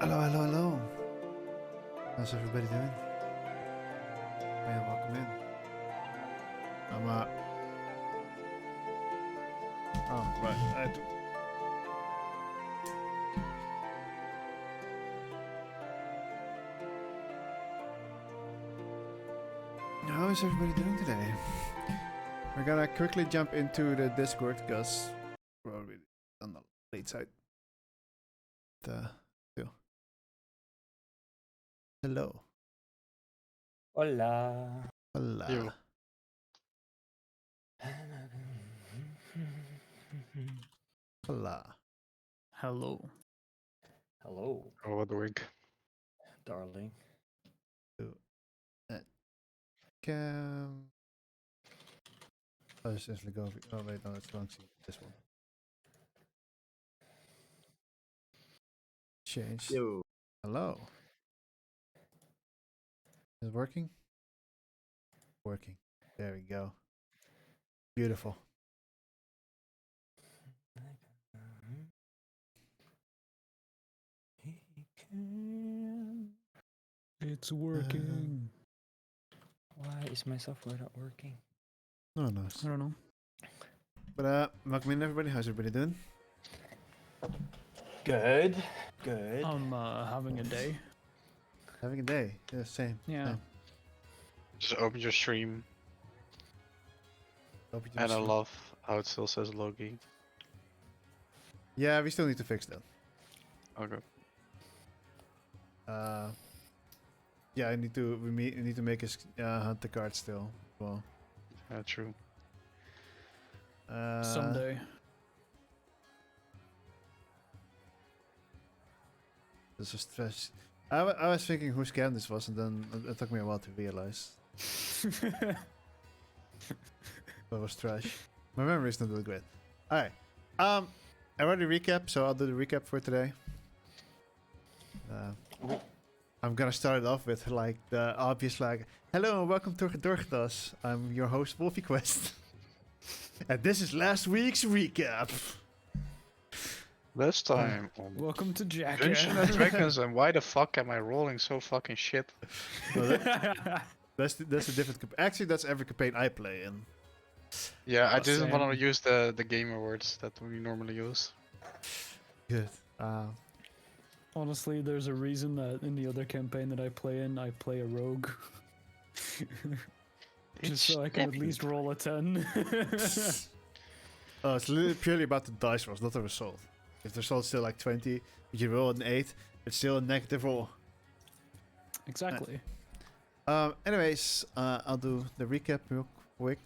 Hello, hello, hello. How's everybody doing? Man, welcome in. I'm Oh, right. How is everybody doing today? We're gonna quickly jump into the Discord because we're already on the late side. So, hello. Hola. Hola. Yo. Hola. Hello. Hello, Oh, the wig. darling. Cam. Oh, essentially go. Oh wait, no, that's wrong. See this one. Changed. Yo. Hello. Is it working? Working. There we go. Beautiful. It's working. Why is my software not working? No, nice. I don't know. But welcome in everybody. How's everybody doing? Good. Good. I'm having a day. Having a day. Yeah, same. Yeah. Same. Just open your stream, Hope you and I just- love how it still says Logi. Yeah, we still need to fix that. Okay. Yeah, I need to. We need to make a hunter card still. Well. Yeah, true. Someday. This was trash. I was thinking whose scam this was, and then it took me a while to realize that was trash. My memory is not really great. All right. I already recap, so I'll do the recap for today. I'm gonna start it off with like the obvious, like, hello and welcome to Dorchadas. I'm your host Wolfie Quest, and this is last week's recap. Last time on Welcome to Jack. Dungeons and Dragons, and why the fuck am I rolling so fucking shit? No, that's a different. Actually, that's every campaign I play in. Yeah, I didn't want to Same. use the gamer words that we normally use. Good. Honestly, there's a reason that in the other campaign that I play a rogue. Just so I can at least roll a 10. Oh, it's purely about the dice rolls, not the result. If the result's still like 20, if you roll an 8, it's still a negative roll. Exactly. Anyways, I'll do the recap real quick.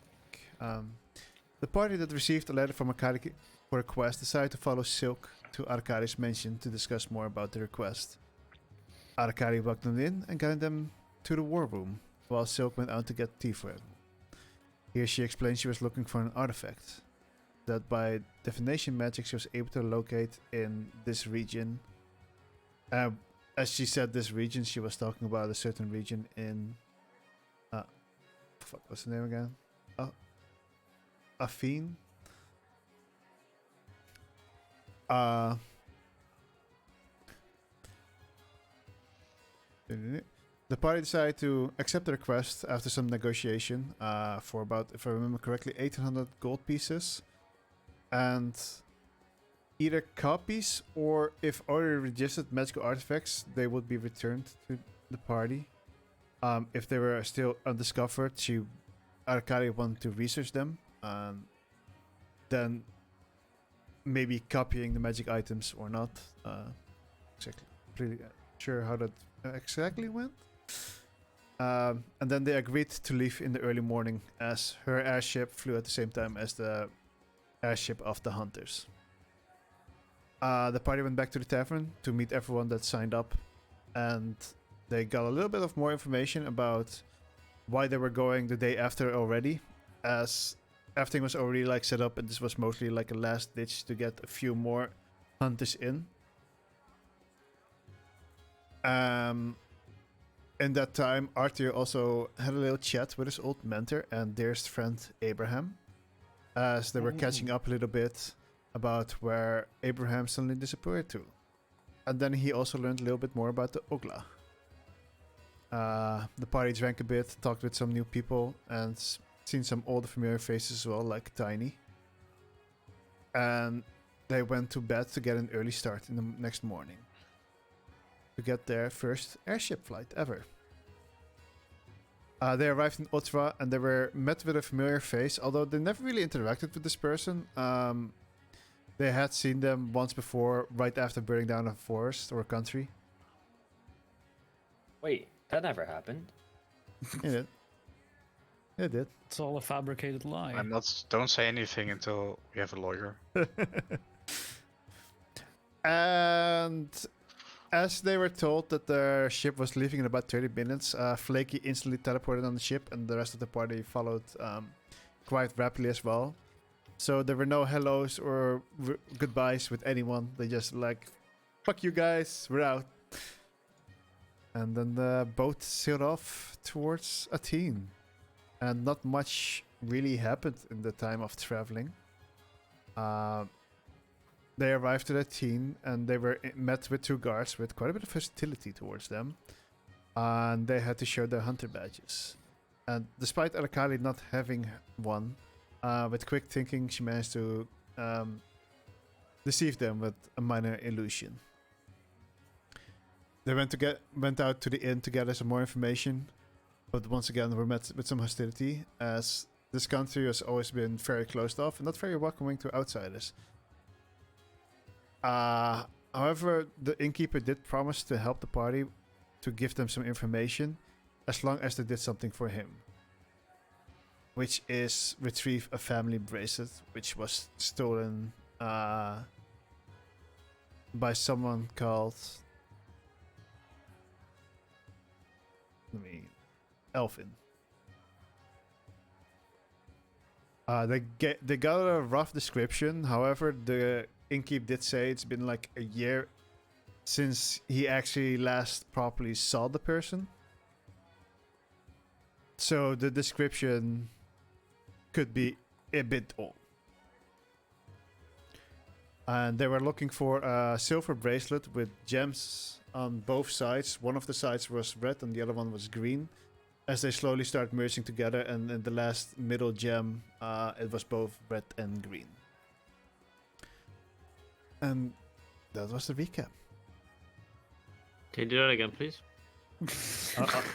The party that received a letter from Arkady for a quest decided to follow Silk to Arkady's mansion to discuss more about the request. Arkady welcomed them in and guided them to the war room, while Silk went out to get tea for him. Here she explained she was looking for an artifact that by divination magic she was able to locate in this region. As she said this region, she was talking about a certain region in... fuck, what's the name again? Afine? The party decided to accept the request after some negotiation for about, if I remember correctly, 1800 gold pieces. And either copies or if already registered magical artifacts, they would be returned to the party. If they were still undiscovered, Arkady wanted to research them. Then maybe copying the magic items or not. Exactly. Pretty sure how that exactly went. And then they agreed to leave in the early morning as her airship flew at the same time as the airship of the hunters. The party went back to the tavern to meet everyone that signed up, and they got a little bit of more information about why they were going the day after already, as everything was already like set up, and this was mostly like a last ditch to get a few more hunters in. In that time, Arthur also had a little chat with his old mentor and dearest friend Abraham, as they were catching up a little bit about where Abraham suddenly disappeared to. and then he also learned a little bit more about the Ogla. The party drank a bit, talked with some new people, and seen some older familiar faces as well, like Tiny. And they went to bed to get an early start in the next morning to get their first airship flight ever. They arrived in Ottawa and they were met with a familiar face, although they never really interacted with this person. They had seen them once before, right after burning down a forest or a country. Wait, that never happened. It did. It did. It's all a fabricated lie. I'm not. Don't say anything until we have a lawyer. And as they were told that their ship was leaving in about 30 minutes, Flaky instantly teleported on the ship, and the rest of the party followed quite rapidly as well. So there were no hellos or goodbyes with anyone. They just like, fuck you guys, we're out. And then the boat sailed off towards Athene. And not much really happened in the time of traveling. They arrived at Athene and they were met with 2 guards with quite a bit of hostility towards them. And they had to show their hunter badges. And despite Arakali not having one, with quick thinking she managed to deceive them with a minor illusion. They went out to the inn to gather some more information, but once again were met with some hostility, as this country has always been very closed off and not very welcoming to outsiders. However, the innkeeper did promise to help the party to give them some information as long as they did something for him, which is retrieve a family bracelet which was stolen by someone called Elfin. They got a rough description. However, the innkeep did say it's been like a year since he actually last properly saw the person. So the description could be a bit old. And they were looking for a silver bracelet with gems on both sides. One of the sides was red and the other one was green. As they slowly start merging together, and in the last middle gem, it was both red and green. And that was the recap. Can you do that again, please?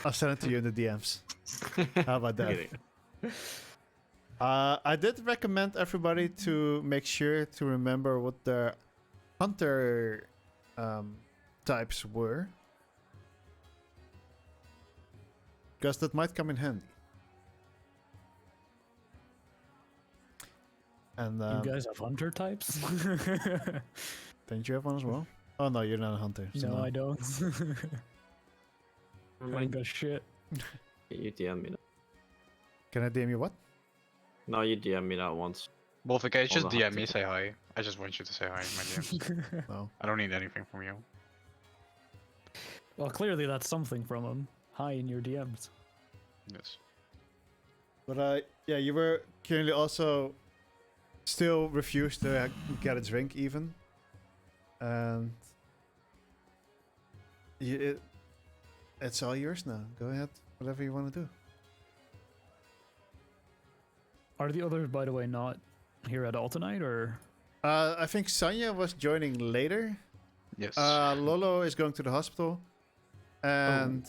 I'll send it to you in the DMs. How about that? I did recommend everybody to make sure to remember what their hunter types were, because that might come in handy. And You guys have hunter types? don't you have one as well? Oh no, you're not a hunter. So No, I don't. I Can ain't got shit. you DM me that? Can I DM you what? No, you DM me that once. Wolf, okay, just All the DM hunting. me, say hi. I just want you to say hi in my DMs. No. I don't need anything from you. Well, clearly that's something from him. Hi in your DMs. Yes. But yeah, you were clearly also still refused to get a drink even. And it's all yours now. Go ahead, whatever you want to do. Are the others, by the way, not here at all tonight, or? I think Sanya was joining later. Yes. Lolo is going to the hospital. And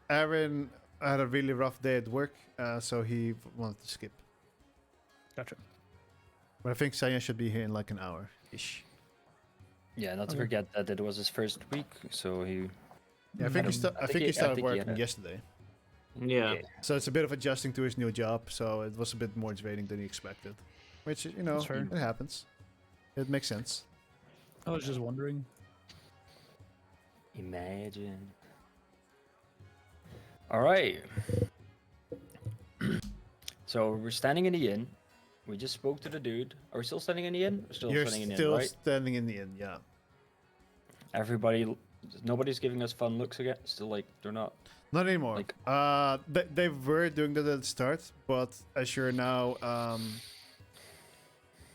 Aaron had a really rough day at work, so he wanted to skip. Gotcha. But I think Sanya should be here in like an hour-ish. Yeah, not to Okay. forget that it was his first week, so he. Yeah, I think I I think think he he- I started think he working had- yesterday. Yeah. So it's a bit of adjusting to his new job, so it was a bit more draining than he expected. Which, you know, That's fair. it happens. It makes sense. I was just wondering. Imagine. All right. So we're standing in the inn. We just spoke to the dude. Are we still standing in the inn? We're still You're standing in the inn, still right? standing in the end, yeah. Everybody, nobody's giving us fun looks again. Still, like, they're not. Not anymore. Like- They were doing that at the start, but as you're now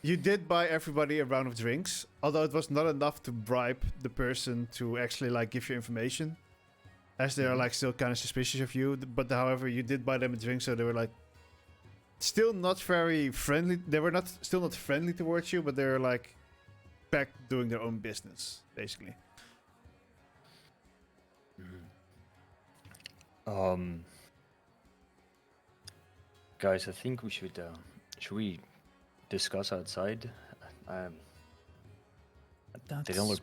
You did buy everybody a round of drinks, although it was not enough to bribe the person to actually like give you information, as they are like still kind of suspicious of you. But however, you did buy them a drink, so they were like still not very friendly. They were not still not friendly towards you, but they're like back doing their own business, basically. Guys, I think we should we discuss outside? That's They don't look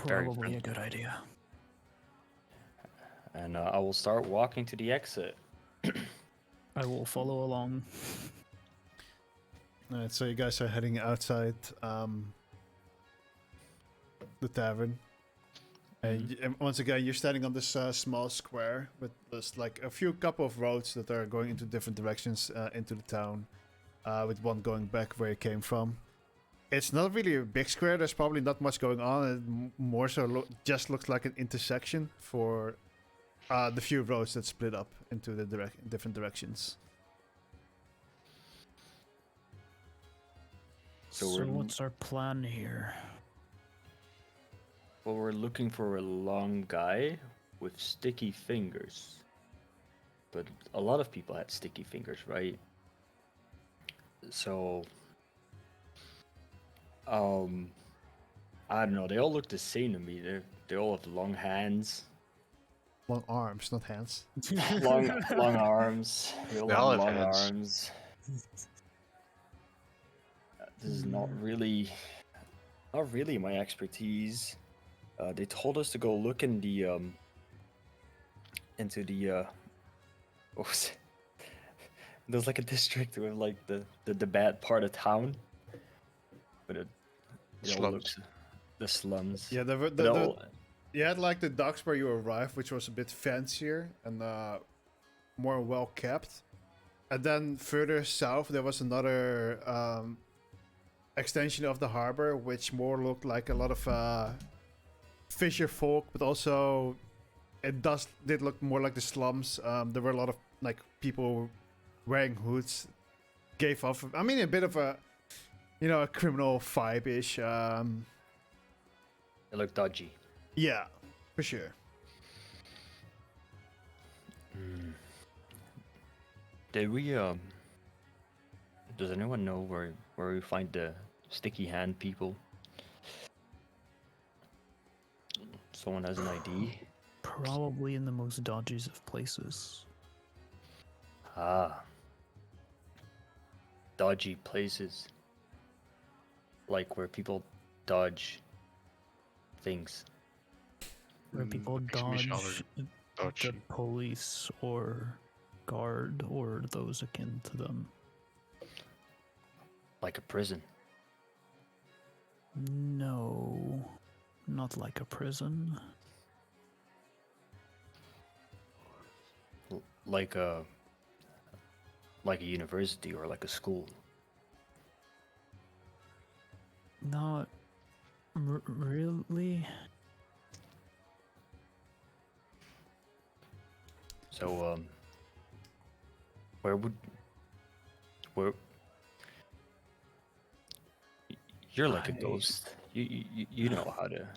very probably friendly. a good idea. And I will start walking to the exit. I will follow along. Alright, so you guys are heading outside the tavern. And once again, you're standing on this small square with just like a couple of roads that are going into different directions into the town, with one going back where you came from. It's not really a big square. There's probably not much going on. It more so just looks like an intersection for the few roads that split up into the different directions. So So we're- what's our plan here? Well, we're looking for a long guy with sticky fingers. But a lot of people had sticky fingers, right? So, I don't know. They all look the same to me. They all have long hands, Long arms, not hands. long arms. They They all have have long hands. arms. This is not really my expertise. They told us to go look in the into the what was it? There's like a district with like the bad part of town, but it all Slums. looks the slums. Yeah, But all- you had like the docks where you arrived, which was a bit fancier and more well kept. And then further south, there was another extension of the harbor, which more looked like a lot of fisher folk, but also it did look more like the slums. There were a lot of like people wearing hoods, gave off, I mean, a bit of a, a criminal vibe-ish. They look dodgy. Yeah, for sure. Did we Does anyone know where we find the sticky hand people? Someone has an ID. Probably in the most dodgiest of places. Ah. Dodgy places. Like where people dodge things. Where people makes me sound dodge the dodgy. police or guard or those akin to them. Like a prison. No, not like a prison. Like a university or like a school. Not really. So where you're like a I- ghost. You know how to.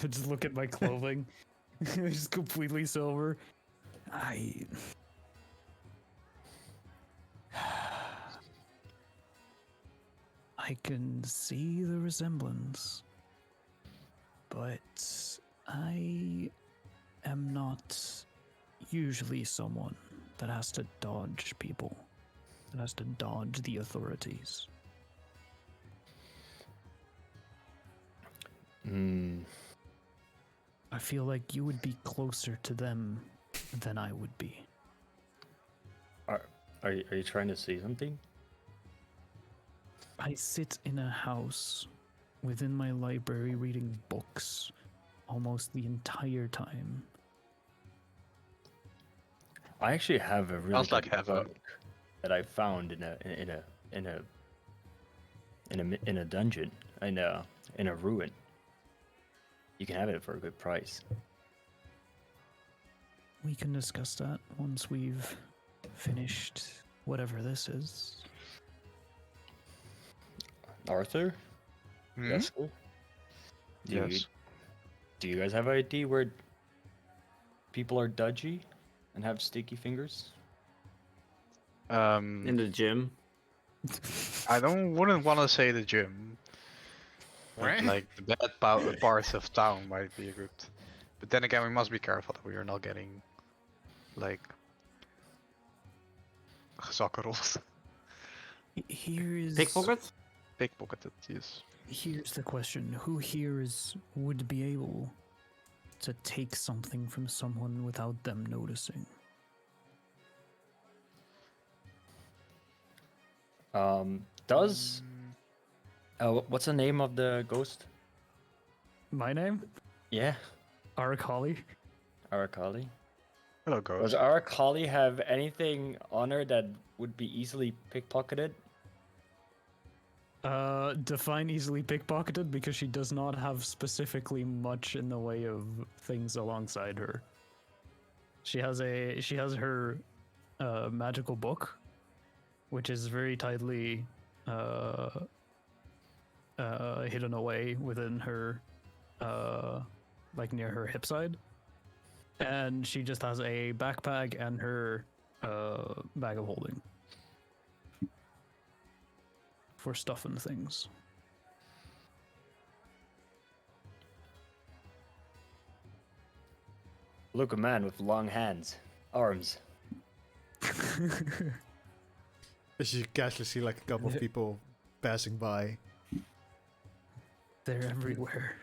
I just look at my clothing. It's completely sober. I can see the resemblance, but I am not usually someone that has to dodge people, that has to dodge the authorities. I feel like you would be closer to them than I would be. Are you trying to say something? I sit in a house within my library reading books almost the entire time. I actually have a really Sounds like good heaven. book that I found in a dungeon in a ruin. You can have it for a good price. We can discuss that once we've finished whatever this is. Arthur? Hmm? Yes. Sir? Yes. Do you guys have an idea where people are dodgy and have sticky fingers? In the gym. I wouldn't want to say the gym. But, like the bad parts of town might be a good. But then again, we must be careful that we are not getting like zakkenrolled, Here's Pickpocket? pickpocketed. Yes. here's the question: who here would be able to take something from someone without them noticing? Does what's the name of the ghost? My name, Yeah, Arakali. Arakali. Hello, Does ghost. Arakali have anything on her that would be easily pickpocketed? Define easily pickpocketed, because she does not have specifically much in the way of things alongside her. She has her magical book, which is very tightly hidden away within her, like near her hip side, and she just has a backpack and her bag of holding for stuff and things. Look, a man with long hands, arms. As you casually see like a couple of people passing by. They're everywhere.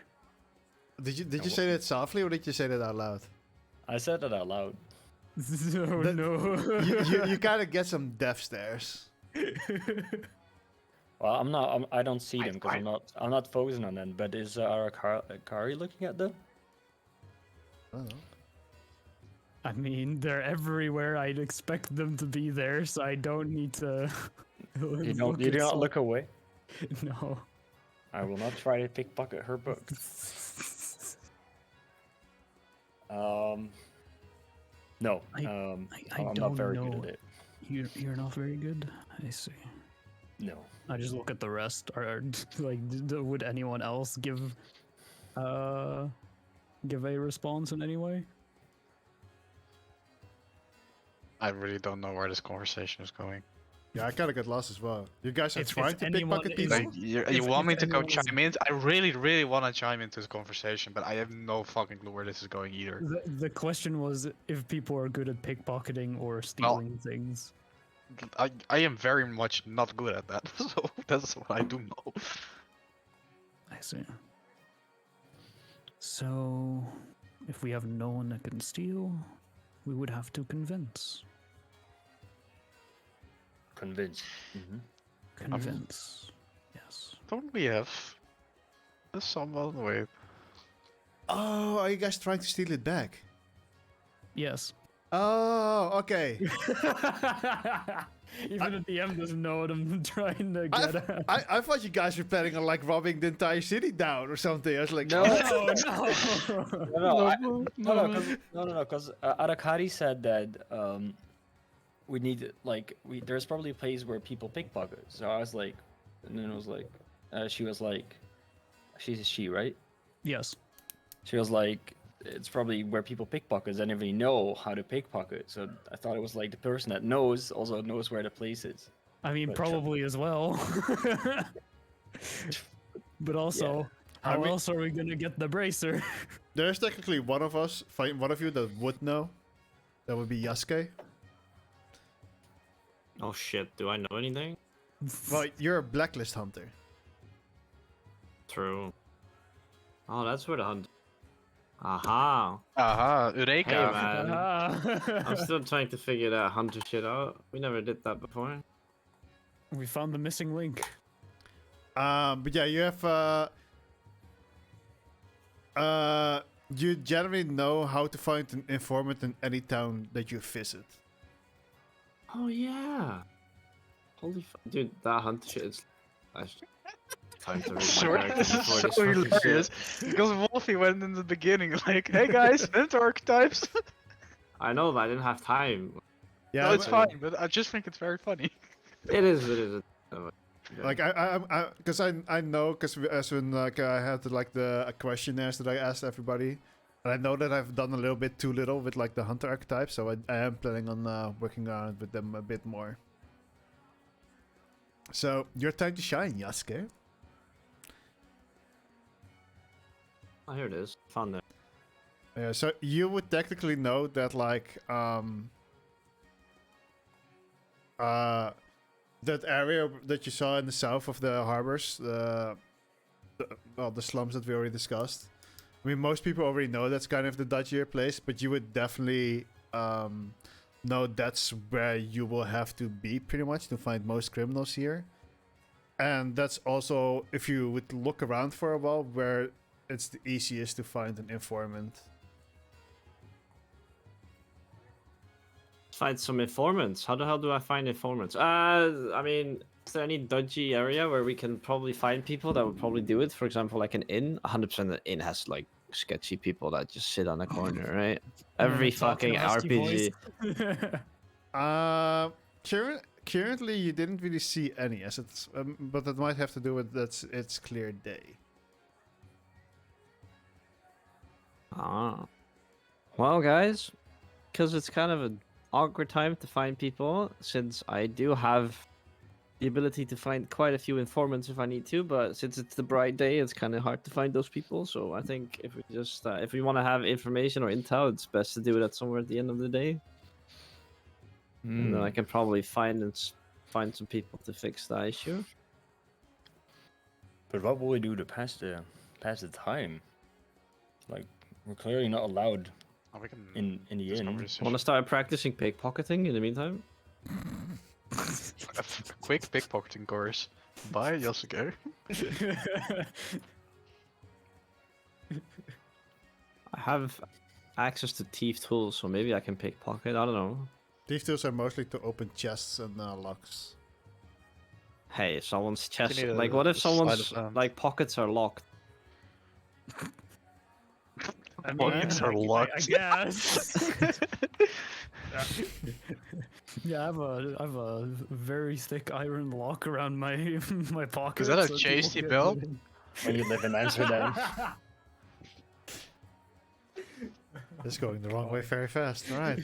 Did you say that softly or did you say that out loud? I said that out loud. Oh That- no. You kind of get some death stares. Well, I don't see them because I'm not focusing on them. But is Arakari looking at them? I don't know. I mean, they're everywhere. I'd expect them to be there, so I don't need to. You do not look away. No. I will not try to pickpocket her book. No. I I'm don't not very good know. at it. You're not very good. I see. No. I just look at the rest. Like, would anyone else give a response in any way? I really don't know where this conversation is going. Yeah, I kind of got lost as well. You guys are If trying to anyone pickpocket is- people? Like, you if- want if me to go anyone is- chime in? I really want to chime into the conversation, but I have no fucking clue where this is going either. The question was if people are good at pickpocketing or stealing things. I am very much not good at that, so that's what I do know. I see. So, if we have no one that can steal, we would have to convince. Convinced. Convince. Yes. Don't we have someone? Wait. Oh, are you guys trying to steal it back? Yes. Oh, okay. Even the DM doesn't know what I'm trying to get at. I thought you guys were planning on like robbing the entire city down or something. I was like, No. No. No, because Arakari said that we need there's probably a place where people pickpocket. So I was like, and then it was like, she was like, she's a she, right? Yes. She was like, it's probably where people pickpocket. And if they know how to pickpocket, so I thought it was like the person that knows also knows where the place is. I mean, But probably as well. But also, I how mean- else are we gonna get the bracer? there's technically one of you that would know. That would be Yasuke. Oh shit, do I know anything? Well, you're a blacklist hunter. True. Oh, that's where the hunt. Aha. Aha, Eureka! Hey, man. Ah. I'm still trying to figure that hunter shit out. We never did that before. We found the missing link. But yeah, you have you generally know how to find an informant in any town that you visit. Oh yeah. Holy dude, that hunter shit is. Time to read my Sure, character this is before so this fucking shit. hilarious because Wolfie went in the beginning like, "Hey guys, enter archetypes." I know, but I didn't have time. Yeah, No, it's but- fine, but I just think it's very funny. It is. It is. Like I know because as when like I had like the questionnaires that I asked everybody, and I know that I've done a little bit too little with like the hunter archetype, so I am planning on working on it with them a bit more. So your time to shine, Yasker. Oh, here it is. Found it. Yeah, so you would technically know that like that area that you saw in the south of the harbors, the slums that we already discussed. I mean, most people already know that's kind of the dodgier place, but you would definitely know that's where you will have to be pretty much to find most criminals here. And that's also, if you would look around for a while, where it's the easiest to find an informant. Find some informants. How the hell do I find informants? I mean, is there any dodgy area where we can probably find people that would probably do it? For example, like an inn. 100% an inn has like sketchy people that just sit on a corner, right? Every fucking RPG. Currently, you didn't really see any assets, but that might have to do with it's clear day. Ah. Well, guys, because it's kind of an awkward time to find people, since I do have the ability to find quite a few informants if I need to, but since it's the bright day, it's kind of hard to find those people. So I think if we just if we want to have information or intel, it's best to do it at somewhere at the end of the day, and then I can probably find some people to fix that issue. But what will we do to pass the time? Like, we're clearly not allowed Oh, we can in the this inn. conversation. Want to start practicing pickpocketing in the meantime? A quick pickpocketing course. Bye, Yasuke. I have access to thief tools, so maybe I can pickpocket. I don't know. These tools are mostly to open chests and locks. Hey, if someone's chest, need like, a what if sleight of someone's hand. like pockets are locked? I mean, Pockets are I locked. guess. Yeah, I have a very thick iron lock around my my pocket. Is that a so chasty people belt? can't get in. When you live in Amsterdam. It's going the wrong way very fast. All right.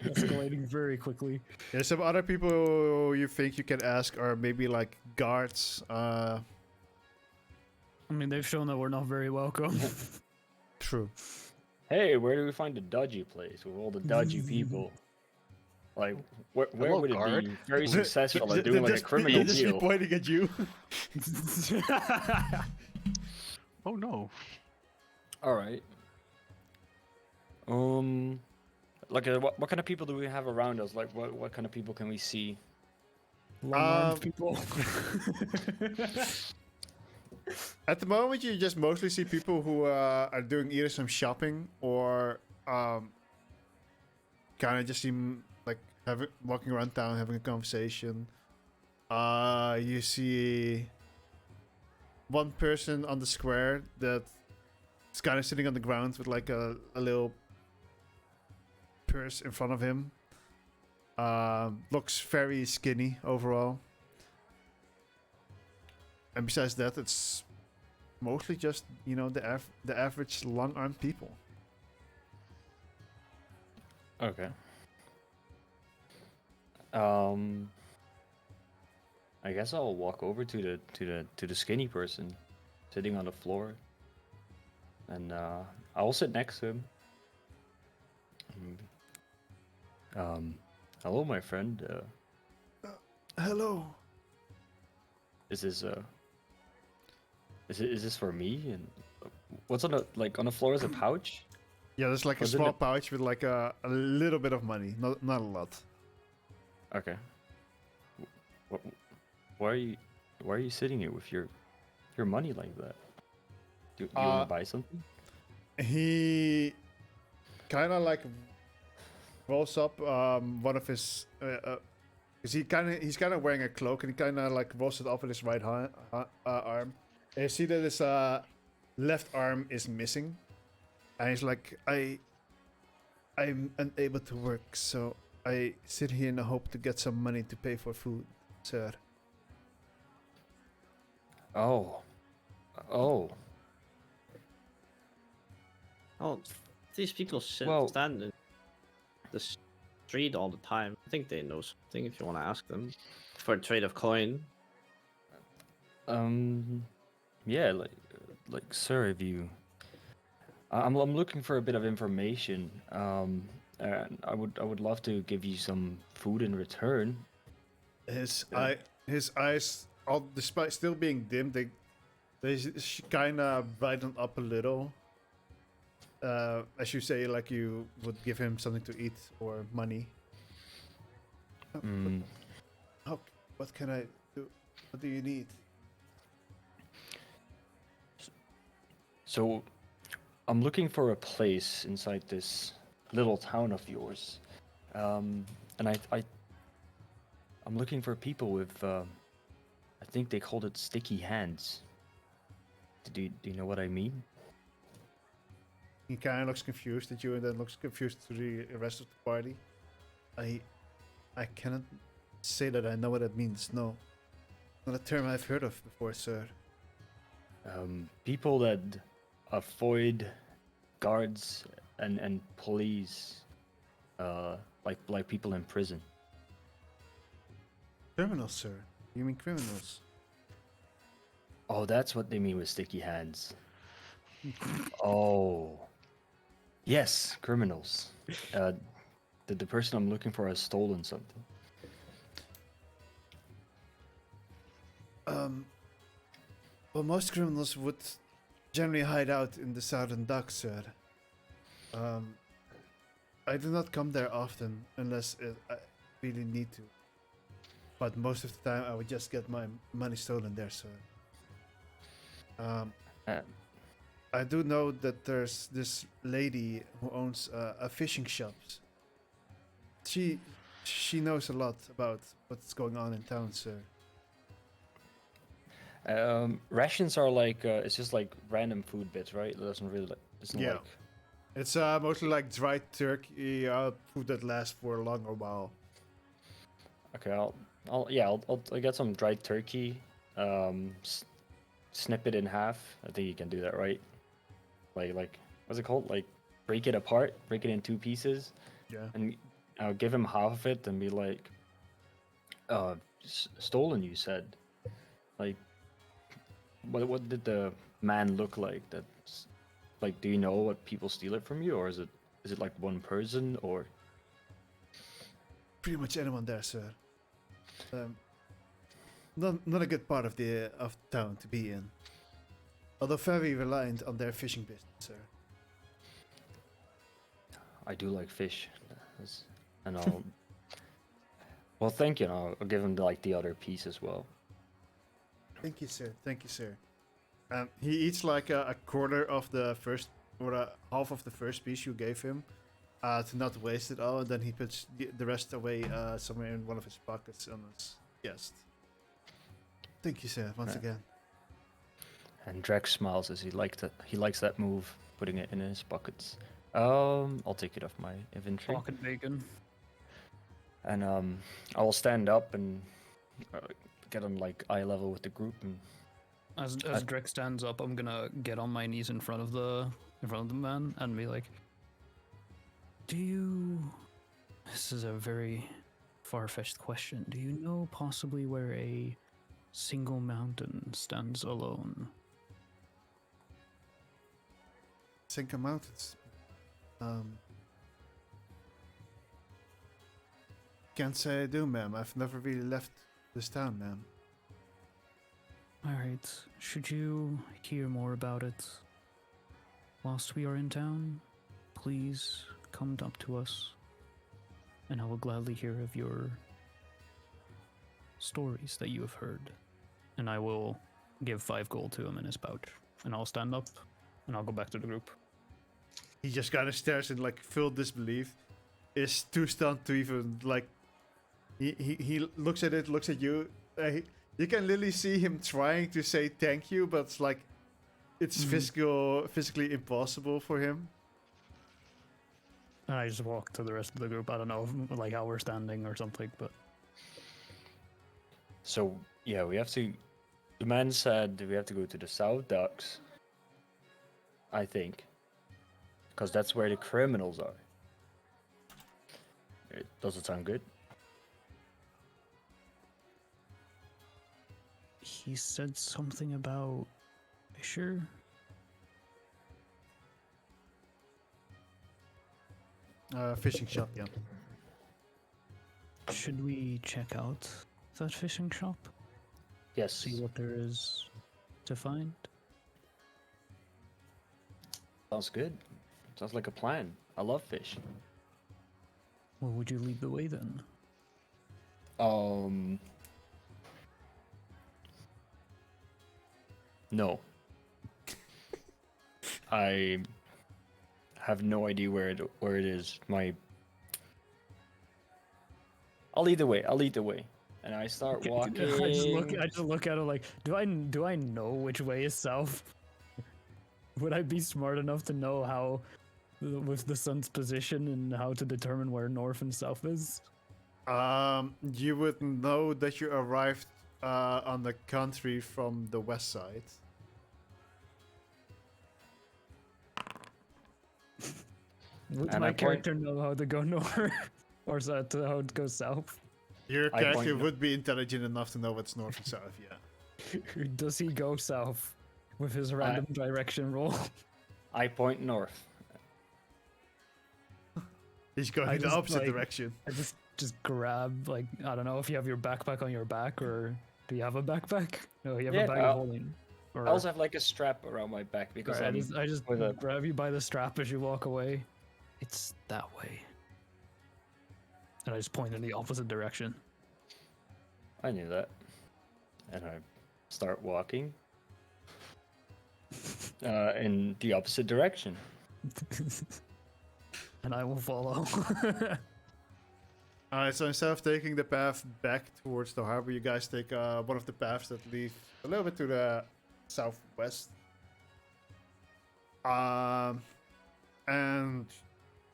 Escalating very quickly. There's some other people you think you can ask, or maybe like guards. I mean, they've shown that we're not very welcome. True. Hey, where do we find the dodgy place with all the dodgy people? Like, where Hello, would it guard. be very successful at They doing like a just- criminal they just be deal? pointing at you. Oh no. All right. Like, what kind of people do we have around us? Like, what kind of people can we see? Long-armed people. At the moment, you just mostly see people who are doing either some shopping or kind of just seem like walking around town having a conversation. You see one person on the square that's kind of sitting on the ground with like a little purse in front of him. Looks very skinny overall. And besides that, it's mostly just, you know, the average long-armed people. Okay. I guess I'll walk over to the skinny person sitting on the floor, and I will sit next to him. Hello, my friend. Hello. Is this is this for me? And what's on the floor is a pouch. Yeah, there's like a Was it small a- pouch with like a little bit of money, not a lot. Okay. Why are you sitting here with your money like that? Do you want to buy something? He kind of like rolls up one of his. Cause he's kind of wearing a cloak and he kind of like rolls it up with his right arm. And you see that his left arm is missing, and he's like, I'm unable to work, so I sit here in the hope to get some money to pay for food. sir. Oh. Oh. Oh, these people Well- stand in the street all the time. I think they know something if you want to ask them. For a trade of coin. Yeah, like, sir, if you, I'm looking for a bit of information. And I would love to give you some food in return. His Yeah. his eyes, all despite still being dim, they kind of brighten up a little. As you say, like you would give him something to eat or money. Mm, How? What can I do? What do you need? so, I'm looking for a place inside this little town of yours, and I'm looking for people with, I think they called it sticky hands. Do you know what I mean? He kind of looks confused at you, and then looks confused to the rest of the party. I cannot say that I know what that means. No, not a term I've heard of before, sir. People that avoid guards and police, like people in prison. Criminals, sir. You mean criminals? Oh, that's what they mean with sticky hands. Oh, yes, criminals. The person I'm looking for has stolen something. Well, most criminals would generally hide out in the southern docks, sir. I do not come there often unless I really need to. But most of the time, I would just get my money stolen there, sir. Uh, I do know that there's this lady who owns a fishing shop. She knows a lot about what's going on in town, sir. Rations are like it's just like random food bits, right? It doesn't really isn't Yeah. like It's mostly like dried turkey, food that lasts for a longer while. okay. I'll get some dried turkey. Snip it in half. I think you can do that, right? Like what's it called? Like break it apart, break it in two pieces, Yeah. and I'll give him half of it and be like, stolen. You said, like, what did the man look like? That's like, do you know what people steal it from you, or is it like one person or? Pretty much anyone there, sir. Not a good part of town to be in. Although very reliant on their fishing business, sir. I do like fish, and I'll. Well, thank you. And I'll give him the other piece as well. Thank you, sir. Thank you, sir. He eats like a quarter of the first, or half of the first piece you gave him, to not waste it all, and then he puts the rest away somewhere in one of his pockets on his chest. Thank you, sir. Once Yeah. again. And Drex smiles as he likes that move, putting it in his pockets. I'll take it off my inventory, Pocket bacon. and I will stand up and get on like eye level with the group. And As Drek stands up, I'm gonna get on my knees in front of the man and be like, "Do you?" This is a very far-fetched question. Do you know possibly where a single mountain stands alone? Sinka Mountains. Can't say I do, ma'am. I've never really left this town, ma'am. Alright, should you hear more about it whilst we are in town, please come up to us, and I will gladly hear of your stories that you have heard. And I will give 5 gold to him in his pouch, and I'll stand up, and I'll go back to the group. He just kind of stares in like full disbelief. Is too stunned to even like. He looks at it, looks at you. You can literally see him trying to say thank you, but it's like it's physically impossible for him. And I just walk to the rest of the group. I don't know, like how we're standing or something, but So yeah, we have to. The man said we have to go to the South Docks. I think, because that's where the criminals are. Does it sound good? He said something about Fisher. Fishing shop, yeah. Should we check out that fishing shop? Yes. See what there is to find? Sounds good. Sounds like a plan. I love fish. Well, would you lead the way then? No. I have no idea where it is. I'll lead the way. I'll lead the way. And I start walking. I just look at it like, do I know which way is south? Would I be smart enough to know how, with the sun's position, and how to determine where north and south is? You would know that you arrived on the country from the west side. Would And my I point- character know how to go north, or is that how to go south? Your I character point- would be intelligent enough to know what's north and south, yeah. Does he go south with his random direction roll? I point north. He's going I the just, opposite like- direction. I just grab, like, I don't know if you have your backpack on your back, or do you have a backpack? No, you have Yeah, a bag of holding. Or, I also have like a strap around my back because Alright, I'm I just with a- grab you by the strap as you walk away. It's that way. And I just point in the opposite direction. I knew that. And I start walking in the opposite direction. And I will follow. Alright, so instead of taking the path back towards the harbor, you guys take one of the paths that lead a little bit to the southwest. And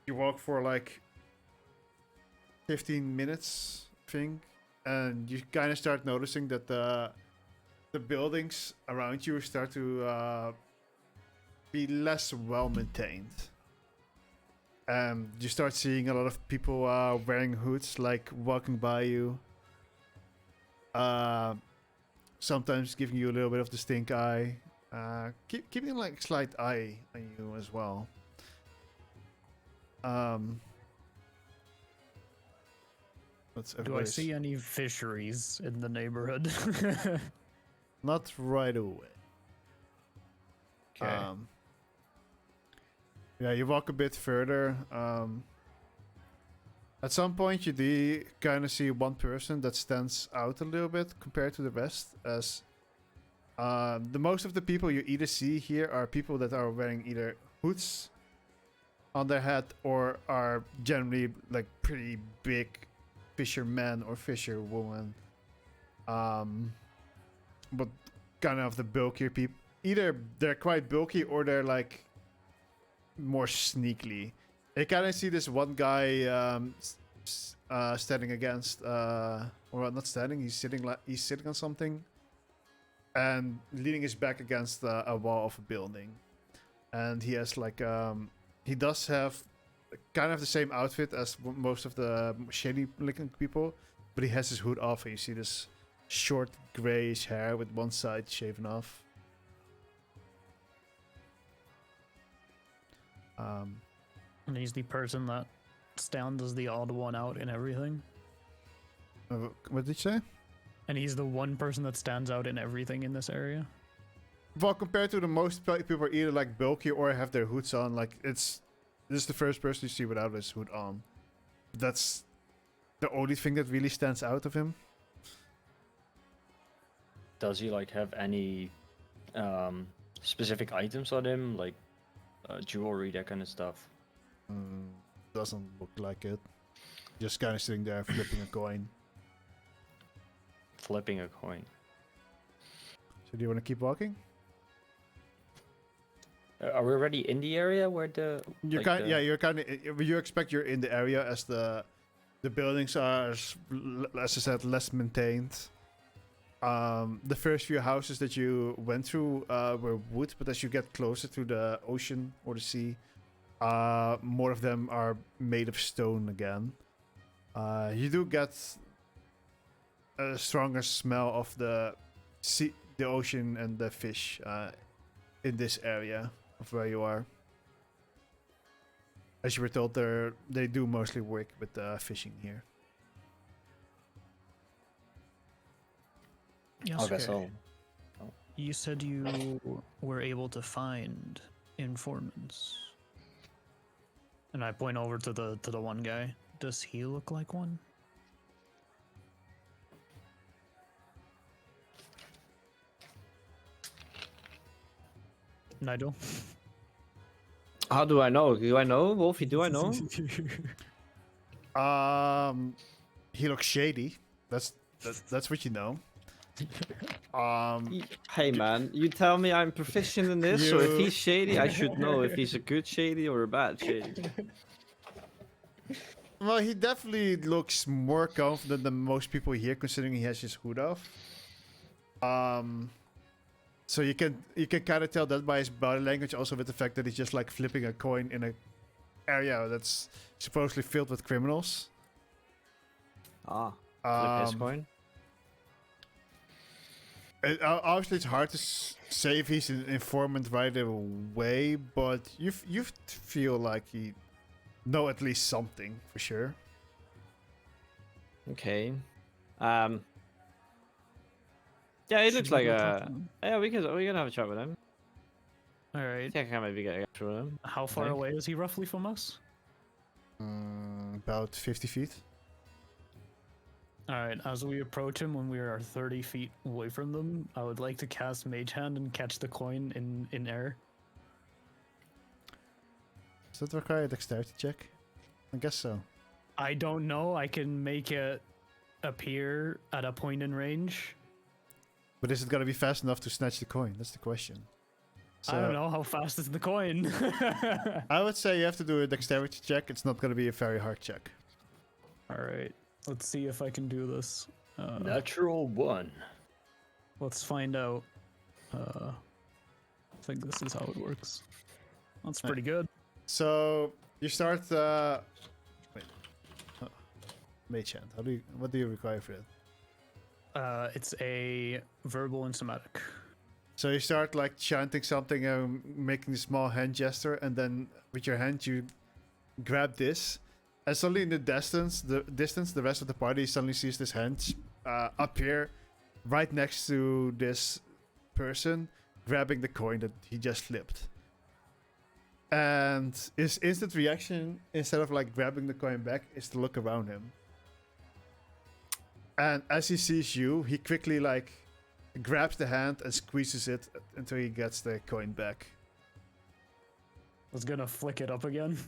you walk for like 15 minutes, I think, and you kind of start noticing that the buildings around you start to be less well maintained. You start seeing a lot of people wearing hoods, like walking by you. Sometimes giving you a little bit of the stink eye. Keeping like a slight eye on you as well. Do I see any fisheries in the neighborhood? Not right away. Okay. Yeah, you walk a bit further. At some point, you do kind of see one person that stands out a little bit compared to the rest. As the most of the people you either see here are people that are wearing either hoods on their head or are generally like pretty big fishermen or fisherwomen. But kind of the bulkier people. Either they're quite bulky or they're like more sneakily. You kind of see this one guy standing against, or not standing. He's sitting on something, and leaning his back against a wall of a building. And he has like he does have kind of the same outfit as most of the shady-looking people, but he has his hood off, and you see this short grayish hair with one side shaven off. And he's the person that stands as the odd one out in everything. What did you say? And he's the one person that stands out in everything in this area. Well, compared to the most people are either like bulky or have their hoods on. Like this is the first person you see without his hood on. That's the only thing that really stands out of him. Does he like have any specific items on him, like jewelry, that kind of stuff? Doesn't look like it. Just kind of sitting there flipping a coin. Flipping a coin. So do you want to keep walking? Are we already in the area where the? You're like, kind, the- yeah. You're kind of. You expect you're in the area as the buildings are, as I said, less maintained. The first few houses that you went through were wood, but as you get closer to the ocean or the sea, more of them are made of stone again. You do get a stronger smell of the sea, the ocean, and the fish in this area of where you are. As you were told, they do mostly work with fishing here. Yes, Okay, so you said you were able to find informants. And I point over to the one guy. Does he look like one? Nigel? How do I know? Do I know? Wolfie, do I know? He looks shady. That's what you know. Hey man, you tell me I'm proficient in this, so if You- he's shady, I should know if he's a good shady or a bad shady. Well, he definitely looks more confident than most people here, considering he has his hood off. So you can kind of tell that by his body language, also with the fact that he's just like flipping a coin in a area that's supposedly filled with criminals. Ah, flip his Um, coin. Obviously, it's hard to say if he's an informant right away, but you feel like he know at least something for sure. Okay. Yeah, he looks like a. Yeah, we can have a chat with him. All I right. think I can maybe get a through him. How far think. away is he roughly from us? About 50 feet. All right. As we approach him, when we are 30 feet away from them, I would like to cast Mage Hand and catch the coin in air. Does that require a dexterity check? I guess so. I don't know. I can make it appear at a point in range. But is it gonna be fast enough to snatch the coin? That's the question. I don't know. How fast is the coin? I would say you have to do a dexterity check. It's not gonna be a very hard check. All right. Let's see if I can do this. natural 1. Let's find out. I think this is how it works. That's pretty good. So you start. Wait. Oh. Mage hand. What do you require for it? It's a verbal and somatic. So you start like chanting something and making a small hand gesture, and then with your hand you grab this, and suddenly in the distance, the rest of the party suddenly sees this hand appear right next to this person, grabbing the coin that he just flipped. And his instant reaction, instead of like grabbing the coin back, is to look around him. And as he sees you, he quickly like grabs the hand and squeezes it until he gets the coin back. I was gonna flick it up again.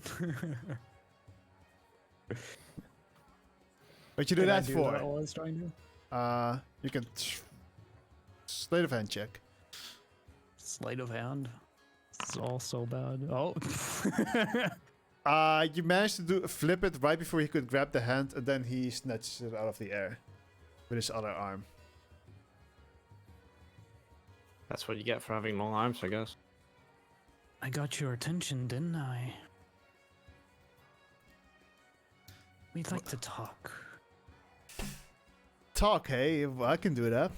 What you do Did I that do for? that while I was trying to? You can sleight of hand check. Sleight of hand. It's all so bad. Oh. You managed to flip it right before he could grab the hand, and then he snatches it out of the air with his other arm. That's what you get for having long arms, I guess. I got your attention, didn't I? We'd like to talk. Talk, hey? Well, I can do that.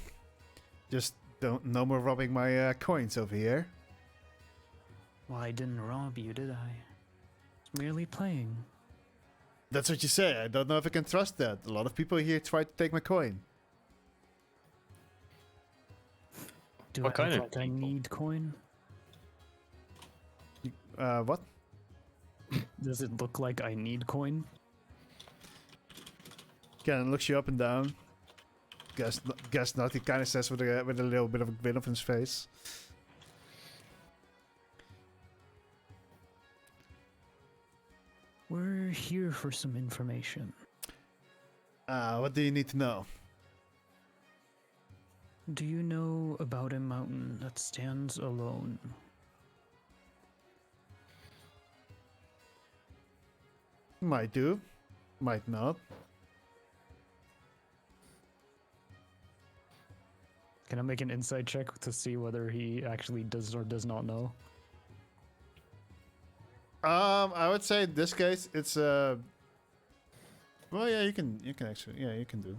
Just no more robbing my coins over here. Well, I didn't rob you, did I? It's merely playing. That's what you say. I don't know if I can trust that. A lot of people here try to take my coin. Do What I kind look of like I need coin? What? Does it look like I need coin? Ken looks you up and down. Guess not. He kind of says with a little bit of a grin on his face. We're here for some information. What do you need to know? Do you know about a mountain that stands alone? Might do. Might not. Can I make an insight check to see whether he actually does or does not know? I would say in this case it's well, yeah, you can actually, yeah, you can do.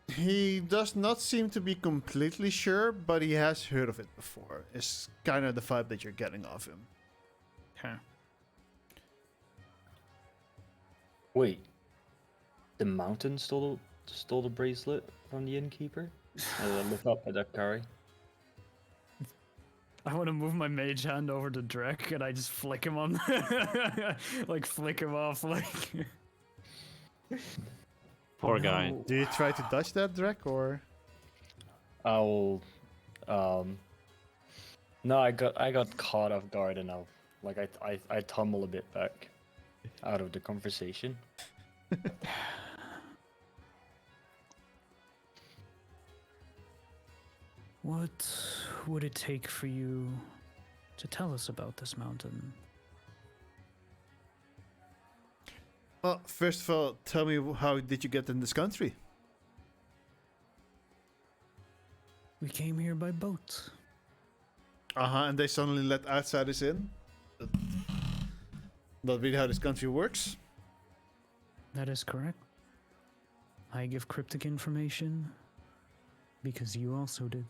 He does not seem to be completely sure, but he has heard of it before. It's kind of the vibe that you're getting off him. Okay. Wait, the mountain stole the bracelet from the innkeeper? I look up at that Kari. I want to move my mage hand over to Drek and I just flick him on, like flick him off, like. Poor guy. Do you try to dodge that, Drek, or? I'll, no, I got caught off guard and I tumble a bit back out of the conversation. What would it take for you to tell us about this mountain? Well, first of all, tell me, how did you get in this country? We came here by boat. And they suddenly let outsiders in? Not really how this country works? That is correct. I give cryptic information because you also did.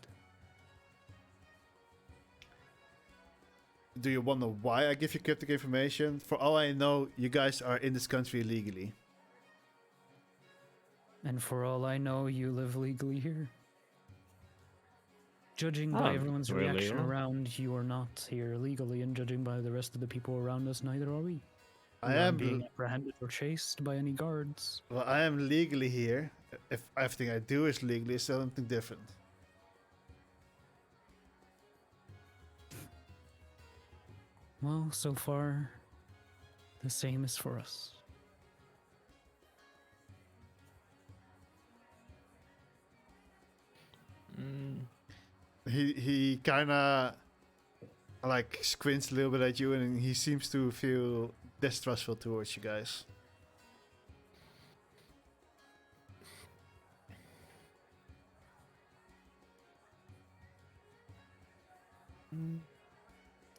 Do you wonder why I give you cryptic information? For all I know, you guys are in this country illegally. And for all I know, you live legally here. Judging by Oh, everyone's really, reaction yeah. around, you are not here legally, and judging by the rest of the people around us, neither are we. I We am aren't being apprehended or chased by any guards. Well, I am legally here. If everything I do is legally, it's something different. Well, so far, the same is for us. He kind of like squints a little bit at you, and he seems to feel distrustful towards you guys.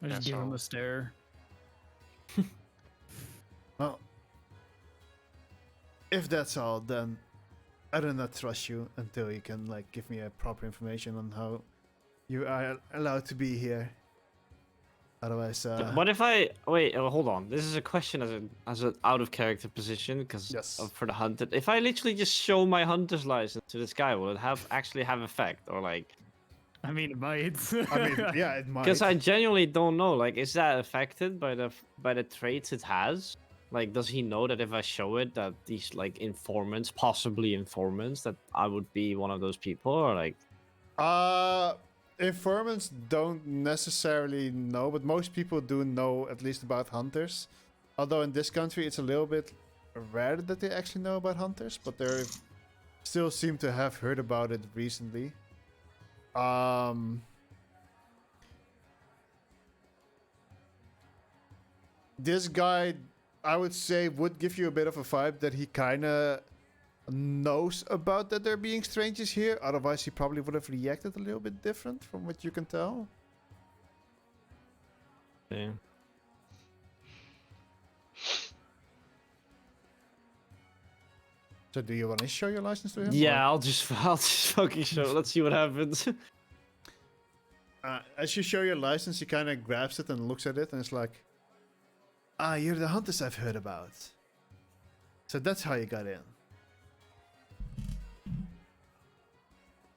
I just Yeah, give him so- a stare. Well, if that's all, then I do not trust you until you can like give me a proper information on how you are allowed to be here. Otherwise, What if I wait? Hold on. This is a question as an out of character position because Yes. for the hunted. If I literally just show my hunter's license to this guy, will it actually have effect or like? I mean, it might. I mean, yeah, it might. Because I genuinely don't know. Like, is that affected by the traits it has? Like, does he know that if I show it that these like informants, possibly informants, that I would be one of those people, or like? Informants don't necessarily know, but most people do know at least about hunters. Although in this country, it's a little bit rare that they actually know about hunters, but they still seem to have heard about it recently. This guy, I would say, would give you a bit of a vibe that he kind of knows about that there being strangers here. Otherwise, he probably would have reacted a little bit different from what you can tell. Yeah. So do you want to show your license to him? Yeah, I'll just fucking show. Let's see what happens. As you show your license, he kind of grabs it and looks at it and it's like, you're the hunters I've heard about. So that's how you got in.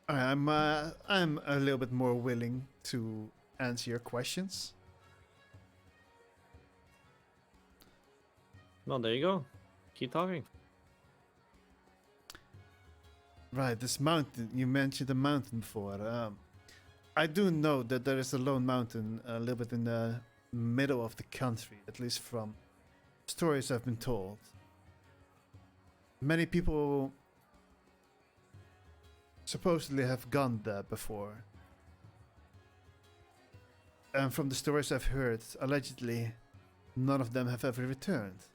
I'm a little bit more willing to answer your questions. Well, there you go. Keep talking. Right, this mountain, you mentioned a mountain before. I do know that there is a lone mountain a little bit in the middle of the country, at least from stories I've been told. Many people supposedly have gone there before. And from the stories I've heard, allegedly, none of them have ever returned.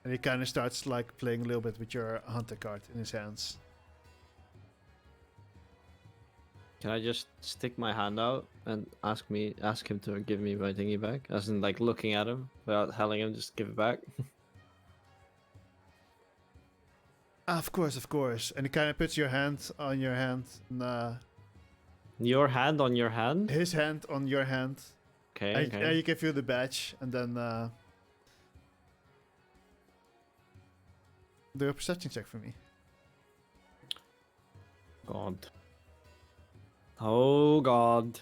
And he kind of starts like playing a little bit with your hunter card in his hands. Can I just stick my hand out and ask him to give me my thingy back? As in, like, looking at him without telling him, just give it back. Of course, of course. And he kind of puts your hand on your hand. And, Your hand on your hand? his hand on your hand. Okay, And okay. you can feel the badge. And then do a perception check for me. God. Oh God.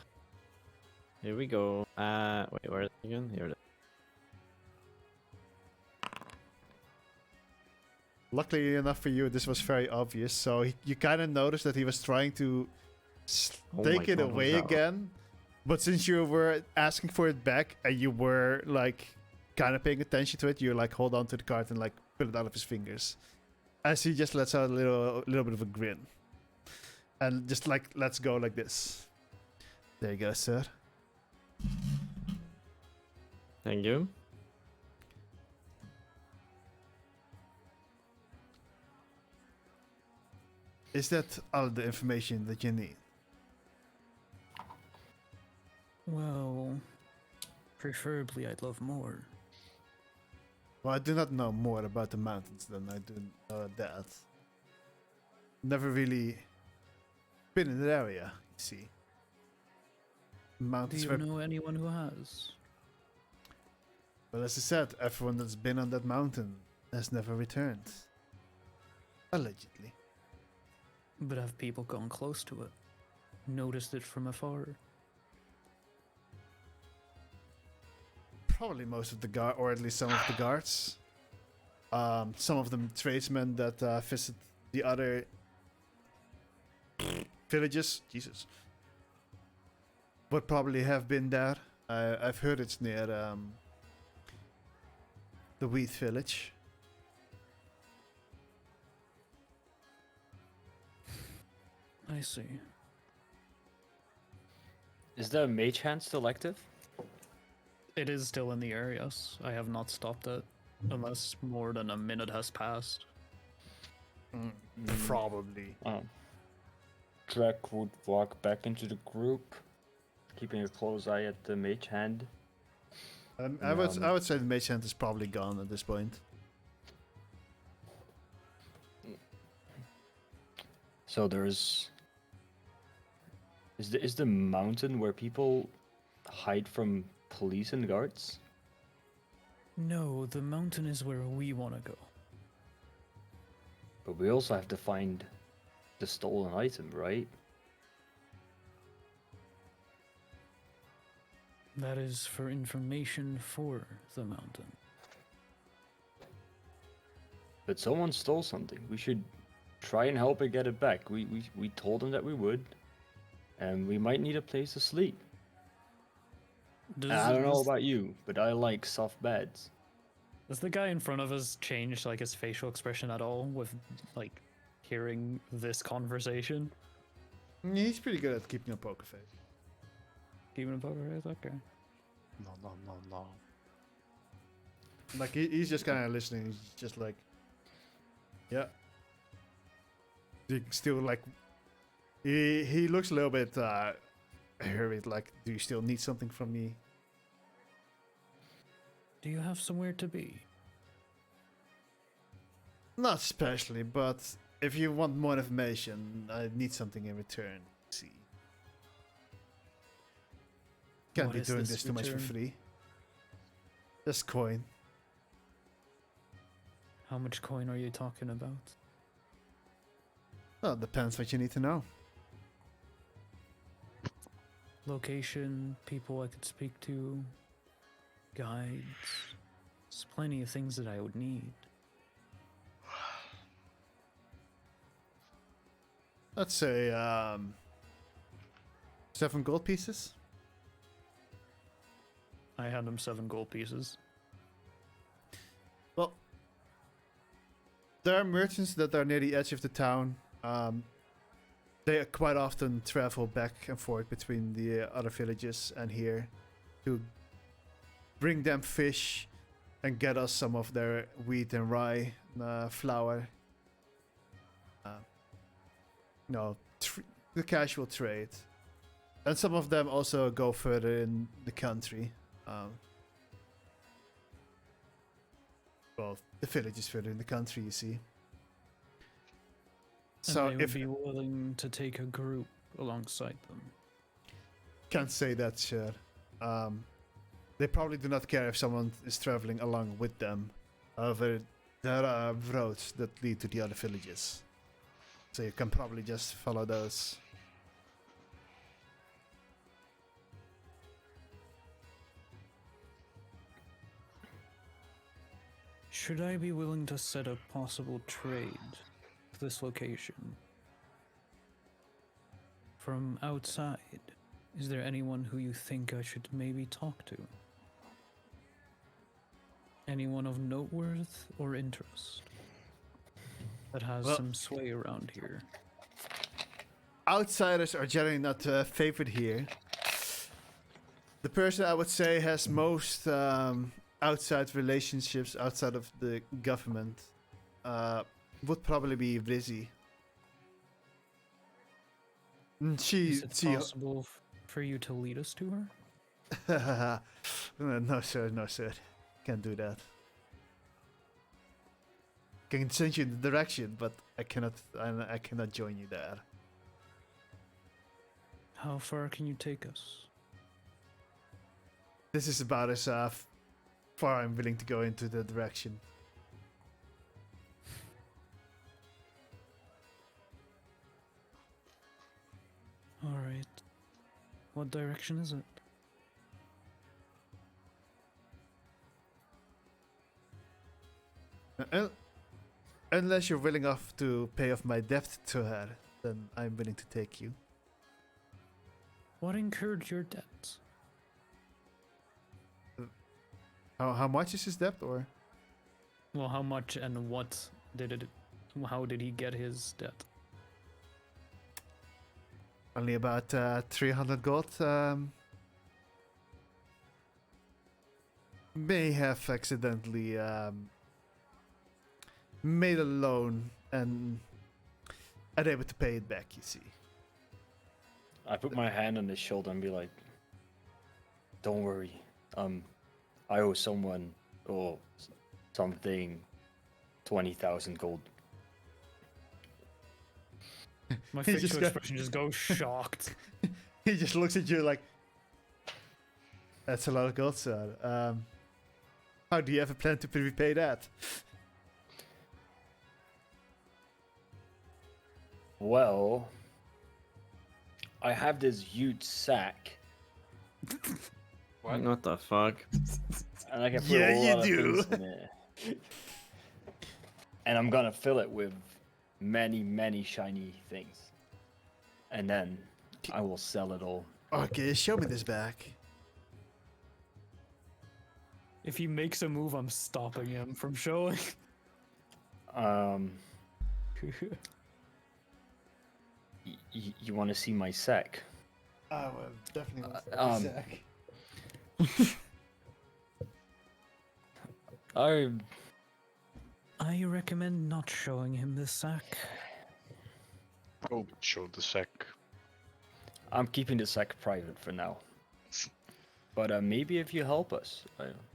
Here we go. Wait, where is it again? Here it is. Luckily enough for you, this was very obvious. So you kind of noticed that he was trying to Oh take my it God, what away was that? again. But since you were asking for it back and you were like kind of paying attention to it, you like hold on to the card and like pull it out of his fingers. As he just lets out a little bit of a grin. And just like lets go like this. There you go, sir. Thank you. Is that all the information that you need? Well, preferably I'd love more. Well, I do not know more about the mountains than I do know that. Never really been in that area, you see. Do Mountains you were... know anyone who has? Well, as I said, everyone that's been on that mountain has never returned. Allegedly. But have people gone close to it? Noticed it from afar? Probably most of the guard, or at least some of the guards. Some of them tradesmen that visit the other villages. Jesus. Would probably have been there. I've heard it's near the wheat village. I see. Is the mage hand still active? It is still in the area, yes. I have not stopped it. Unless more than a minute has passed. Probably. Drek would walk back into the group, keeping a close eye at the mage hand. I would say the mage hand is probably gone at this point. So there's... Is the mountain where people hide from police and guards? No, the mountain is where we want to go. But we also have to find the stolen item, right? That is for information for the mountain. But someone stole something. We should try and help it get it back. We told them that we would. And we might need a place to sleep. And I don't know about you, but I like soft beds. Does the guy in front of us change like his facial expression at all with like hearing this conversation? He's pretty good at keeping a poker face. Keeping a poker face? Okay. No. Like he's just kind of listening. He's just like, yeah. Still like, he looks a little bit hurried. Like, do you still need something from me? Do you have somewhere to be? Not especially, but if you want more information, I need something in return. See, can't What be is doing this this too much for return? free. Just coin. How much coin are you talking about? Well, it depends what you need to know. Location, people I could speak to, guides. There's plenty of things that I would need. Let's say 7 gold pieces. I hand him 7 gold pieces. Well, there are merchants that are near the edge of the town. They quite often travel back and forth between the other villages and here to bring them fish and get us some of their wheat and rye, flour. The casual trade. And some of them also go further in the country. Well, the village is further in the country, you see. So And they if would be willing to take a group alongside them. can't say that, sure. They probably do not care if someone is traveling along with them. However, there are roads that lead to the other villages. So you can probably just follow those. Should I be willing to set a possible trade to this location? From outside, is there anyone who you think I should maybe talk to? Anyone of note worth or interest that has Well- some sway around here? Outsiders are generally not favored here. The person I would say has most outside relationships outside of the government would probably be Rizzy. Is it possible for you to lead us to her? No sir, can't do that. Can send you in the direction, but I cannot join you there. How far can you take us? This is about as far I'm willing to go into the direction. Alright. What direction is it? Unless you're willing off to pay off my debt to her, then I'm willing to take you. What incurred your debts? How much is his debt, or? Well, how much and what did it? How did he get his debt? Only about 300 gold. May have accidentally made a loan and unable to pay it back, you see. I put my hand on his shoulder and be like, "Don't worry. I owe someone or something 20,000 gold." My He just facial got- expression just goes shocked. He just looks at you like, "That's a lot of gold, sir. How do you have a plan to repay that?" Well, I have this huge sack, What the fuck? and I can put Yeah, a you lot do. of things in it. And I'm gonna fill it with many, many shiny things, and then I will sell it all. Okay, show me this back. If he makes a move, I'm stopping him from showing. You want to see my sack? I will definitely want to um, sack. I recommend not showing him the sack. Oh, show the sack. I'm keeping the sack private for now. But maybe if you help us,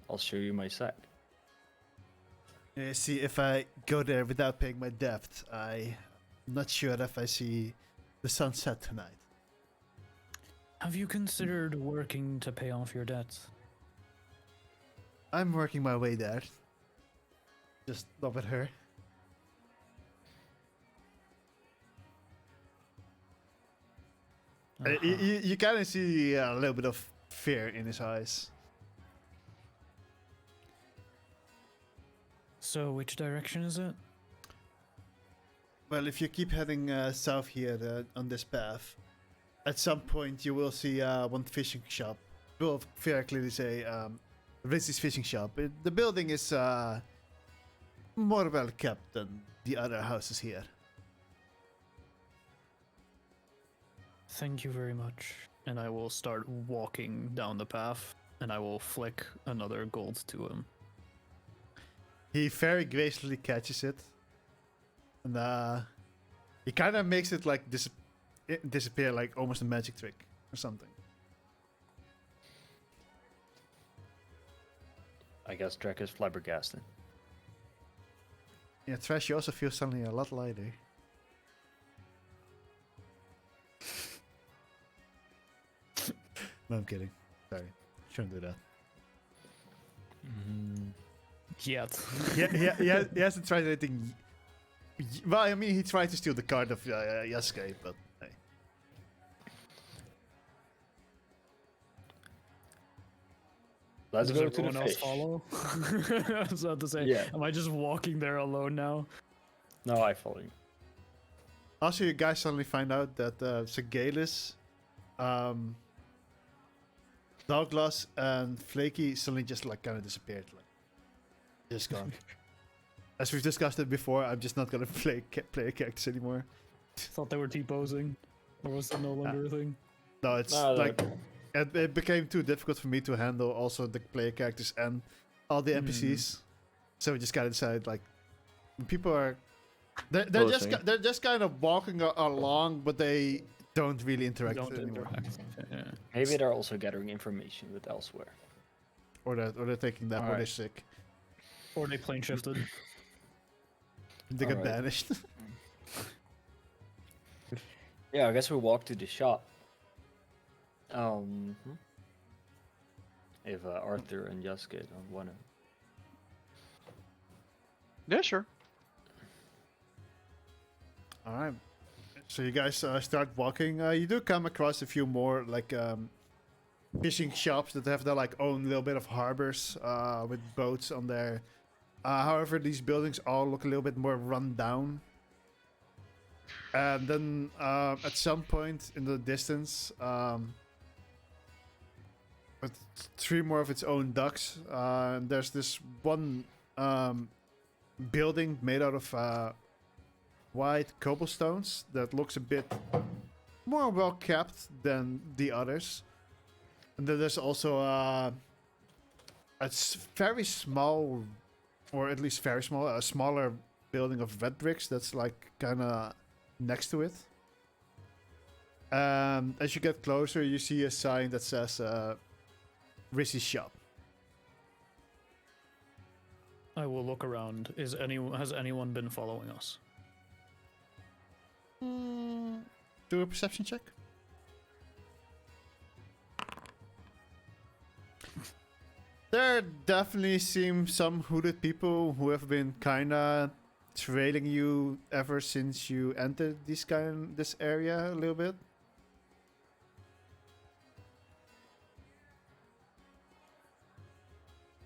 I'll show you my sack. See, if I go there without paying my debt, I'm not sure if I see the sunset tonight. Have you considered working to pay off your debts? I'm working my way there. Just not with her. You kind of see a little bit of fear in his eyes. So, which direction is it? Well, if you keep heading south here on this path, at some point you will see one fishing shop will very clearly say, Rizzy's fishing shop. The building is more well kept than the other houses here. Thank you very much. And I will start walking down the path, and I will flick another gold to him. He very gracefully catches it, and he kind of makes it like disappear, like almost a magic trick or something. I guess Drek is flabbergasted. Yeah, Trash, you also feel suddenly a lot lighter. No, I'm kidding. Sorry, shouldn't do that. Yet. He hasn't tried anything. Well, I mean, he tried to steal the card of Yasuke, but hey. Let's Does go to the everyone else fish. follow? I was about to say, Yeah. am I just walking there alone now? No, I follow you. Also, you guys suddenly find out that Segalis, Douglas, and Flaky suddenly just like kind of disappeared, like just gone. As we've discussed it before, I'm just not gonna play characters anymore. Thought they were T-posing. Or was that no longer a thing? No, it's No, like it became too difficult for me to handle also the player characters and all the NPCs. So we just kind of decided like people are they're just kind of walking along, but they don't really interact Don't anymore. interact. Yeah. Maybe they're also gathering information with elsewhere. Or they're taking that, or they're Alright. sick. Or they plane shifted. They get Alright. banished. Yeah, I guess we walk to the shop. If Arthur and Yasuke don't wanna. Yeah, sure. All right. So you guys start walking. You do come across a few more like fishing shops that have their like own little bit of harbors with boats on there. However, these buildings all look a little bit more run down. And then at some point in the distance, with three more of its own docks, there's this one building made out of white cobblestones that looks a bit more well kept than the others. And then there's also a very small, or at least very small, a smaller building of red bricks that's like kind of next to it. As you get closer, you see a sign that says Rissy's shop. I will look around. Has anyone been following us? Do a perception check. There definitely seem some hooded people who have been kinda trailing you ever since you entered this area a little bit.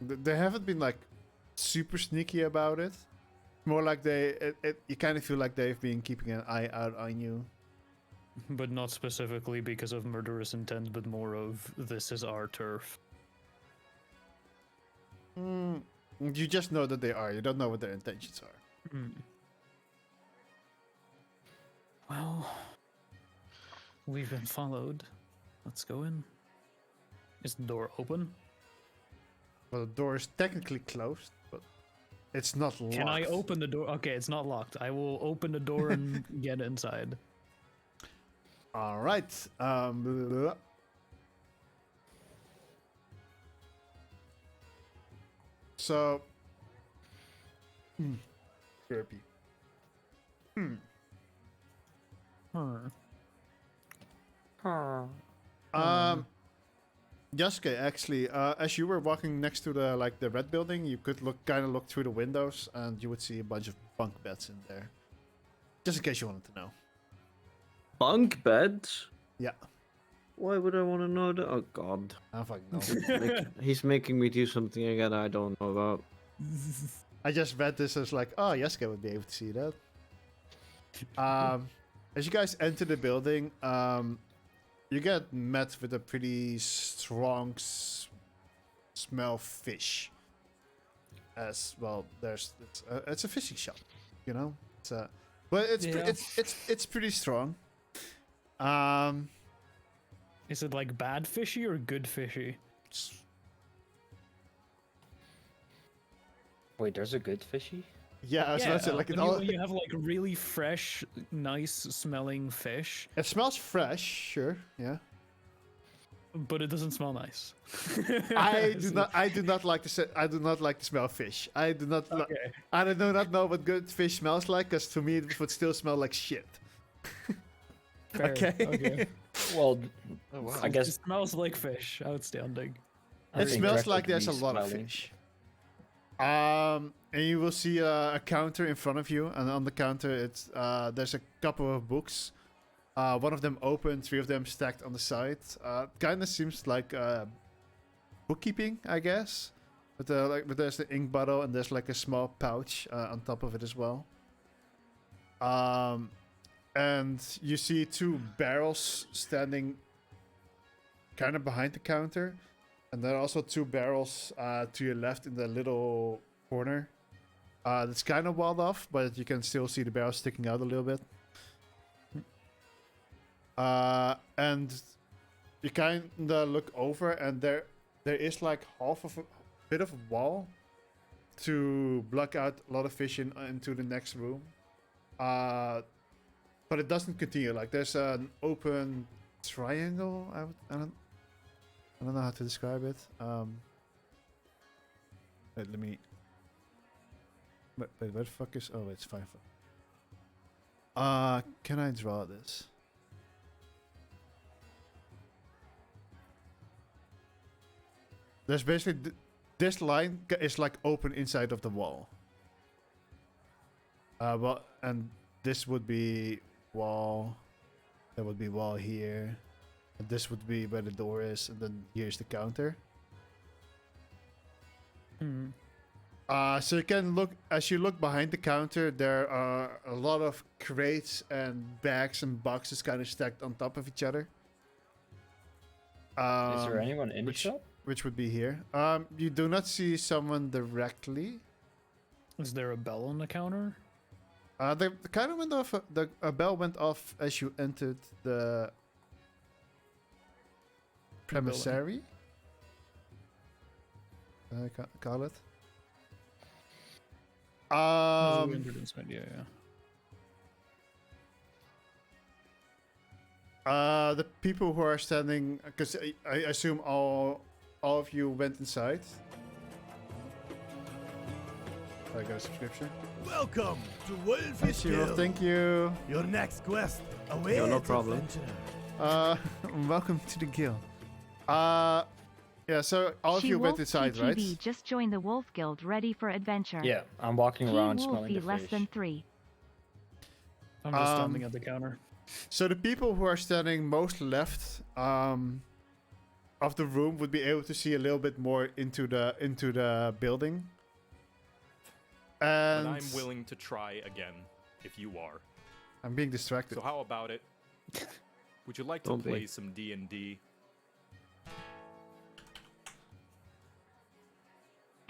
They haven't been like super sneaky about it. More like you kind of feel like they've been keeping an eye out on you. But not specifically because of murderous intent, but more of this is our turf. You just know that they are. You don't know what their intentions are. Well, we've been followed. Let's go in. Is the door open? Well, the door is technically closed, but it's not locked. Can I open the door? Okay, it's not locked. I will open the door and get inside. All right. So, therapy. Yasuke, actually, as you were walking next to the red building, you could kind of look through the windows, and you would see a bunch of bunk beds in there. Just in case you wanted to know. Bunk beds? Yeah. Why would I want to know that? Oh god. I don't fucking know. He's making me do something again I don't know about. I just read this as like, oh, Yasuke would be able to see that. As you guys enter the building, you get met with a pretty strong smell of fish. As well, it's a fishing shop, you know. But it's pretty strong. Is it like bad fishy or good fishy? Wait, there's a good fishy? Yeah, I was about to say, like when you have like really fresh, nice smelling fish, it smells fresh, sure, yeah. but it doesn't smell nice. I do not like the smell of fish. I do not know what good fish smells like, because to me it would still smell like shit. Fair, Okay. Well, Oh wow. I guess It smells like fish. Outstanding. It think smells Greg like would there's a be lot of smelling. fish. And you will see a counter in front of you, and on the counter it's there's a couple of books. One of them open, 3 of them stacked on the side. Kind of seems like bookkeeping, I guess. But there's the ink bottle, and there's like a small pouch on top of it as well. And you see 2 barrels standing kind of behind the counter. And there are also 2 barrels to your left in the little corner. That's kind of walled off, but you can still see the barrels sticking out a little bit. And you kind of look over, and there is like half of a bit of a wall to block out a lot of fish into the next room. But it doesn't continue. Like there's an open triangle. I don't know how to describe it. Wait, let me. Wait, where the fuck is? Oh, it's 5. Can I draw this? There's basically this line is like open inside of the wall. Well, and this would be wall. There would be wall here. And this would be where the door is, and then here's the counter. Hmm. So you can look, as you look behind the counter, there are a lot of crates and bags and boxes kind of stacked on top of each other. is there anyone in the shop? Which would be here. You do not see someone directly. Is there a bell on the counter? The kind of went off. A bell went off as you entered the premissary. Call it. As we entered inside, yeah. The people who are standing, because I assume all of you went inside. I got a subscription. Welcome to Wolfish Shiro, Guild. thank you. Your next quest awaits. Yo, no problem. adventure. Welcome to the guild. Yeah. So all of you went inside, right? TTV just joined the Wolf Guild, ready for adventure. Yeah, I'm walking around He smelling Wolfie the less fish. than 3. I'm just standing at the counter. So the people who are standing most left of the room would be able to see a little bit more into the building. And But I'm willing to try again, if you are. I'm being distracted. So how about it? Would you like to Don't be. play some D&D?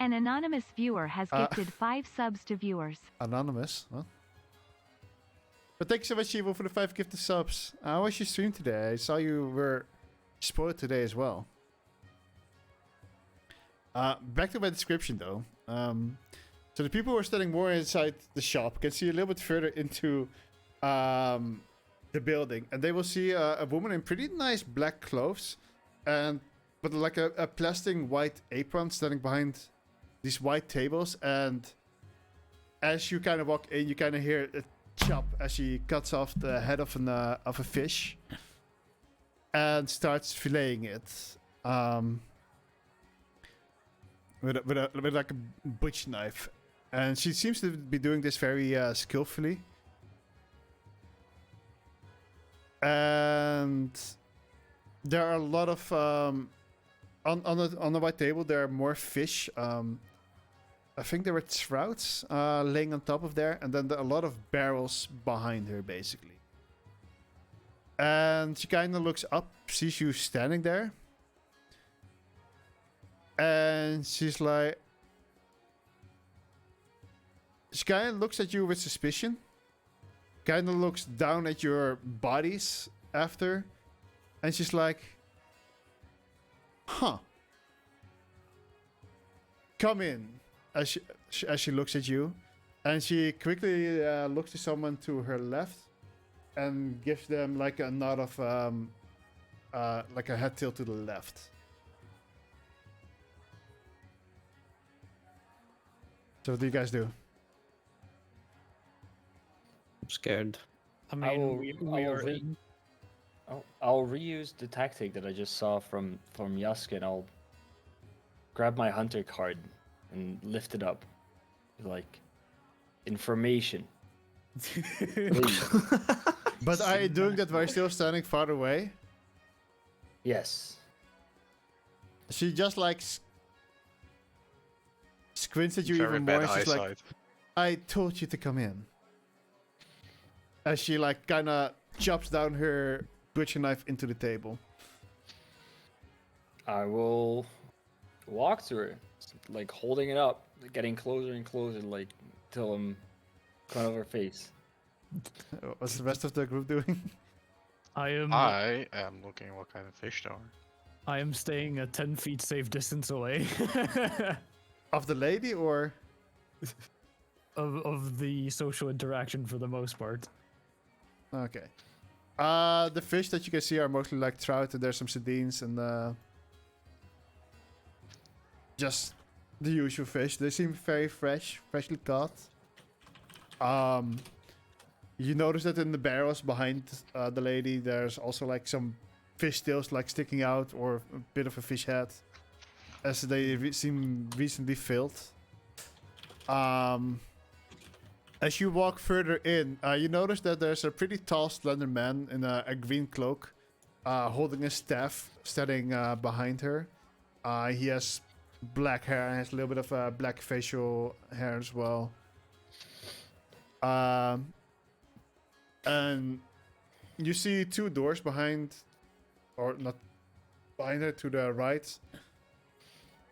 An anonymous viewer has Uh, gifted 5 subs to viewers. Anonymous. What? But thank you so much, Shivo, for the 5 gifted subs. How was your stream today? I saw you were spoiled today as well. Back to my description, though. So the people who are standing more inside the shop can see a little bit further into the building, and they will see a woman in pretty nice black clothes, but like a plastic white apron standing behind these white tables. And as you kind of walk in, you kind of hear a chop as she cuts off the head of a fish and starts filleting it with like a butch knife. And she seems to be doing this very skillfully. And there are a lot of on the white table. There are more fish. I think there were trouts laying on top of there, and then a lot of barrels behind her, basically. And she kind of looks up, sees you standing there. And she's like... She kind of looks at you with suspicion. Kind of looks down at your bodies after. And she's like... Huh. Come in. As she looks at you. And she quickly looks to someone to her left. And gives them like a nod of... like a head tilt to the left. So what do you guys do? I'm scared. I I will mean, re- we I will are re- in. I'll reuse the tactic that I just saw from Yaska, and I'll grab my hunter card and lift it up, like information. Please. But are you doing that while still standing far away? Yes. She just like squints at you Very even more. bad And she's like, eyesight. I told you to come in. As she like kind of chops down her butcher knife into the table. I will walk through it, like holding it up, getting closer and closer, like till I'm in front of her face. What's the rest of the group doing? I I am looking at what kind of fish there are. I am staying a 10 feet safe distance away Of the lady or? of the social interaction for the most part. Okay. The fish that you can see are mostly like trout, and there's some sardines and just the usual fish. They seem very fresh, freshly caught. You notice that in the barrels behind the lady, there's also like some fish tails like sticking out, or a bit of a fish head, as they seem recently filled. As you walk further in, you notice that there's a pretty tall, slender man in a green cloak, holding a staff, standing behind her. He has black hair and has a little bit of black facial hair as well. And you see two doors behind, or not behind her, to the right,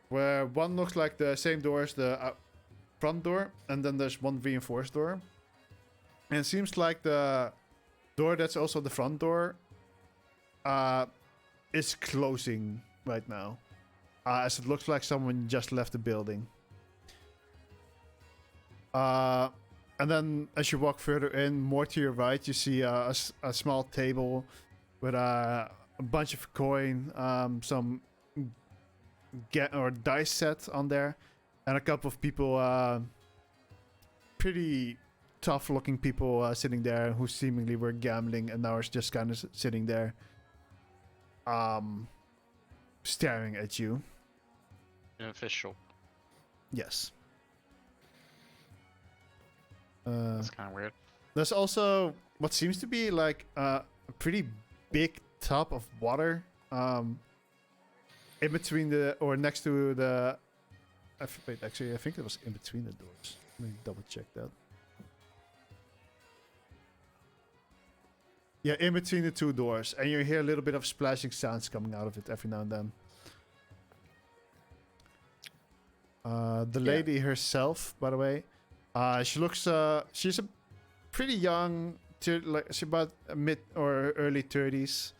where one looks like the same door as the front door, and then there's one reinforced door. And it seems like the door that's also the front door is closing right now, as it looks like someone just left the building. And then as you walk further in, more to your right, you see a small table with a bunch of coin, some dice set on there, and a couple of people, pretty tough-looking people sitting there who seemingly were gambling and now are just kind of sitting there, staring at you. In a fish shop. Yes. That's kind of weird. There's also what seems to be like a pretty big tub of water in between next to the... Wait, actually, I think it was in between the doors. Let me double check that. Yeah, in between the two doors. And you hear a little bit of splashing sounds coming out of it every now and then. The lady herself, by the way, she looks... she's a pretty young... she's about mid or early 30s.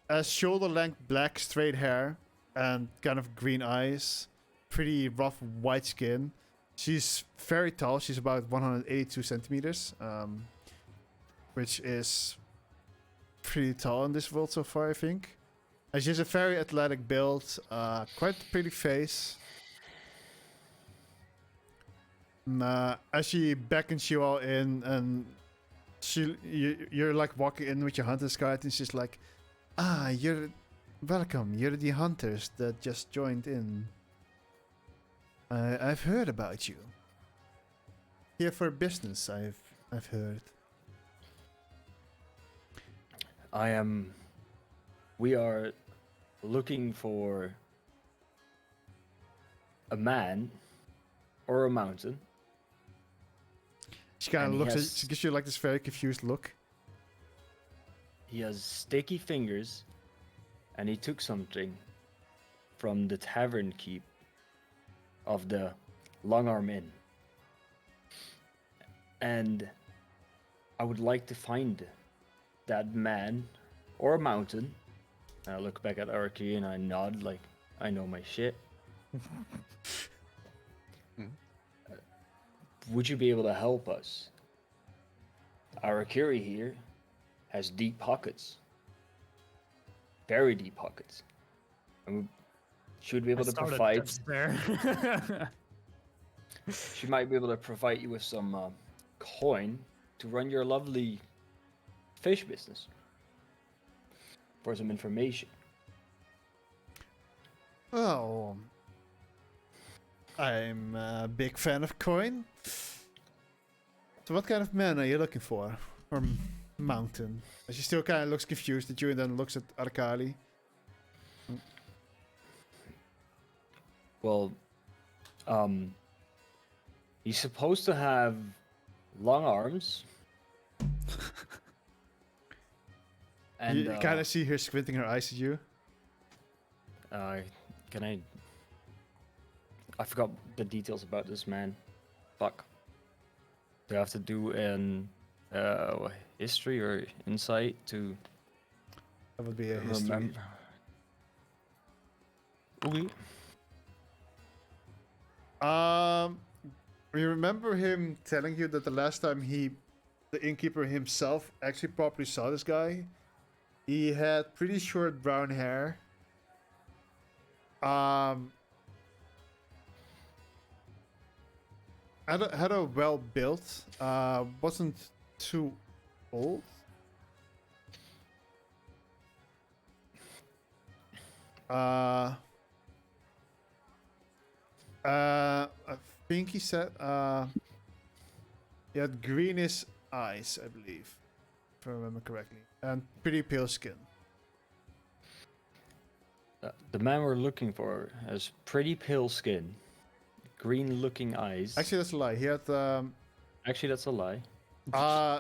Has shoulder-length black straight hair and kind of green eyes. Pretty rough white skin. She's very tall. She's about 182 centimeters. Which is pretty tall in this world so far, I think. And she has a very athletic build. Quite a pretty face. And, as she beckons you all in, and you're like walking in with your hunter's card, and she's like, you're welcome. You're the hunters that just joined in. I've heard about you. Here for business, I've heard. We are looking for a man or a mountain. She kind And of he looks has- she gives you like this very confused look. he has sticky fingers, and he took something from the tavern keep of the Long Arm Inn. And I would like to find that man or mountain. And I look back at Araki and I nod like I know my shit. Would you be able to help us? Arakiri here has deep pockets. Very deep pockets. And she would be able to provide. There. She might be able to provide you with some coin to run your lovely fish business. For some information. Oh, I'm a big fan of coin. So what kind of man are you looking for? Or mountain? She still kind of looks confused at you and then looks at Arkali. Well, he's supposed to have long arms. And You kind of see her squinting her eyes at you. can I forgot the details about this man. Fuck. Do I have to do an history or insight to That would be a history. remember? Okay. You remember him telling you that the last time the innkeeper himself actually properly saw this guy, he had pretty short brown hair. Had a well built, wasn't too old. I think he said he had greenish eyes, I believe, if I remember correctly, and pretty pale skin. The man we're looking for has pretty pale skin, green-looking eyes. Actually, that's a lie. He had Actually, that's a lie.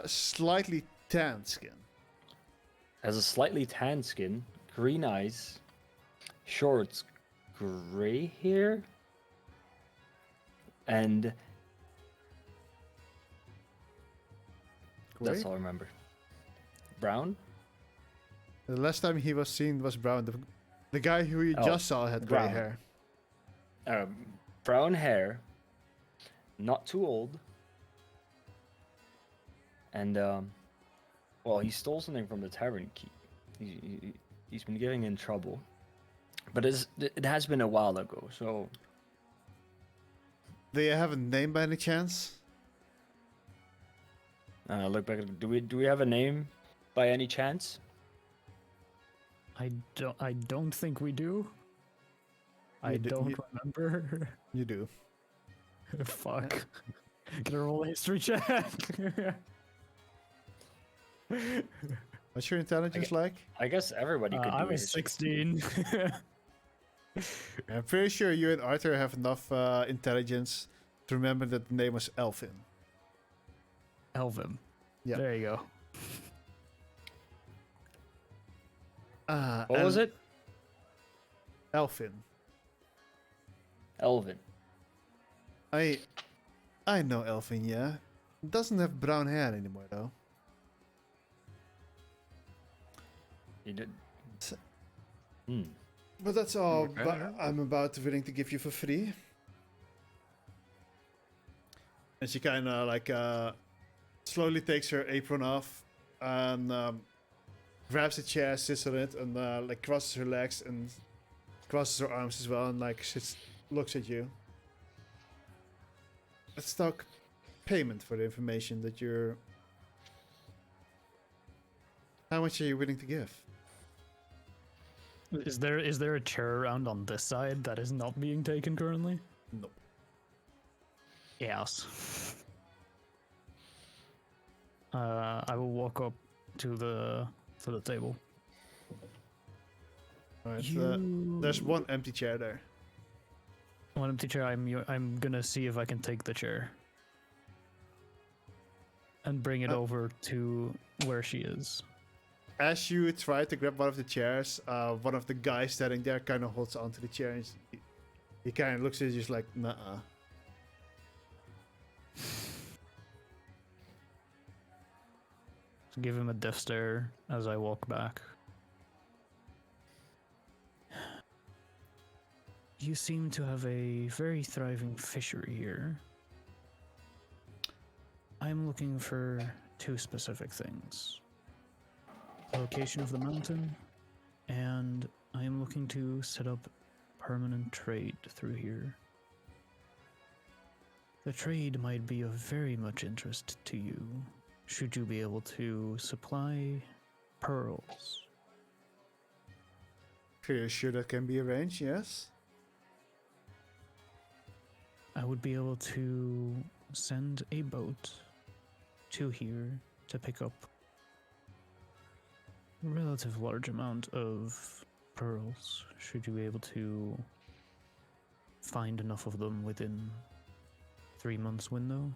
slightly tanned skin. Has a slightly tan skin, green eyes, short gray hair, and Gray? that's all I remember. Brown? The last time he was seen was brown. The guy who you Oh, just saw had gray brown. hair. Brown hair, not too old, and well, he stole something from the tavern keep. He's been getting in trouble, but it has been a while ago. So Do you have a name by any chance? look back. Do we have a name by any chance? I don't think we do. I don't remember. You do. Fuck. Gonna roll a history check. What's your intelligence like? I guess everybody could do I it. was 16. I'm pretty sure you and Arthur have enough intelligence to remember that the name was Elfin. Elvin. Yeah. There you go. What was it? Elfin. Elvin. I know Elfin, yeah. Doesn't have brown hair anymore though. He did. But that's all Okay. I'm willing to give you for free. And she kind of like slowly takes her apron off and grabs a chair, sits on it, and like crosses her legs and crosses her arms as well, and like looks at you. Let's talk payment for the information that you're. How much are you willing to give? Is there a chair around on this side that is not being taken currently? Nope. Yes. I will walk up to the table. Alright, there's one empty chair there. One empty chair. I'm gonna see if I can take the chair and bring it over to where she is. as you try to grab one of the chairs, one of the guys standing there kind of holds onto the chair and he kind of looks at you just like, nah. Give him a death stare as I walk back. You seem to have a very thriving fishery here. I'm looking for two specific things. The location of the mountain, and I am looking to set up permanent trade through here. The trade might be of very much interest to you, should you be able to supply pearls. Pretty sure that can be arranged, yes? I would be able to send a boat to here to pick up a relative large amount of pearls, should you be able to find enough of them within 3 months window.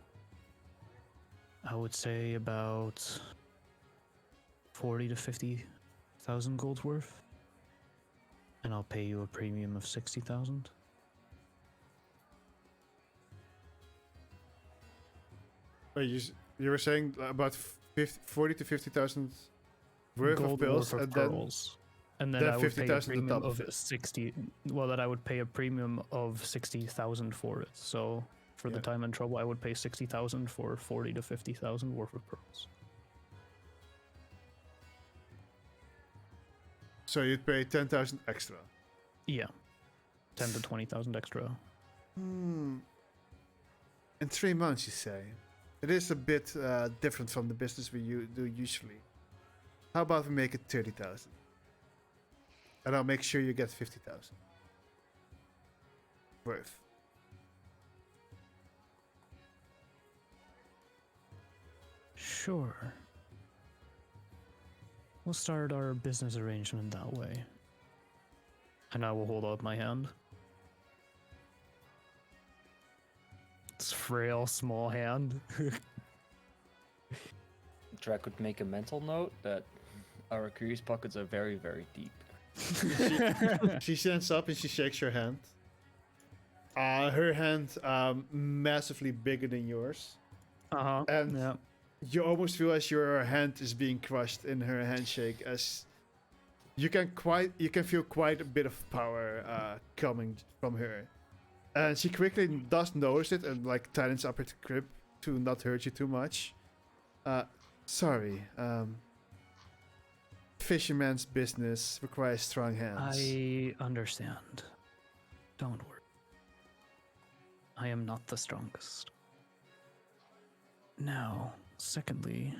I would say about 40 to 50,000 gold worth, and I'll pay you a premium of 60,000. Wait, you were saying about 40 to 50,000 worth of Gold bills, worth of and then pearls. And then then I would pay a 50,000 on premium top of of it. 60. Well, that I would pay a premium of 60,000 for it. So for the Yeah. time and trouble, I would pay 60,000 for 40 to 50,000 worth of pearls. So you'd pay 10,000 extra. Yeah, 10 to 20,000 extra. In 3 months, you say? It is a bit different from the business we do usually. How about we make it 30,000? And I'll make sure you get 50,000 worth. Sure. We'll start our business arrangement that way. And I will hold out my hand. It's frail, small hand. Drac would make a mental note that our curious pockets are very, very deep. She stands up and she shakes your hand. Her hand massively bigger than yours. Uh-huh. And Yeah. you almost feel as your hand is being crushed in her handshake, as you can feel quite a bit of power coming from her. And she quickly does notice it and like tightens up her grip to not hurt you too much. Sorry. Fisherman's business requires strong hands. I understand. Don't worry. I am not the strongest. Now, secondly,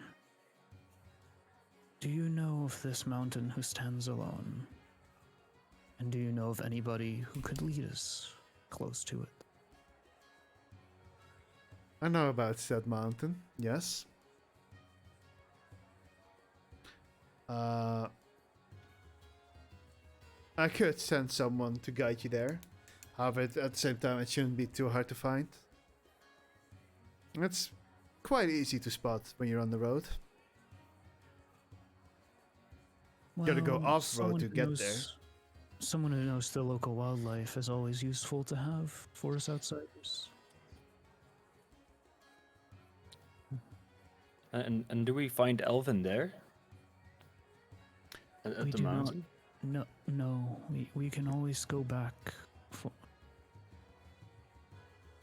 do you know of this mountain who stands alone? And do you know of anybody who could lead us close to it? I know about that mountain, yes. I could send someone to guide you there. However, at the same time, it shouldn't be too hard to find. It's quite easy to spot when you're on the road. Gotta go Well, off-road someone to who get knows- there. Someone who knows the local wildlife is always useful to have for us outsiders. And do we find Elvin there? At We the do not- mountain? No, we can always go back.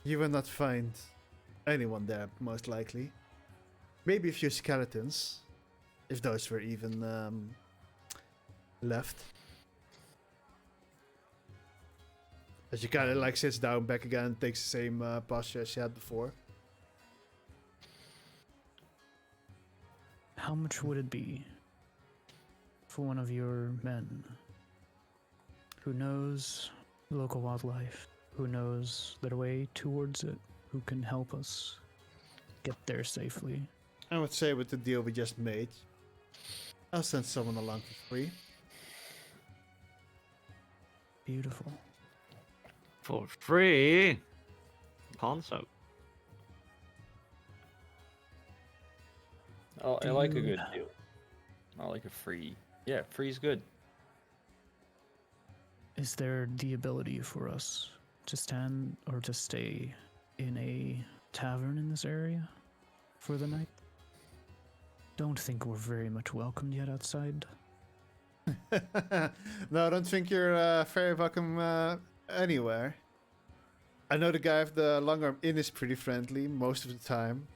You will not find anyone there, most likely. Maybe a few skeletons, if those were even left. As she kind of like sits down back again and takes the same posture as she had before. How much would it be for one of your men who knows local wildlife, who knows their way towards it, who can help us get there safely? I would say with the deal we just made, I'll send someone along for free. Beautiful. For free? Concept. Oh, I Do like a you- good deal. I like a free. Yeah, free's good. Is there the ability for us to stand or to stay in a tavern in this area for the night? Don't think we're very much welcomed yet outside. No, I don't think you're very welcome anywhere. I know the guy with the long arm inn is pretty friendly most of the time.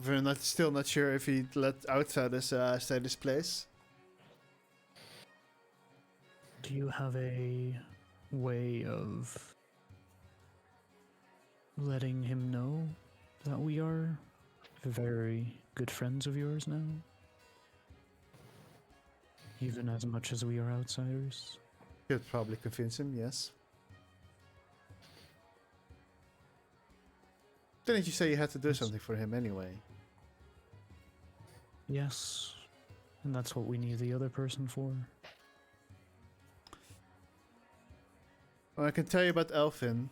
We're still not sure if he'd let outsiders stay this place. Do you have a way of letting him know that we are very good friends of yours now? Even as much as we are outsiders? Could probably convince him, yes. Didn't you say you had to do something for him anyway? Yes. And that's what we need the other person for. Well, I can tell you about Elfin.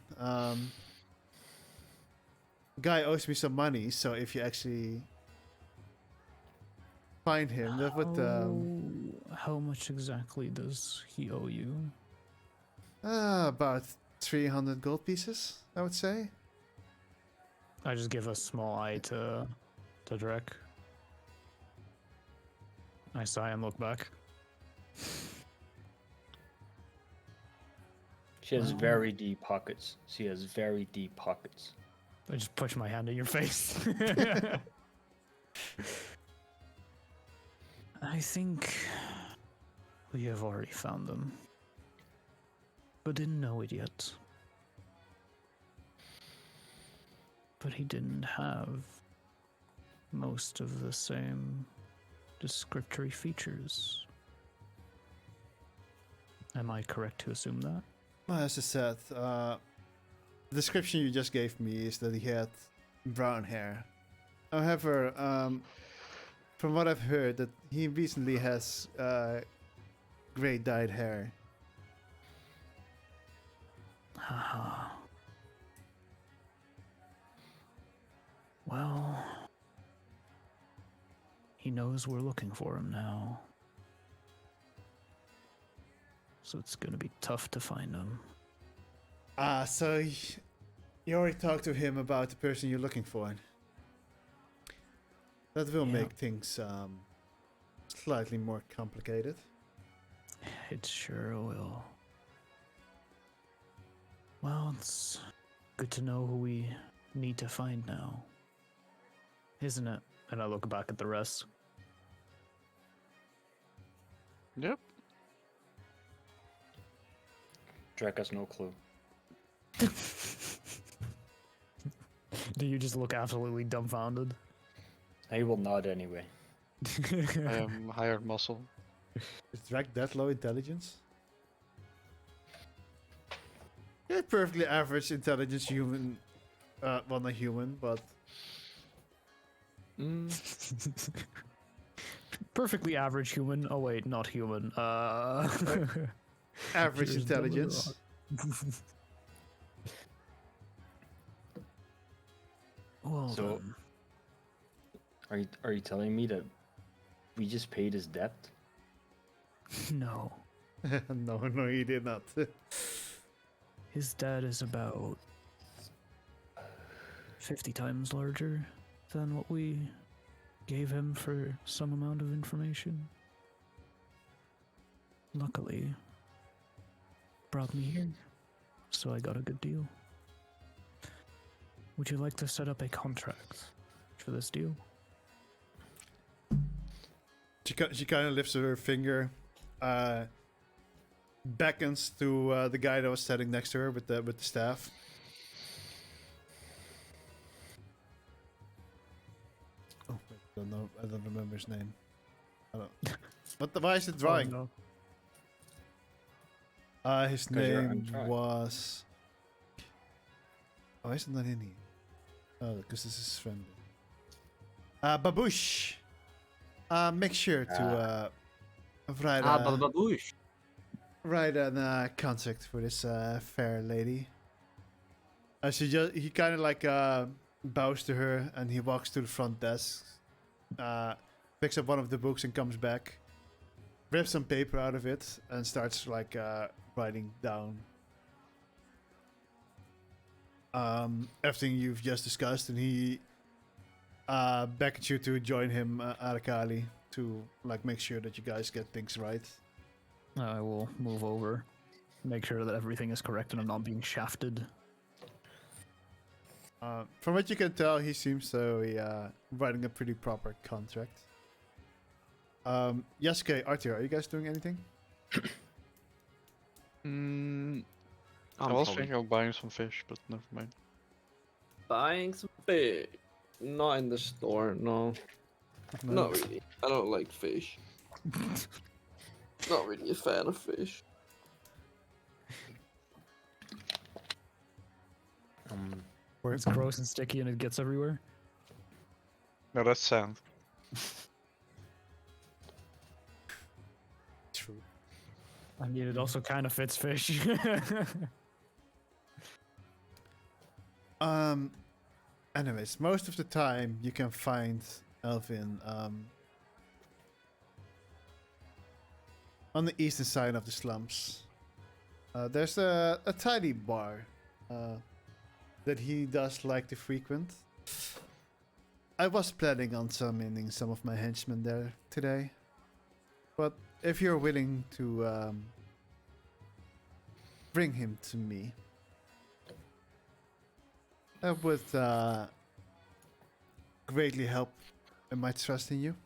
Guy owes me some money, so if you actually find him, that would How much exactly does he owe you? about 300 gold pieces, I would say. I just give a small eye to Drek. I sigh and look back. She has Wow. very deep pockets. She has very deep pockets. I just push my hand in your face. I think we have already found them, but didn't know it yet. But he didn't have most of the same descriptory features. Am I correct to assume that? Well, as I said, the description you just gave me is that he had brown hair. However, from what I've heard, that he recently has grey dyed hair. Haha. Well, he knows we're looking for him now. So it's gonna be tough to find him. So you already talked to him about the person you're looking for. That will Yeah. make things slightly more complicated. It sure will. Well, it's good to know who we need to find now. Isn't it? And I look back at the rest. Yep. Drek has no clue. Do you just look absolutely dumbfounded? He will nod anyway. I am hired muscle. Is Drake that low intelligence? Yeah, perfectly average intelligence human. Well, not human, but Perfectly average human. Oh wait, not human. average Here's intelligence. Well, So- Are you telling me that we just paid his debt? no. No, he did not. His dad is about 50 times larger than what we gave him for some amount of information. Luckily, brought me here, so I got a good deal. Would you like to set up a contract for this deal? She kind of lifts her finger, beckons to the guy that was standing next to her with the staff. Oh, I don't know. I don't remember his name. I don't. Why is it drawing? Oh, His 'Cause you're name untried. was. Oh, is it not in here? Oh, because this is friendly. Baboosh. Make sure to write baboosh. write a contract for this fair lady. He kind of like bows to her and he walks to the front desk. picks up one of the books and comes back, rips some paper out of it, and starts like writing down everything you've just discussed. And he beckons you to join him, Arakali, to like make sure that you guys get things right. I will move over, make sure that everything is correct and I'm not being shafted. From what you can tell, he seems to be writing a pretty proper contract. Yasuke, Arthur, are you guys doing anything? I was thinking of buying some fish, but never mind. Buying some fish. Not in the store, no. No. Not really. I don't like fish. Not really a fan of fish. Where it's gross and sticky and it gets everywhere. No, that's sand. True. I mean, it also kind of fits fish. Anyways, most of the time you can find Elvin on the eastern side of the slums. There's a tiny bar that he does like to frequent. I was planning on summoning some of my henchmen there today, but if you're willing to bring him to me, that would greatly help in my trust in you.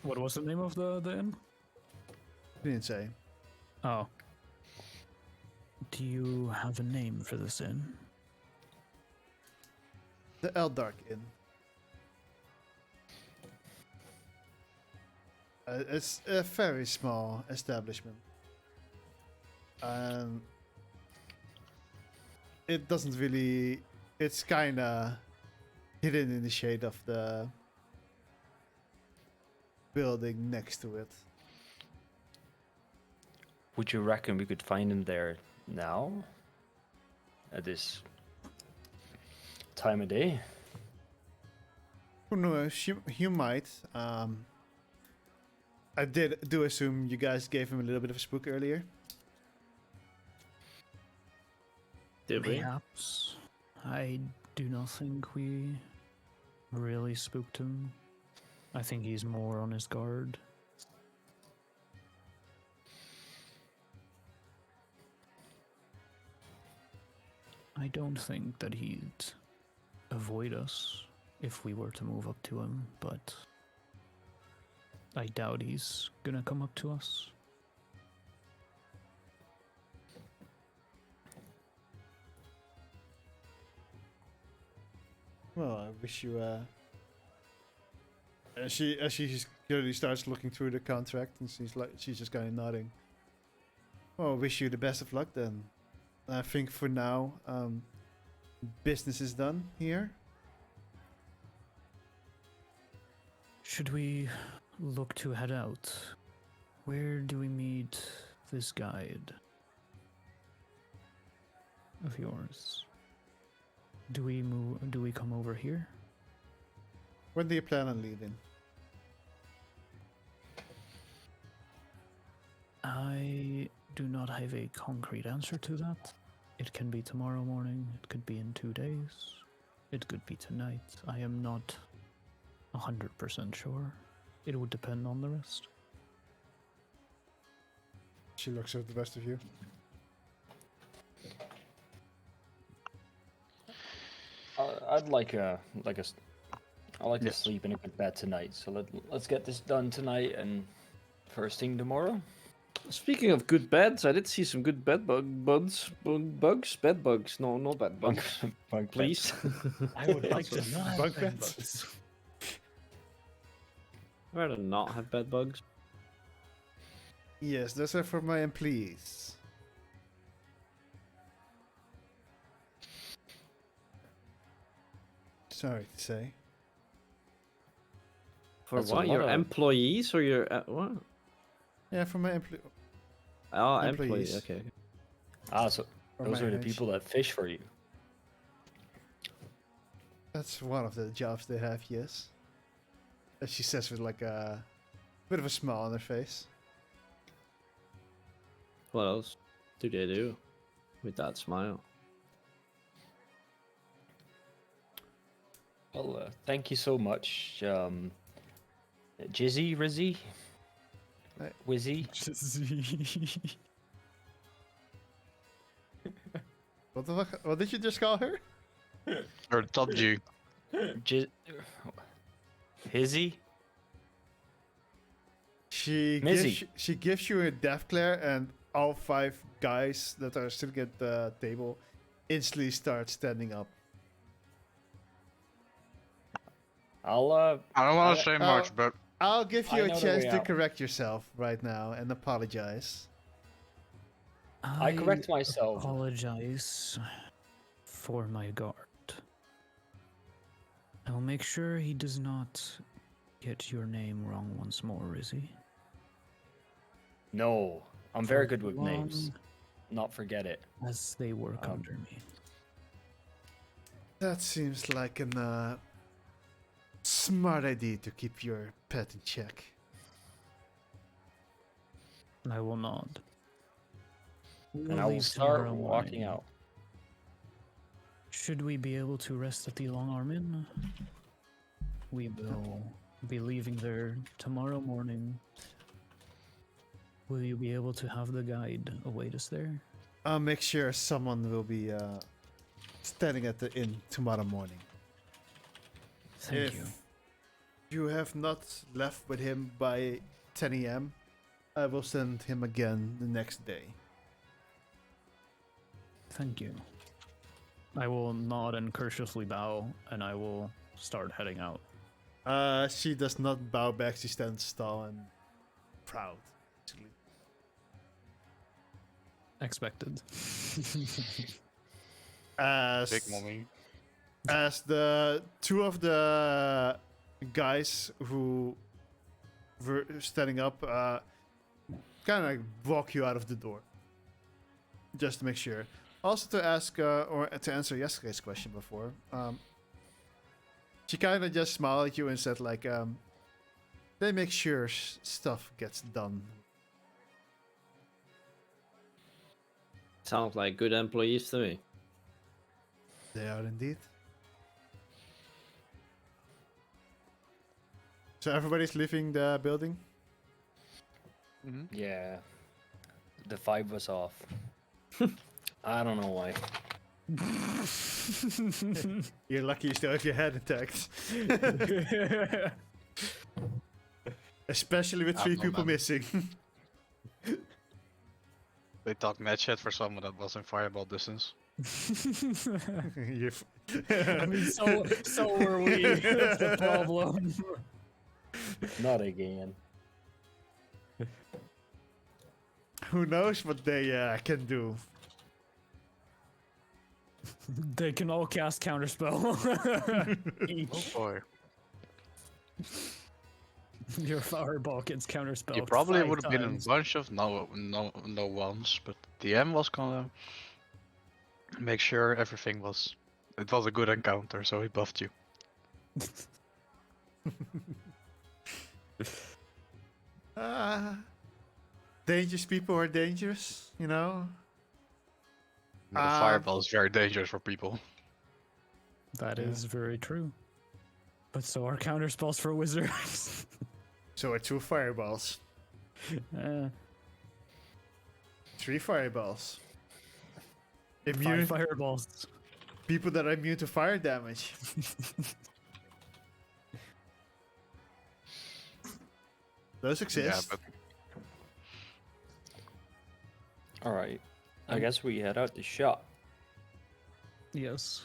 What was the name of the inn? Didn't say. Oh. Do you have a name for this inn? The Eldark Inn. It's a very small establishment. It doesn't really... It's kinda hidden in the shade of the building next to it. Would you reckon we could find him there now? At this time of day? Who knows? You might. I do assume you guys gave him a little bit of a spook earlier. Did we? Perhaps. I do not think we really spooked him. I think he's more on his guard. I don't think that he'd avoid us if we were to move up to him, but I doubt he's gonna come up to us. Well, I wish you. As she clearly starts looking through the contract, and she's just kind of nodding. Well, I wish you the best of luck then. I think for now, business is done here. Should we look to head out? Where do we meet this guide of yours? Do we come over here? When do you plan on leaving? I do not have a concrete answer to that. It can be tomorrow morning, it could be in 2 days, it could be tonight. I am not 100% sure. It would depend on the rest. She looks at the rest of you. I'd like I like to sleep in a good bed tonight. So let's get this done tonight and first thing tomorrow. Speaking of good beds, I did see some good bed bugs. Bed bugs. No bed bugs. Bug Please. I would like to not Bug have beds. bugs. I'd rather not have bed bugs. Yes, those are for my employees. Sorry to say. For That's a what? lot Your of- employees or your what? Yeah, for my employees. Oh, Employees. employees. Okay. Ah, so Or those my are the age. people that fish for you. That's one of the jobs they have, yes. As she says with like a bit of a smile on her face. What else do they do with that smile? Well, thank you so much, Jizzy, Rizzy, Right. Wizzy. What the fuck? What did you just call her? Or top G. Hizzy? She gives you a death glare, and all 5 guys that are sitting at the table instantly start standing up. I'll I don't want to say Oh, much, but I'll give you I a know the chance way to out. correct yourself right now and apologize. I correct myself. Apologize for my guard. I'll make sure he does not get your name wrong once more, Rizzy. No, I'm very For good with names. long Not forget it. As they work under me. That seems like a smart idea to keep your pet in check. I will not. And I will start walking out. Should we be able to rest at the Long Arm Inn? We will be leaving there tomorrow morning. Will you be able to have the guide await us there? I'll make sure someone will be standing at the inn tomorrow morning. Thank you. You have not left with him by 10 a.m., I will send him again the next day. Thank you. I will nod and courteously bow, and I will start heading out. She does not bow back, she stands tall and proud. Actually. Expected. big mommy. As the 2 of the guys who were standing up kind of like walk you out of the door. Just to make sure. Also to ask, or to answer yesterday's question before, she kind of just smiled at you and said like, they make sure stuff gets done. Sounds like good employees to me. They are indeed. So everybody's leaving the building? Yeah. The vibe was off. I don't know why. You're lucky you still have your head intact. Especially with 3 no, people man. missing. They talked mad shit for someone that was in fireball distance. I mean, so were we. That's the problem. Not again. Who knows what they can do? They can all cast counterspell. Each. Oh boy. Your fireball gets counterspell. You probably 5 would have been in a times. bunch of no ones, but DM was gonna make sure everything was. It was a good encounter, so he buffed you. Dangerous people are dangerous, you know? The fireball is very dangerous for people. That is very true. But so are counterspells for wizards. So are 2 fireballs. 3 fireballs. 5 fireballs. People that are immune to fire damage. Those exist. Yeah, but Alright. I guess we head out the shop. Yes.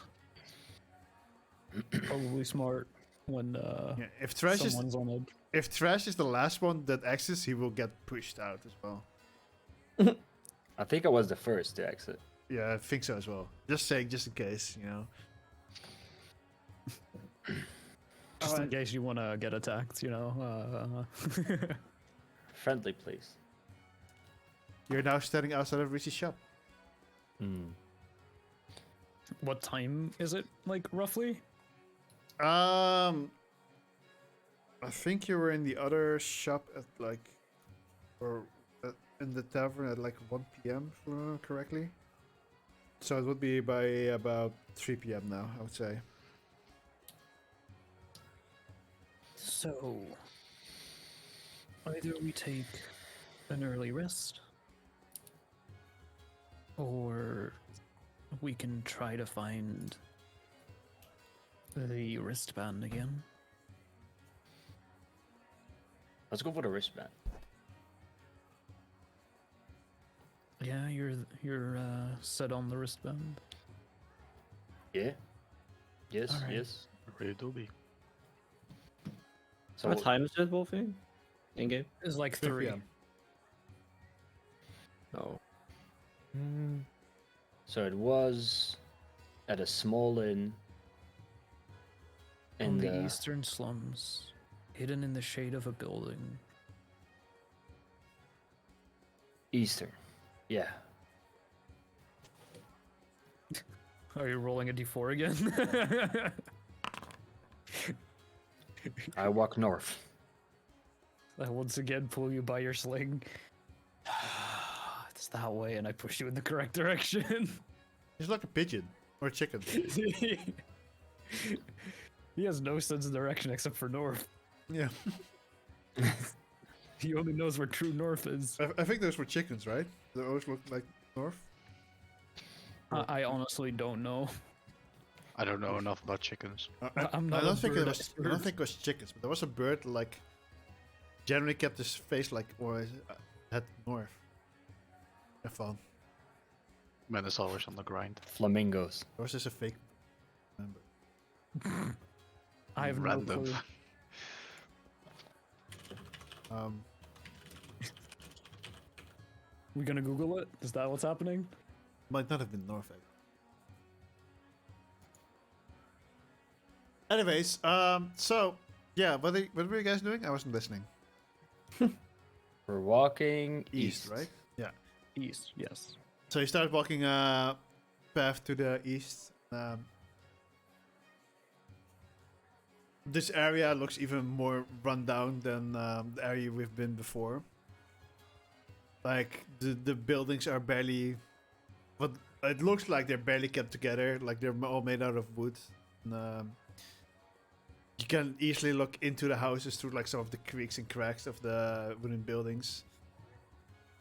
Probably smart when Yeah, if Trash is someone's on edge. if Trash is the last one that exits, he will get pushed out as well. I think I was the first to exit. Yeah, I think so as well. Just saying, just in case, you know. Just in case you want to get attacked, you know. Friendly, please. You're now standing outside of Richie's shop. What time is it, like, roughly? I think you were in the other shop at like, or in the tavern at like 1 p.m. if I remember correctly. So it would be by about 3 p.m. now, I would say. So, either we take an early rest, or we can try to find the wristband again. Let's go for the wristband. Yeah, you're set on the wristband. Yeah. Yes. Alright. Yes. Really do be. So What time is it, Wolfie? In game? It's like 3 3. p.m. Oh. So it was at a small inn. In In the eastern slums, hidden in the shade of a building. Eastern. Yeah. Are you rolling a d4 again? I walk north. I once again pull you by your sling. It's that way, and I push you in the correct direction. He's like a pigeon or a chicken. He has no sense of direction except for north. Yeah. He only knows where true north is. I think those were chickens, right? They always look like north. I honestly don't know. I don't know enough about chickens. I'm not I a don't think it bird was. I don't expert. think it was chickens, but there was a bird like. Generally kept his face like or head north. I found. Man is always on the grind. Flamingos. Or was this a fake? Remember. I have Random. no clue. We gonna Google it? Is that what's happening? Might not have been north. Anyways, so yeah, what were you guys doing? I wasn't listening. We're walking East, right? Yeah. East, yes. So you start walking path to the east. This area looks even more run down than the area we've been before. Like the buildings are barely, but it looks like they're barely kept together. Like they're all made out of wood. And, you can easily look into the houses through like some of the creaks and cracks of the wooden buildings.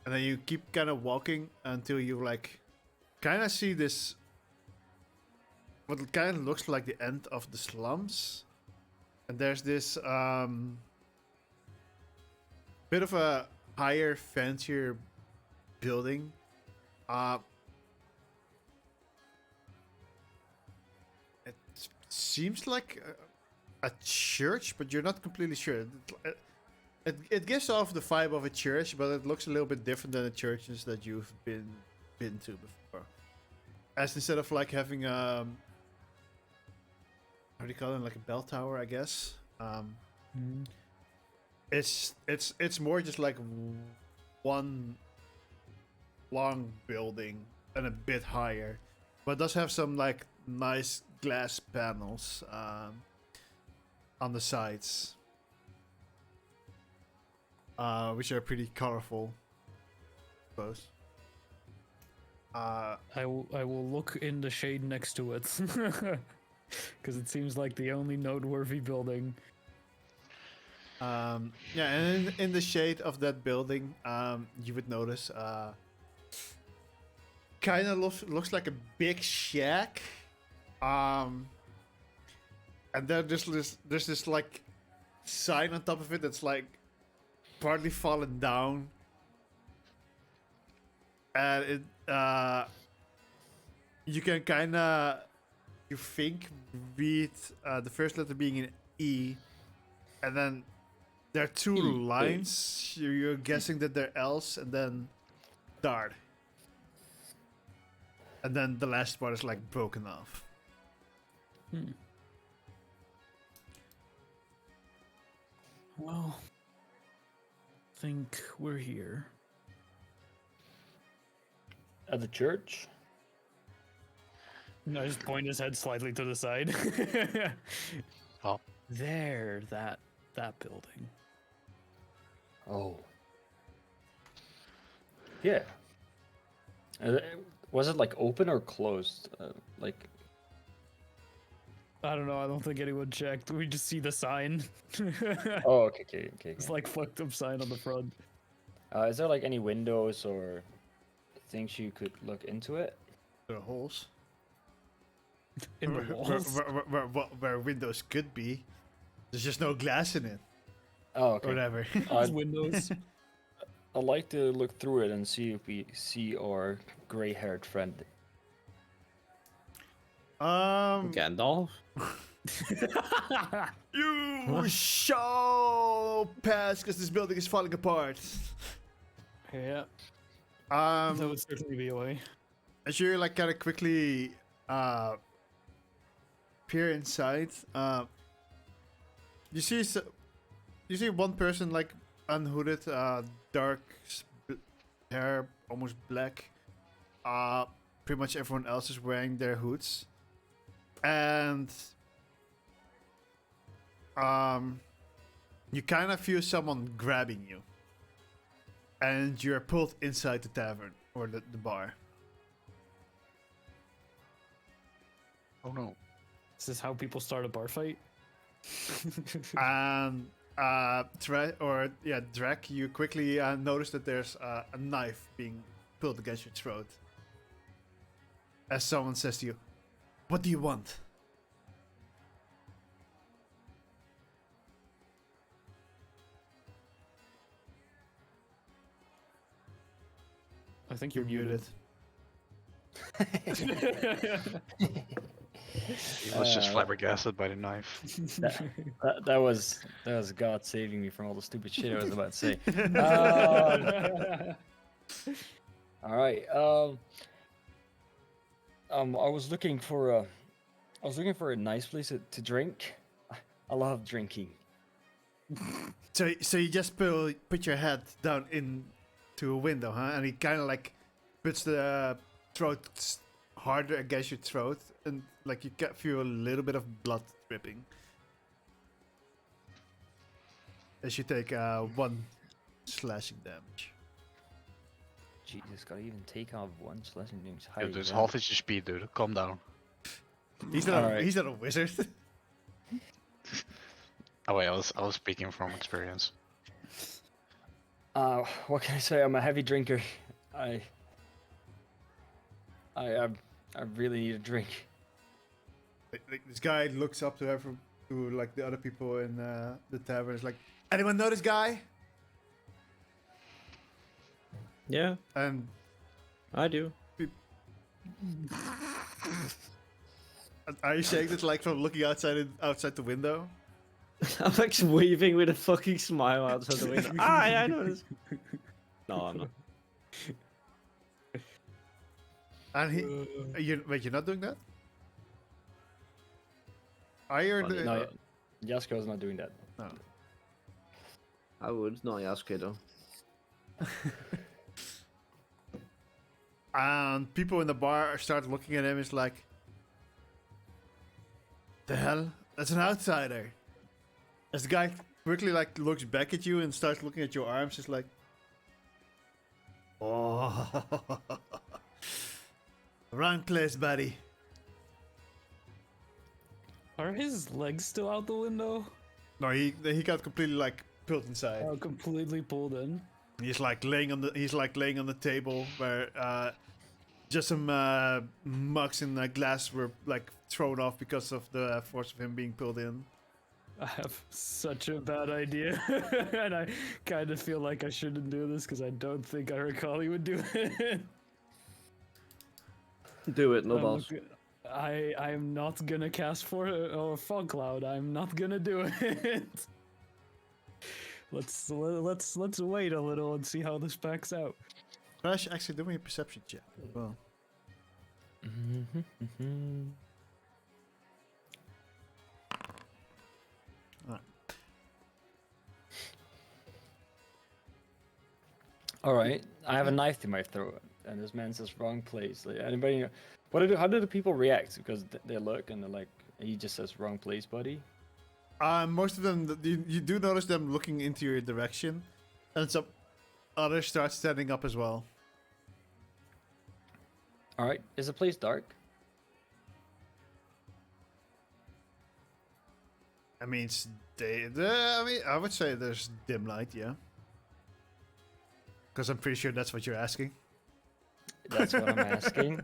And then you keep kind of walking until you like kind of see this what kind of looks like the end of the slums. And there's this bit of a higher, fancier building. It seems like a church, but you're not completely sure. It gives off the vibe of a church, but it looks a little bit different than the churches that you've been to before. As instead of like having how do you call it, like a bell tower, I guess. It's more just like one long building and a bit higher, but it does have some like nice glass panels on the sides, which are pretty colorful, I suppose. I will look in the shade next to it. Because it seems like the only noteworthy building. Yeah, and in the shade of that building, you would notice kind of looks like a big shack. And then there's this like sign on top of it that's like partly fallen down, and it you can kind of you think read the first letter being an E, and then there are two lines. You're guessing that they're L's, and then Dart, and then the last part is like broken off. Well, think we're here. At the church? No, I just point his head slightly to the side. Oh. There, that that building. Oh. Yeah. Was it like open or closed? Like. I don't know. I don't think anyone checked. We just see the sign. Oh, okay. It's like fucked up sign on the front. Is there like any windows or things you could look into it? There are holes. In the walls. Where windows could be. There's just no glass in it. Oh, Or okay. whatever. Those windows. I'd like to look through it and see if we see our gray-haired friend. Gandalf? You shall pass because this building is falling apart. Yeah, that would certainly be a way. As you like kind of quickly peer inside, you see one person like unhooded, dark hair, almost black. Pretty much everyone else is wearing their hoods, and you kind of feel someone grabbing you, and you're pulled inside the tavern or the bar. Oh no. Is this how people start a bar fight? And Drek, you quickly notice that there's a knife being pulled against your throat. As someone says to you, "What do you want?" I think you're muted. He was just flabbergasted by the knife. That was God saving me from all the stupid shit I was about to say. All right. I was looking for a nice place to drink. I love drinking. So you just put your head down into a window, huh? And he kind of like puts the throat harder against your throat, and like you can feel a little bit of blood dripping as you take 1 slashing damage. Jesus, gotta even take off 1 slashing damage. Dude, there's half his speed, dude. Calm down. He's not. Alright. He's not a wizard. Oh wait, I was speaking from experience. What can I say? I'm a heavy drinker. I really need a drink. Like, this guy looks up to like the other people in the tavern. Is like, anyone know this guy? Yeah, And I do. are you saying this like from looking outside the window? I'm like waving with a fucking smile outside the window. I know this. No, I'm not. And you're not doing that? Are you? No, Yasko's not doing that. No. I would, not Yasuke though. And people in the bar start looking at him. It's like, the hell? That's an outsider. As the guy quickly like looks back at you and starts looking at your arms, it's like, oh, wrong place, buddy. Are his legs still out the window? No, he got completely like pulled inside. Oh, completely pulled in. He's like laying on the table where just some mugs and glass were like thrown off because of the force of him being pulled in. I have such a bad idea, and I kind of feel like I shouldn't do this because I don't think I recall he would do it. Do it, no balls. I am not gonna cast or fog cloud. I'm not gonna do it. Let's wait a little and see how this packs out. Crash, actually do me a perception check as well. All right, I have a knife in my throat, and this man says wrong place. Like, anybody? How do the people react? Because they look and they're like, he just says wrong place, buddy. Most of them, you do notice them looking into your direction, and some others start standing up as well. All right. Is the place dark? I mean, I mean, I would say there's dim light, yeah. Because I'm pretty sure that's what you're asking. That's what I'm asking.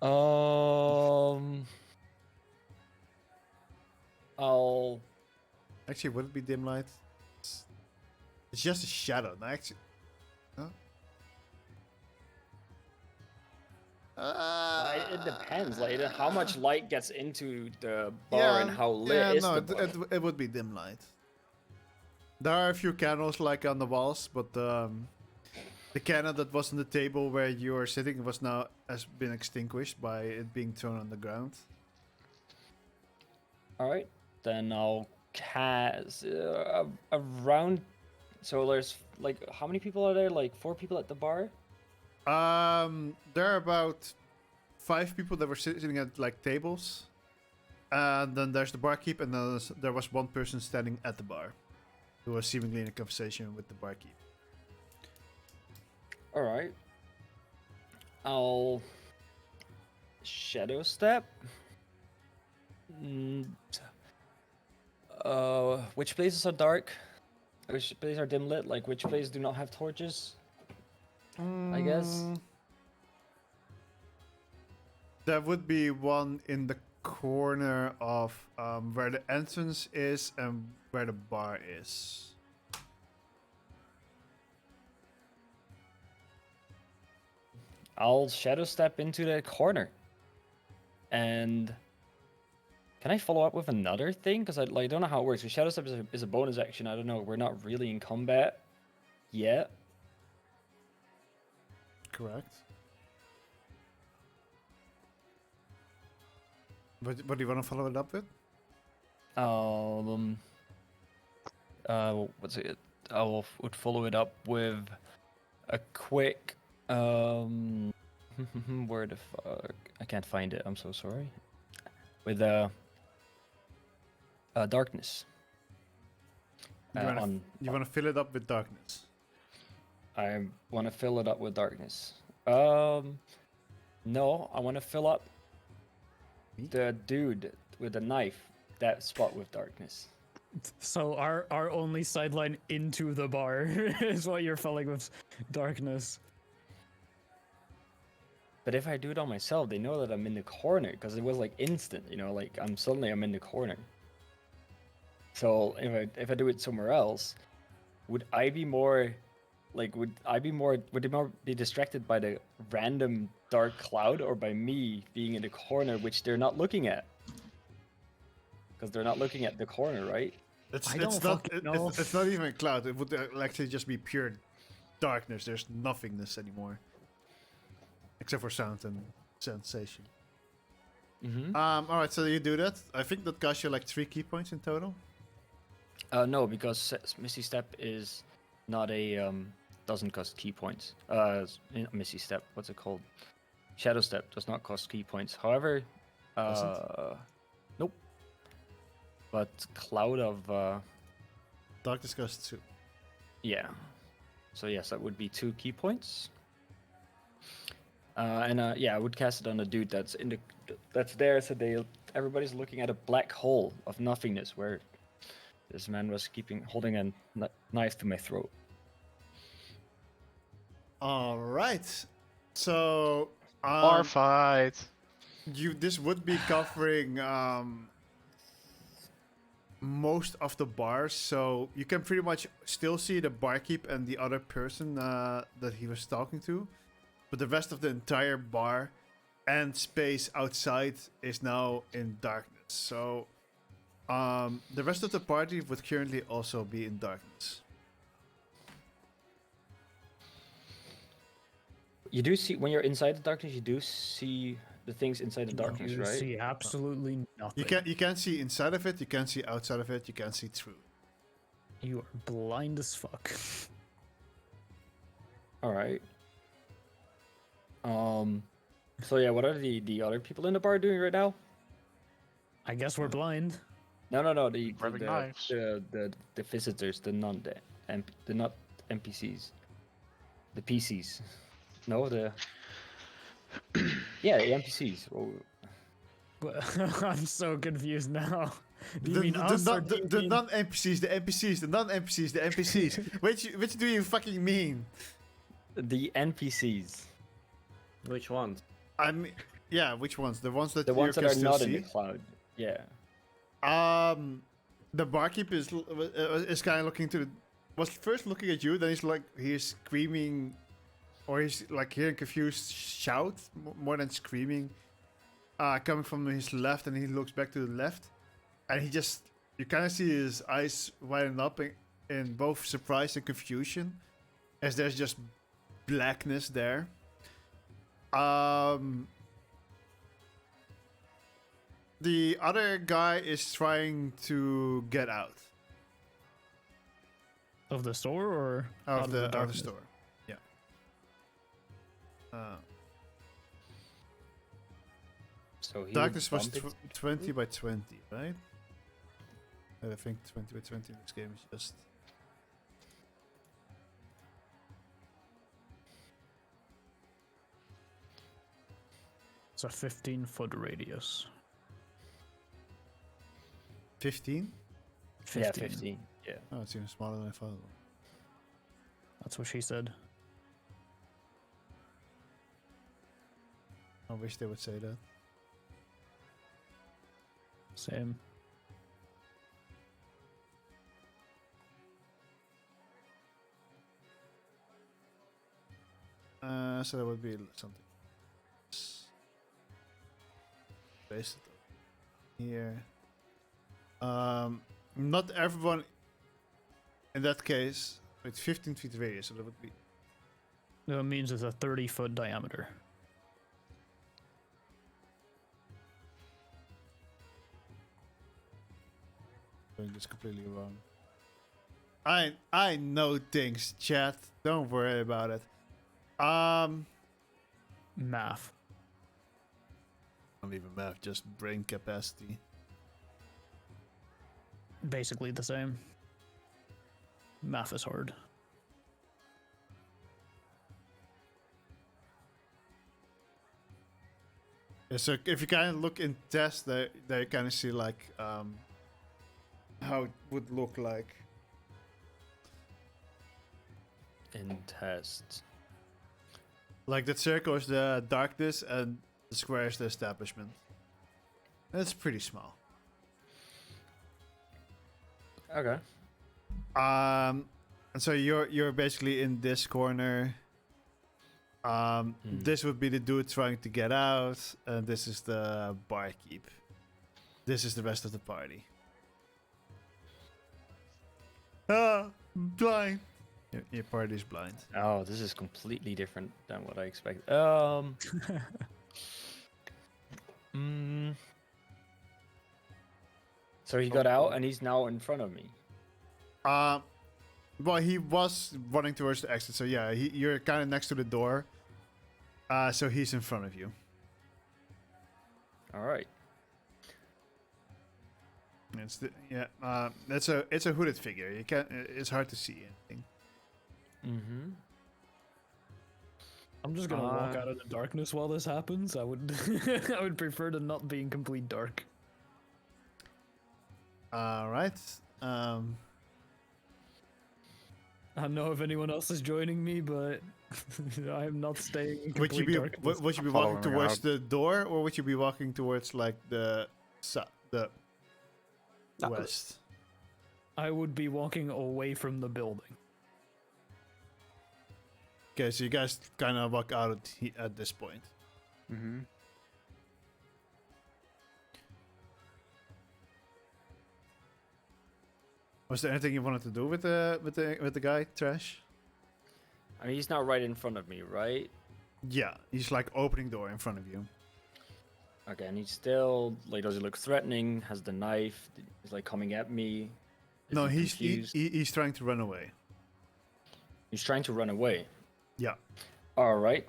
I'll. Actually, would it be dim light? It's just a shadow. No, actually, huh? It depends. Like how much light gets into the bar and how lit is no, the bar. it would be dim light. There are a few candles like on the walls, but the candle that was on the table where you are sitting has been extinguished by it being thrown on the ground. All right, then I'll cast around. So there's like how many people are there? Like 4 people at the bar. There are about 5 people that were sitting at like tables, and then there's the barkeep, and then there was 1 person standing at the bar, who was seemingly in a conversation with the barkeep. All right. I'll shadow step. Which places are dark? Which places are dim lit? Like which places do not have torches? I guess. There would be one in the corner of where the entrance is and where the bar is. I'll shadow step into the corner. And can I follow up with another thing? Because I don't know how it works. So shadow step is a bonus action. I don't know. We're not really in combat yet. Correct. What do you want to follow it up with? What's it? Would follow it up with a quick where the fuck? I can't find it. I'm so sorry. With darkness. You want to fill it up with darkness. I want to fill it up with darkness. No, I want to fill up the dude with the knife, that spot with darkness. So our only sideline into the bar is what you're filling with darkness. But if I do it on myself, they know that I'm in the corner because it was like instant, you know, like I'm in the corner. So if I do it somewhere else, would it more be distracted by the random dark cloud or by me being in the corner, which they're not looking at? Because they're not looking at the corner, right? It's not even a cloud. It would actually just be pure darkness. There's nothingness anymore, except for sound and sensation. Mm-hmm. All right, so you do that. I think that costs you like 3 key points in total. No, because Misty Step is not a doesn't cost key points. Misty Step, what's it called? Shadow Step does not cost key points. However, nope. But Cloud of Darkness costs 2. yeah. So yes, that would be 2 key points. Yeah, I would cast it on a dude that's there. So everybody's looking at a black hole of nothingness where this man was holding a knife to my throat. All right, so Bar fight. this would be covering most of the bars, so you can pretty much still see the barkeep and the other person that he was talking to, but the rest of the entire bar and space outside is now in darkness. So the rest of the party would currently also be in darkness. You do see when you're inside the darkness. You do see the things inside the darkness, You right? see absolutely nothing. You can't see inside of it. You can't see outside of it. You can't see through. You are blind as fuck. All right. So yeah, what are the other people in the bar doing right now? I guess we're blind. No. The Grabbing knives. the visitors, the non the not NPCs, the PCs. No, the yeah, the NPCs. Oh, But I'm so confused now. Do you The, mean the, us or non, do you the mean... non-NPCs, the NPCs, the non-NPCs, the NPCs. which do you fucking mean? the NPCs, Which ones? I mean, yeah, which ones? The ones that the you ones can that are still not see? in the cloud. Yeah. The barkeep is kind of looking to the... Was first looking at you, then he's screaming... Or he's like hearing confused shout, more than screaming. Coming from his left, and he looks back to the left. And he just... You kind of see his eyes widen up in both surprise and confusion. As there's just blackness there. The other guy is trying to get out Of the store or of the darkness? store. Yeah. So he Darkness would was bump it. 20 by 20, right? I think 20 by 20 in this game is just... It's a 15-foot radius. 15? 15. Yeah, 15. Yeah. Oh, it's even smaller than I thought. That's what she said. I wish they would say that. Same. So that would be something. Paste it here. Not everyone in that case with 15 feet radius, so that would be... That means it's a 30-foot diameter. Doing this completely wrong. I know things, chat. Don't worry about it. Math. Not even math, just brain capacity. Basically the same. Math is hard. Yeah, so if you kind of look in test, there you kind of see like how it would look like. In test. Like the circle is the darkness and the square is the establishment. That's pretty small. Okay. And so you're basically in this corner. This would be the dude trying to get out, and this is the barkeep. This is the rest of the party. Blind. Your party is blind. Oh, this is completely different than what I expected. So he got out and he's now in front of me. Well, he was running towards the exit, so yeah, you're kind of next to the door. So he's in front of you. All right. It's a hooded figure. It's hard to see anything. Mm-hmm. I'm just gonna walk out of the darkness while this happens. I would I would prefer to not be in complete dark. All right. I don't know if anyone else is joining me, but I'm not staying in Would you complete be darkness. would you be Following walking towards out. the door, or would you be walking towards like the west? I would be walking away from the building. Okay, so you guys kind of walk out at this point. Mm-hmm. Was there anything you wanted to do with the guy, Trash? I mean, he's not right in front of me, right? Yeah, he's like opening door in front of you. Okay, and he's still like, does he look threatening? Has the knife? He's like coming at me. Is No, he he's confused? he's trying to run away. He's trying to run away. Yeah. All right.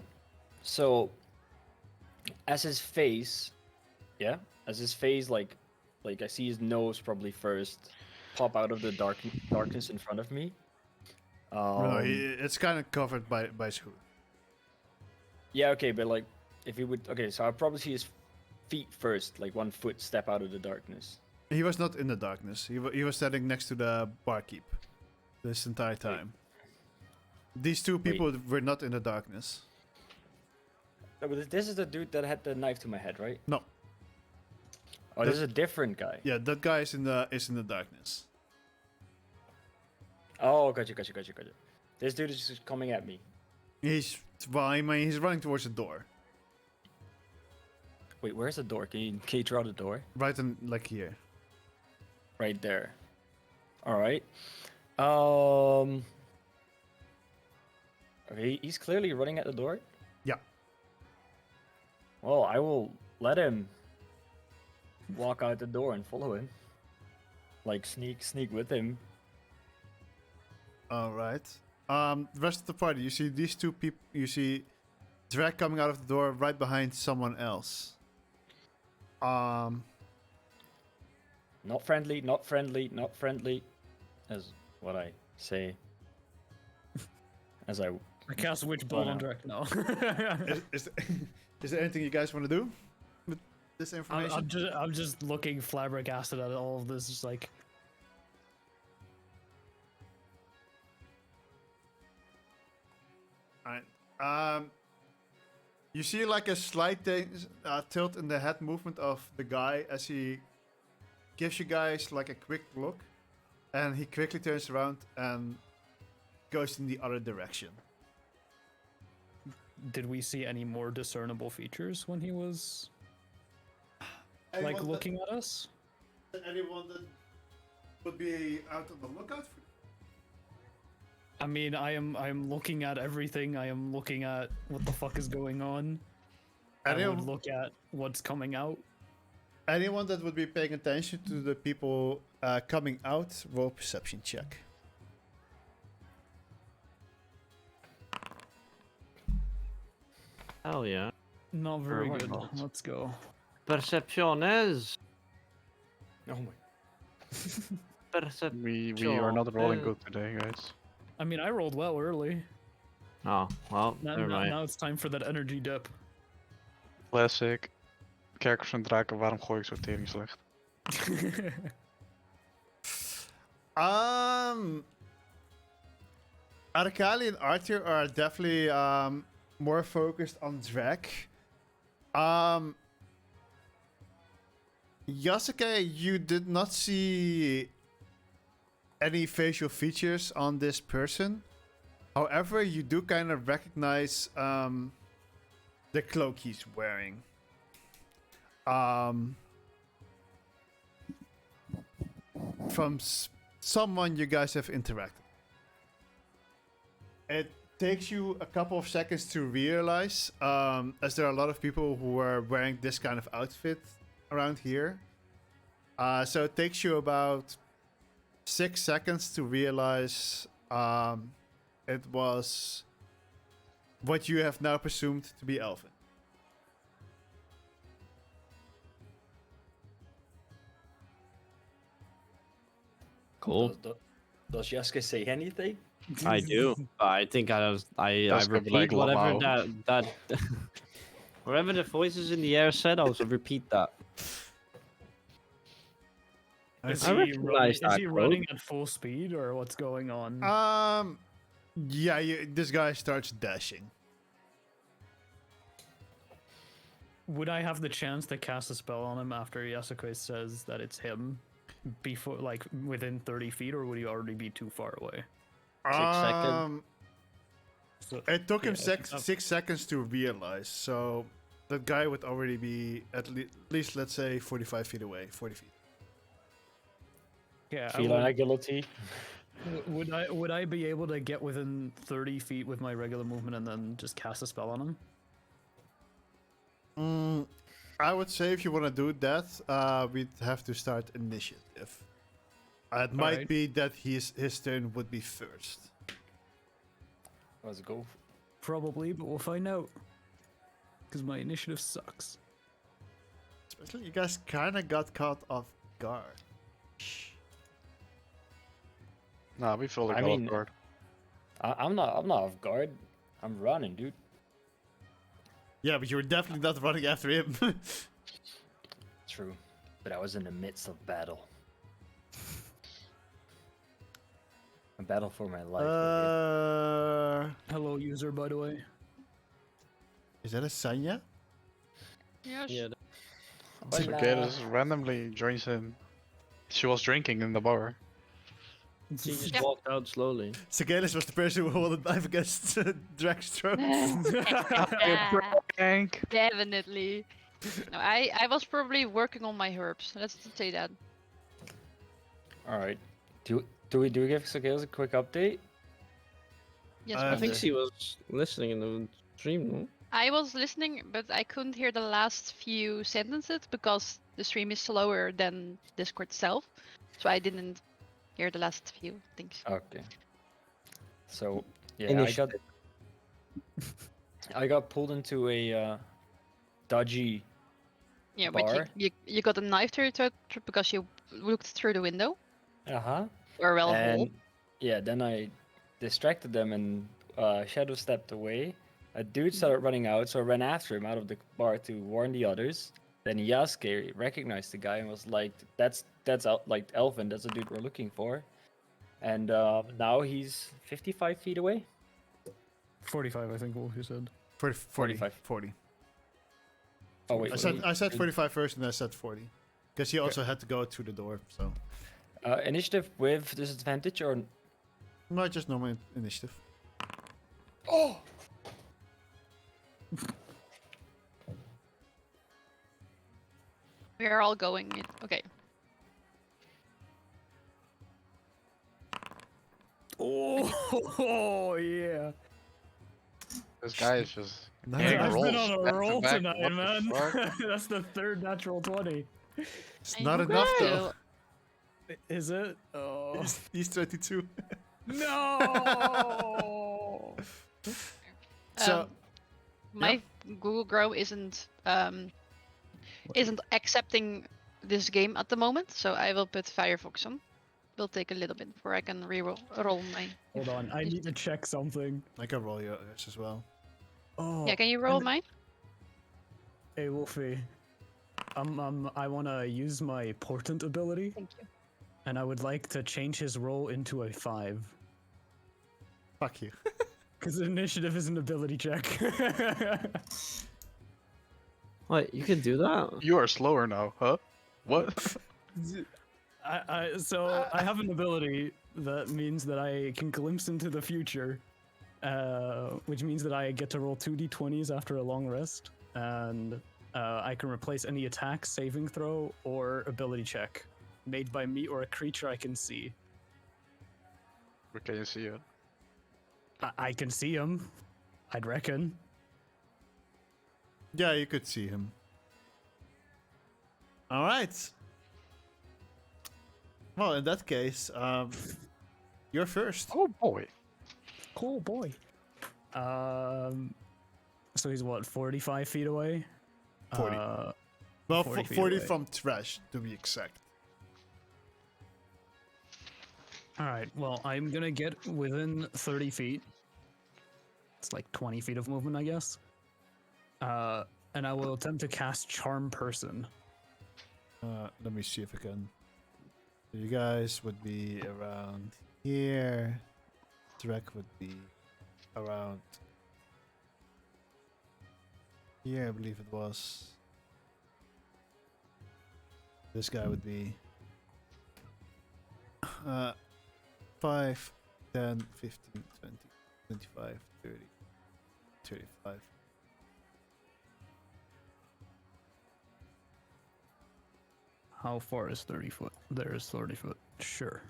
So, as his face like like I see his nose probably first pop out of the darkness in front of me. No, it's kind of covered by his hood. Yeah, okay, but like if he would, okay, so I probably see his feet first, like 1 foot step out of the darkness. He was not in the darkness. He was standing next to the barkeep this entire time. These two people were not in the darkness. No, but this is the dude that had the knife to my head, right? No. Oh, this is a different guy. Yeah, that guy is in the darkness. Oh, gotcha. This dude is just coming at me. He's running towards the door. Wait, where's the door? Can you draw the door? Right in like here. Right there. All right. Okay, he's clearly running at the door. Yeah. Well, I will let him walk out the door and follow him. Like sneak with him. All right. The rest of the party, you see these two people. You see Drake coming out of the door right behind someone else. Not friendly, not friendly, not friendly. As what I say. As I cast Witch Bolt on Drek now. is there anything you guys want to do with this information? I'm just looking flabbergasted at all of this. Just like, Alright. You see like a slight tilt in the head movement of the guy as he gives you guys like a quick look, and he quickly turns around and goes in the other direction. did we see any more discernible features when he was like Anyone looking at us? Anyone that would be out on the lookout for? I mean, I am looking at everything. I am looking at what the fuck is going on. I would Anyone, look at what's coming out. anyone that would be paying attention to the people coming out, roll perception check. Hell yeah. Not very why good. not? Let's go. Percepciones. oh my. Percepciones. We are not rolling good today, guys. I mean, I rolled well early. Oh, well, never mind. Now it's time for that energy dip. Classic. Kerkers en draken, waarom gooi ik zo tering slecht? Arakali and Arthur are definitely more focused on Drek. Yasuke, you did not see any facial features on this person. However, you do kind of recognize the cloak he's wearing. From someone you guys have interacted. It takes you a couple of seconds to realize, as there are a lot of people who are wearing this kind of outfit around here. So it takes you about 6 seconds to realize it was what you have now presumed to be Elvin. Cool. Does Yasuke say anything? I do. I think I That's gonna be repeat like whatever Lamau. that whatever the voices in the air said. I'll repeat that. Is I he, recognize that running quote. at full speed, or what's going on? Yeah, this guy starts dashing. Would I have the chance to cast a spell on him after Yasuke says that it's him, before, like, within 30 feet, or would he already be too far away? 6 seconds. So, It took him yeah, 6 seconds to realize, so that guy would already be at least, let's say, 45 feet away, 40 feet. yeah. Feline agility. Would I be able to get within 30 feet with my regular movement and then just cast a spell on him? I would say if you want to do that, we'd have to start initiative. It might Alright. be that his turn would be first. Let's go. Probably, but we'll find out. Because my initiative sucks. Especially you guys kind of got caught off guard. Nah, we fully I got mean- off guard. I'm not off guard. I'm running, dude. Yeah, but you were definitely not running after him. True, but I was in the midst of battle. A battle for my life. really. Hello, user, by the way. Is that a Sanya? Yes. Yeah. So Hola. Gatus randomly joins in. She was drinking in the bar. She just Yep. walked out slowly. Sigelis was the person who held a knife against Drax's throat. Hank. Definitely. No, I was probably working on my herbs. Let's just say that. All right. Do we give Sagelis a quick update? Yes, I I but think she was listening in the stream, no? I was listening, but I couldn't hear the last few sentences because the stream is slower than Discord itself. So I didn't hear the last few things. Okay. So yeah, Initiative. I got pulled into a dodgy. Yeah, but Bar? you got a knife to your throat because you looked through the window Uh huh. or well hole. And yeah, then I distracted them and shadow stepped away. A dude started running out, so I ran after him out of the bar to warn the others. Then Yasuke recognized the guy and was like, "That's like Elvin. That's the dude we're looking for." And now he's 55 feet away. 45, I think Wolfie said. 40. 45. 40. Oh wait, I said 45 first and I said 40. Because he also had to go through the door, so. Initiative with disadvantage or Not just normal initiative. oh. We are all going. Okay. Oh, yeah. This guy is just Nice. getting I've rolls been on a back to roll back. tonight, What the man. fuck? That's the third natural 20. It's not enough though. Well, Is it? Oh. He's 22. No! So, my Google Chrome isn't accepting this game at the moment, so I will put Firefox on. Will take a little bit before I can roll my. Hold on, I need to check something. I can roll yours as well. Oh, Yeah, can you roll and- mine? Hey, Wolfie. I want to use my portent ability, Thank you. and I would like to change his roll into a 5. Fuck you. Because initiative is an ability check. Wait, you can do that? You are slower now, huh? What? So I have an ability that means that I can glimpse into the future, which means that I get to roll 2d20s after a long rest, and I can replace any attack, saving throw, or ability check made by me or a creature I can see. Where can you see it? I can see him, I'd reckon. Yeah, you could see him. Alright. Well, in that case, you're first. Oh boy. Cool boy. So he's what, 45 feet away? 40. Well, 40 feet 40 away. from trash, to be exact. Alright, well, I'm gonna get within 30 feet. It's like 20 feet of movement, I guess. And I will attempt to cast Charm Person. Let me see if I can. So you guys would be around here. Drek would be around here, I believe it was. This guy would be 5, 10, 15, 20, 25, 30, 35. How far is 30 foot? There is 30 foot. Sure.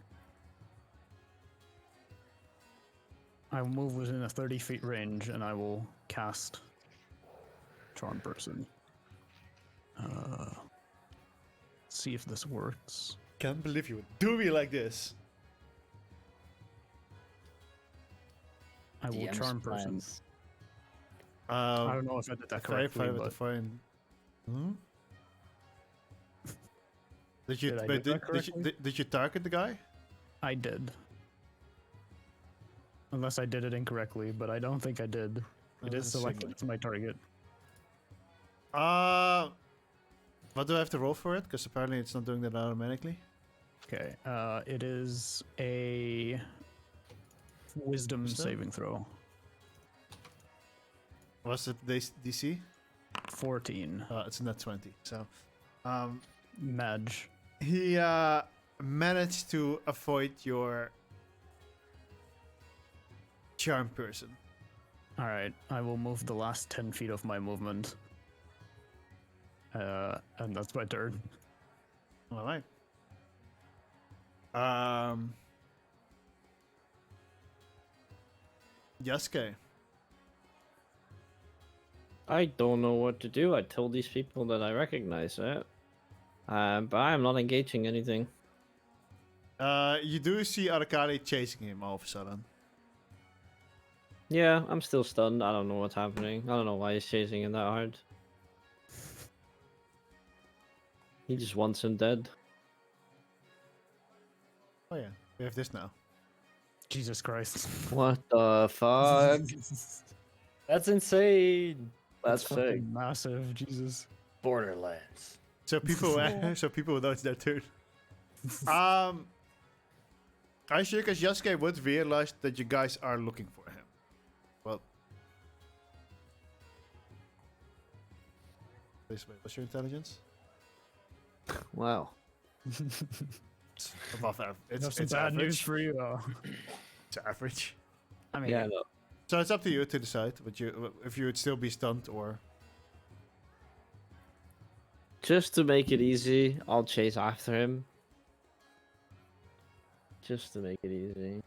I will move within a 30 feet range and I will cast Charm Person. See if this works. Can't believe you would do me like this. I will DM's Charm Person. plans. I don't know if I did that correctly, Five with but the fine. Hmm? Did you Did I wait, do that correctly? did you target the guy? I did. Unless I did it incorrectly, but I don't think I did. It is Let's see. selected as my target. What do I have to roll for it? Because apparently it's not doing that automatically. Okay. It is a wisdom saving throw. What's it DC? 14. It's not 20. So, Madge. he managed to avoid your charm person. Alright, I will move the last 10 feet of my movement. And that's my turn. All right. Yasuke. I don't know what to do. I told these people that I recognize it. But I'm not engaging anything. You do see Arakari chasing him all of a sudden. Yeah, I'm still stunned. I don't know what's happening. I don't know why he's chasing him that hard. He just wants him dead. Oh yeah, we have this now. Jesus Christ. What the fuck? That's insane. That's fucking sick. massive, Jesus. Borderlands. So people, so people know it's their turn. Are you sure? Because Yasuke would realize that you guys are looking for him. Well, please wait. What's your intelligence? Wow. It's above average. I have It's some bad news average. for you. It's average. I mean, Yeah, no. So it's up to you to decide what you if you would still be stunned or. Just to make it easy, I'll chase after him. Just to make it easy.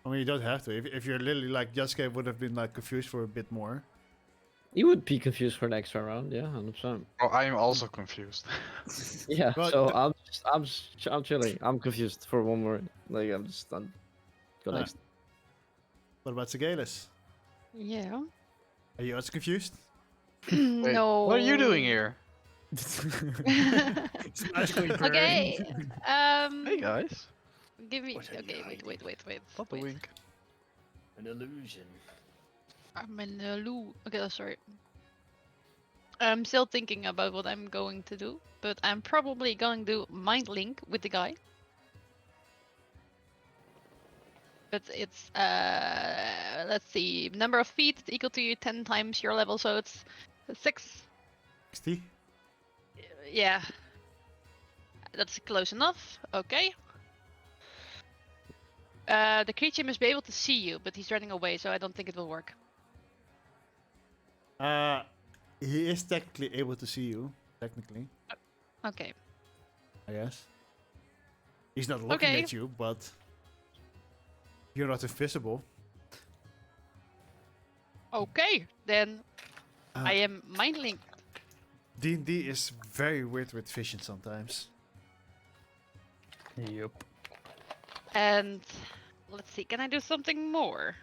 I mean, you don't have to. If you're literally like Yasuke would have been like confused for a bit more. You would be confused for the extra round, yeah, 100%. Oh, I am also confused. Yeah, Well, so I'm chilling. I'm confused for one more. Like I'm just done. Go Ah. next. What about Sigalis? Yeah. Are you also confused? Wait, No. What are you doing here? it's magically Okay. occurring. Hey guys. Give me. What are you Okay. Wait. Not the Wait. wink. An illusion. I'm in the loo. Okay, sorry. I'm still thinking about what I'm going to do, but I'm probably going to do mind link with the guy. But it's let's see, number of feet equal to 10 times your level, so it's 6. 60? Yeah, that's close enough. Okay. The creature must be able to see you, but he's running away, so I don't think it will work. He is technically able to see you. Technically, Okay. I guess. He's not looking Okay. at you, but you're not invisible. Okay, then Uh, I am mind linked. D&D is very weird with vision sometimes. Yep. And let's see, can I do something more?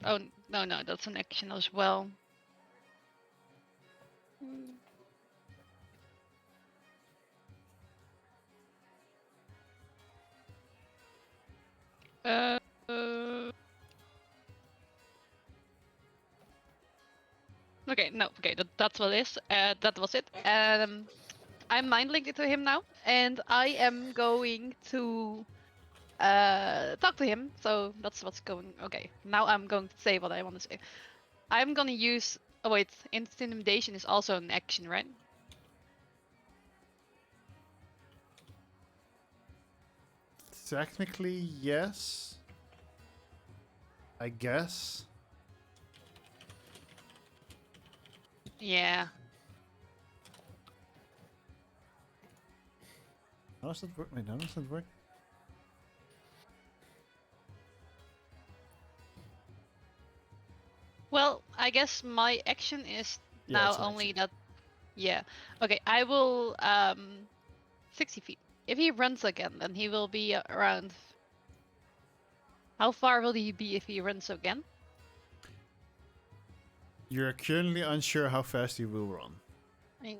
Oh, no, that's an action as well. Uh, okay, no, okay, that's what it is. That was it. I'm mind linked to him now, and I am going to talk to him. So that's what's going. Okay, now I'm going to say what I want to say. I'm gonna use. Oh wait, intimidation is also an action, right? Technically, yes. I guess. Yeah. How does that work? Wait, how does that work? Well, I guess my action is Yeah, now it's an only action. that. Yeah. Okay, I will 60 feet. If he runs again, then he will be around. How far will he be if he runs again? You're currently unsure how fast he will run. Yeah.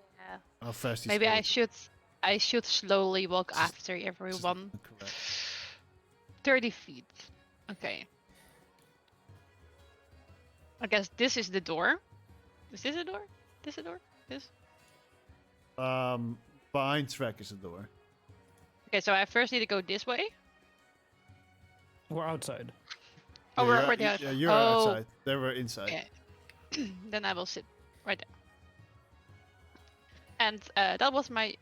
How fast he's Maybe I able to. should I should slowly walk after Which is everyone. incorrect. 30 feet. Okay. I guess this is the door. Is this a door? This a door? This? Behind Shrek is the door. Okay, so I first need to go this way. We're outside. Oh, Yeah, we're the yeah, you're oh, outside. They were inside. okay. Then I will sit right there. And that was my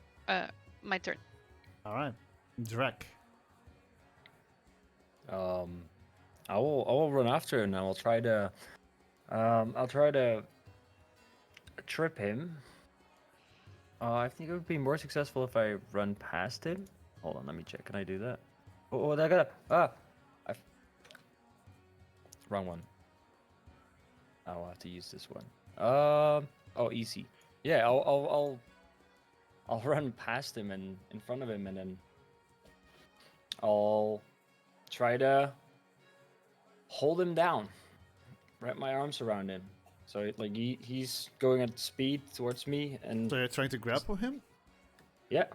my turn. All right, Drek. I will run after him and I'll try to trip him. I think it would be more successful if I run past him. Hold on, let me check. Can I do that? Oh, I gotta wrong one. I'll have to use this one. Oh, easy. Yeah, I'll run past him and in front of him, and then I'll try to hold him down. Wrap my arms around him. So like he's going at speed towards me, and So you're trying to grapple him? yeah.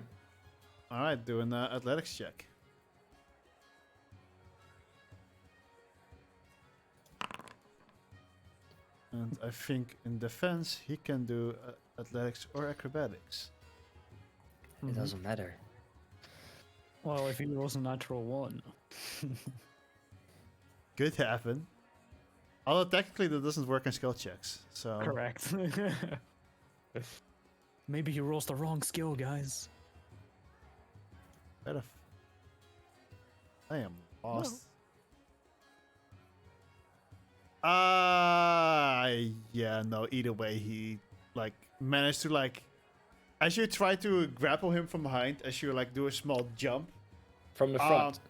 All right, do an athletics check. And I think in defense he can do athletics or acrobatics. It doesn't matter. Well, if he rolls a natural 1. Could happen. Although technically that doesn't work on skill checks. So Correct. Maybe he rolls the wrong skill, guys. Better I am lost. Yeah, no, either way he like managed to like as you try to grapple him from behind, as you like do a small jump. From the front.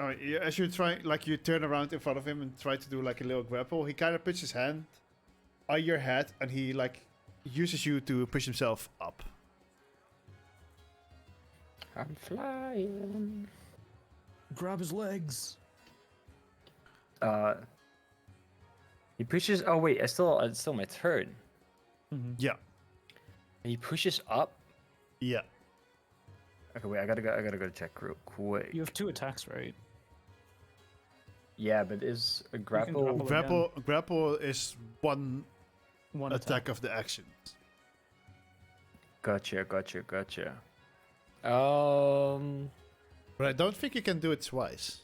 Alright, as you try like you turn around in front of him and try to do like a little grapple, he kinda puts his hand on your head and he like uses you to push himself up. I'm flying. Grab his legs. He pushes. Oh wait, it's still my turn. Yeah. And he pushes up. Yeah. Okay, wait. I gotta go check real quick. You have 2 attacks, right? Yeah, but is a grapple? grapple- Grapple is one One attack of the action. Gotcha. But I don't think you can do it twice.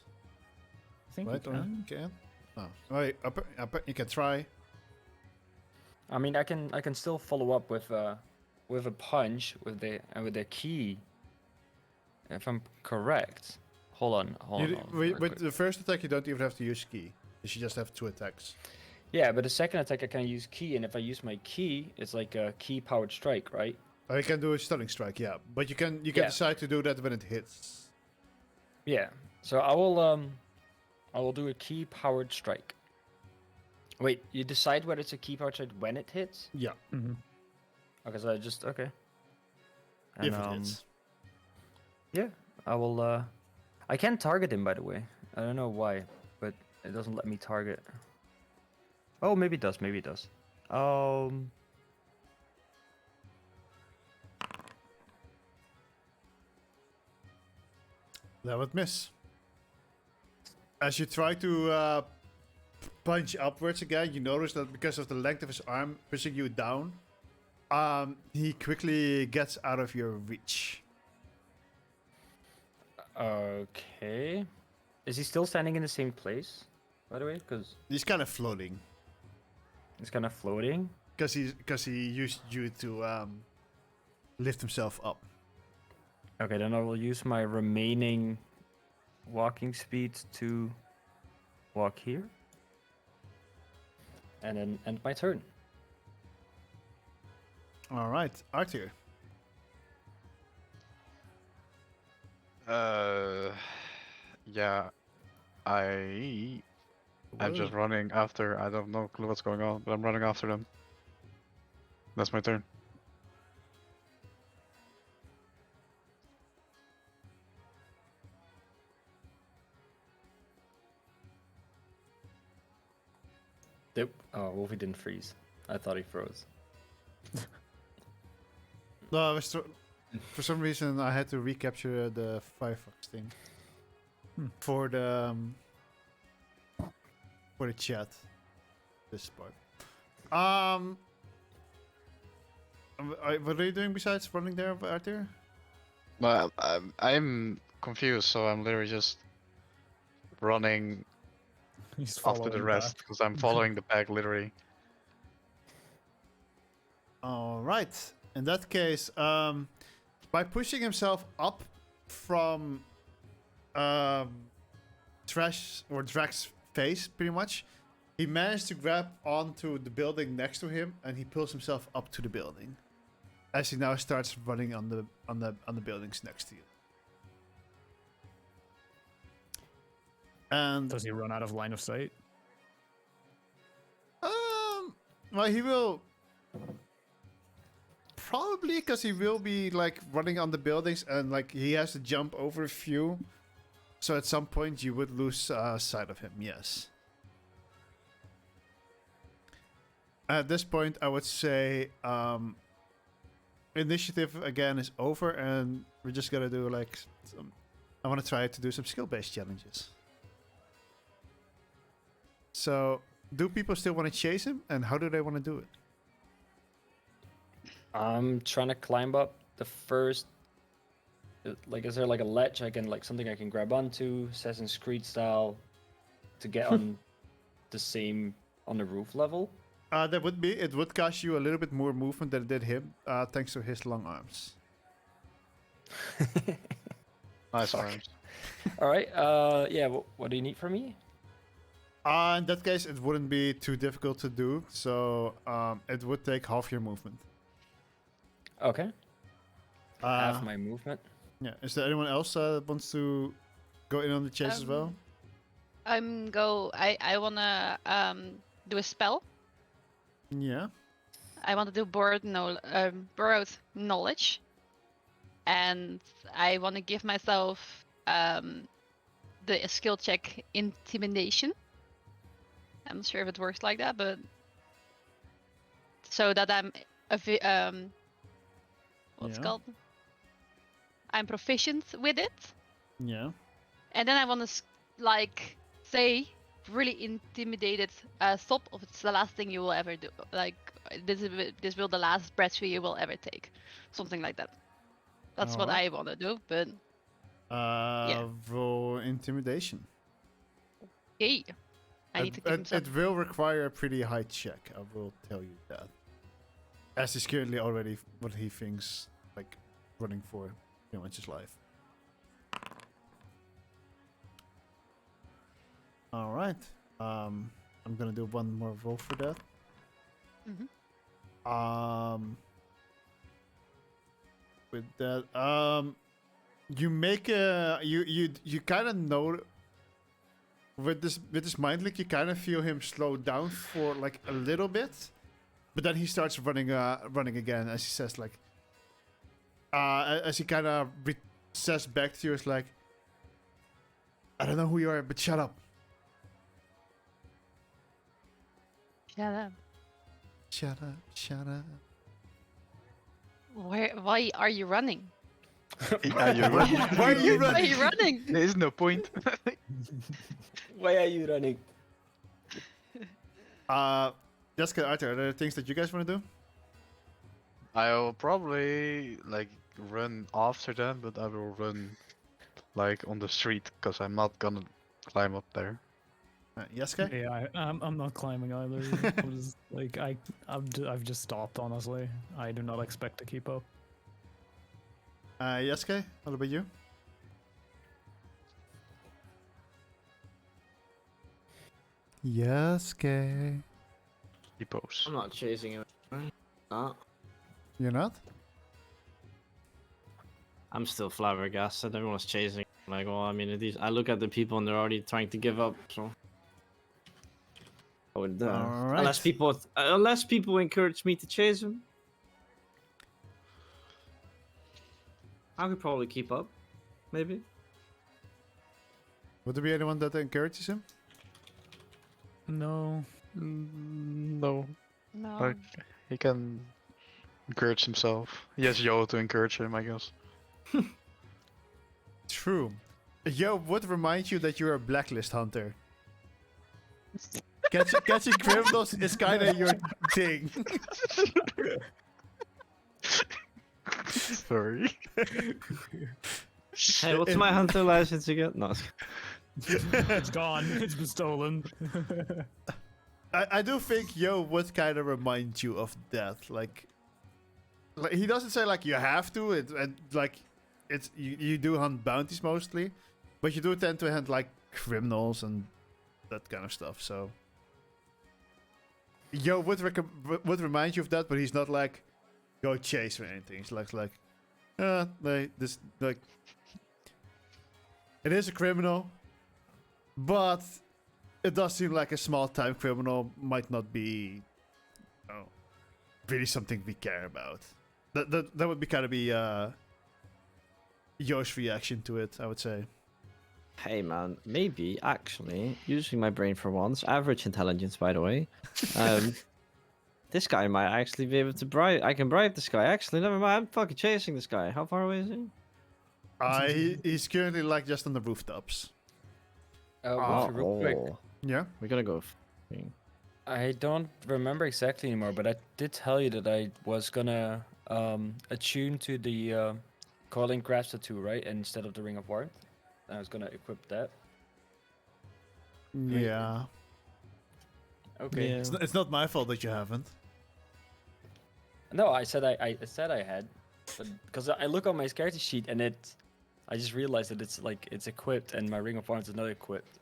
I think Right? you Or can. you can? Oh. Alright, you can try. I mean, I can still follow up with a punch with the key. If I'm correct. Hold on. With the first attack, you don't even have to use key. You should just have 2 attacks. Yeah, but the second attack I can use key, and if I use my key, it's like a key powered strike, right? Or you can do a stunning strike, yeah. But you can Yeah. decide to do that when it hits. Yeah. So I will do a key powered strike. Wait, you decide whether it's a key powered strike when it hits? Yeah, Okay, so okay. And, if it hits. Yeah, I will. I can target him, by the way. I don't know why, but it doesn't let me target. Oh, maybe it does. Maybe it does. That would miss. As you try to punch upwards again, you notice that because of the length of his arm pushing you down, he quickly gets out of your reach. Okay. Is he still standing in the same place, by the way? Because He's kind of floating. he's kind of floating. Because he used you to lift himself up. Okay, then I will use my remaining walking speed to walk here. And then end my turn. Alright, Arthur. Yeah, I'm just running after. I don't know clue what's going on, but I'm running after them. That's my turn. Oh, Wolfie didn't freeze. I thought he froze. No, For some reason, I had to recapture the Firefox thing for the chat. This part. What are you doing besides running there, Arthur? Well, I'm confused, so I'm literally just running He's after the following rest back. because I'm following the pack literally. All right. In that case, by pushing himself up from Drax's face, pretty much, he managed to grab onto the building next to him, and he pulls himself up to the building. As he now starts running on the buildings next to you. And Does he run out of line of sight? well, he will probably, because he will be like running on the buildings, and like he has to jump over a few. So at some point you would lose sight of him. Yes. At this point, I would say initiative again is over, and we're just gonna do like I want to try to do some skill-based challenges. So, do people still want to chase him, and how do they want to do it? I'm trying to climb up the first. Like, is there like a ledge something I can grab onto, Assassin's Creed style, to get on the roof level? That would be. It would cost you a little bit more movement than it did him, thanks to his long arms. Nice arms. All right. Yeah. What do you need from me? In that case, it wouldn't be too difficult to do. So it would take half your movement. Okay. Half Uh, my movement. yeah. Is there anyone else that wants to go in on the chase as well? I wanna do a spell. Yeah. I want to do borrowed knowledge, and I want to give myself the skill check intimidation. I'm not sure if it works like that, but so that I'm what's Yeah. called? I'm proficient with it, Yeah. and then I want to say really intimidated. Stop! If it's the last thing you will ever do. Like this will the last breath you will ever take, something like that. That's what Alright. I want to do, but Roll intimidation. hey, I need to give him some. It will require a pretty high check. I will tell you that. As he's currently already what he thinks like running for pretty much his life. All right. I'm gonna do one more roll for that. With that, you make a you kind of know with this mind link, you kind of feel him slow down for like a little bit, but then he starts running again as he says like as he kind of says back to you, it's like, I don't know who you are, but shut up. Shut up. Shut up. Shut up. Why are you running? Yeah, you're right. Why are you Why are running? you running? There is no point. Why are you running? Jessica, Arthur, are there things that you guys want to do? I'll probably like run after them, but I will run like on the street because I'm not gonna climb up there. Jessica? Yeah, I'm not climbing either. I'm just, like I've just stopped. Honestly, I do not expect to keep up. Jessica, what about you? Jessica. He pose. I'm not chasing him. No. You're not? I'm still flabbergasted. Everyone's chasing. Like, well, I mean, I look at the people and they're already trying to give up. So, I would, Alright. unless people encourage me to chase him, I could probably keep up. Maybe. Would there be anyone that encourages him? No. No. No. Like he can encourage himself. He has Yo to encourage him, I guess. True. Yo would remind you that you're a blacklist hunter. Catching criminals is kind of your thing. Sorry. Hey, what's my hunter license again? No. It's gone. It's been stolen. I do think Yo would kind of remind you of that. Like he doesn't say like you have to. It's you do hunt bounties mostly, but you do tend to hunt like criminals and that kind of stuff. So Yo would remind you of that, but he's not like go chase or anything. He's like this like it is a criminal, but it does seem like a small-time criminal might not be, really something we care about. That would be kind of be Yo's reaction to it, I would say. Hey man, maybe actually using my brain for once, average intelligence by the way. This guy might actually be able to bribe. I can bribe this guy. Actually, never mind. I'm fucking chasing this guy. How far away is he? He's currently like just on the rooftops. Wolfie, real quick. Yeah. We're gonna go. I don't remember exactly anymore, but I did tell you that I was gonna attune to the calling grasp tattoo, right? Instead of the ring of warmth, I was gonna equip that. Yeah. Okay. Yeah. It's not my fault that you haven't. No, I said I said I had, but because I look on my scarcity sheet and I just realized that it's equipped and my ring of warmth is not equipped.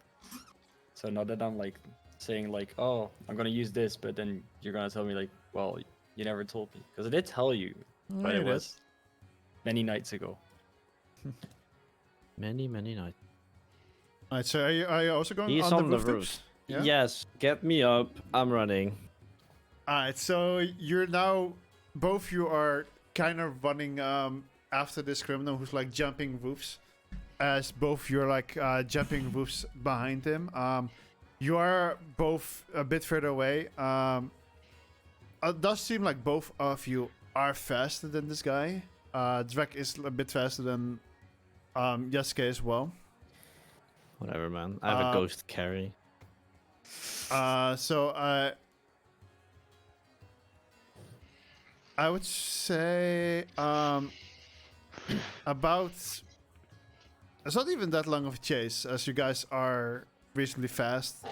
So now that I'm like saying like, oh, I'm gonna use this, but then you're gonna tell me like, well, you never told me, because I did tell you, but it was many nights ago. Many nights. Alright, so are you also going He's on on the the rooftops? roof. Yeah? Yes, get me up. I'm running. Alright, so you're now both you are kind of running after this criminal who's like jumping roofs, as both you're like jumping roofs behind him. You are both a bit further away. It does seem like both of you are faster than this guy. Drek is a bit faster than Yasuke as well. Whatever, man. I have a ghost carry. So I would say about it's not even that long of a chase, as you guys are reasonably fast.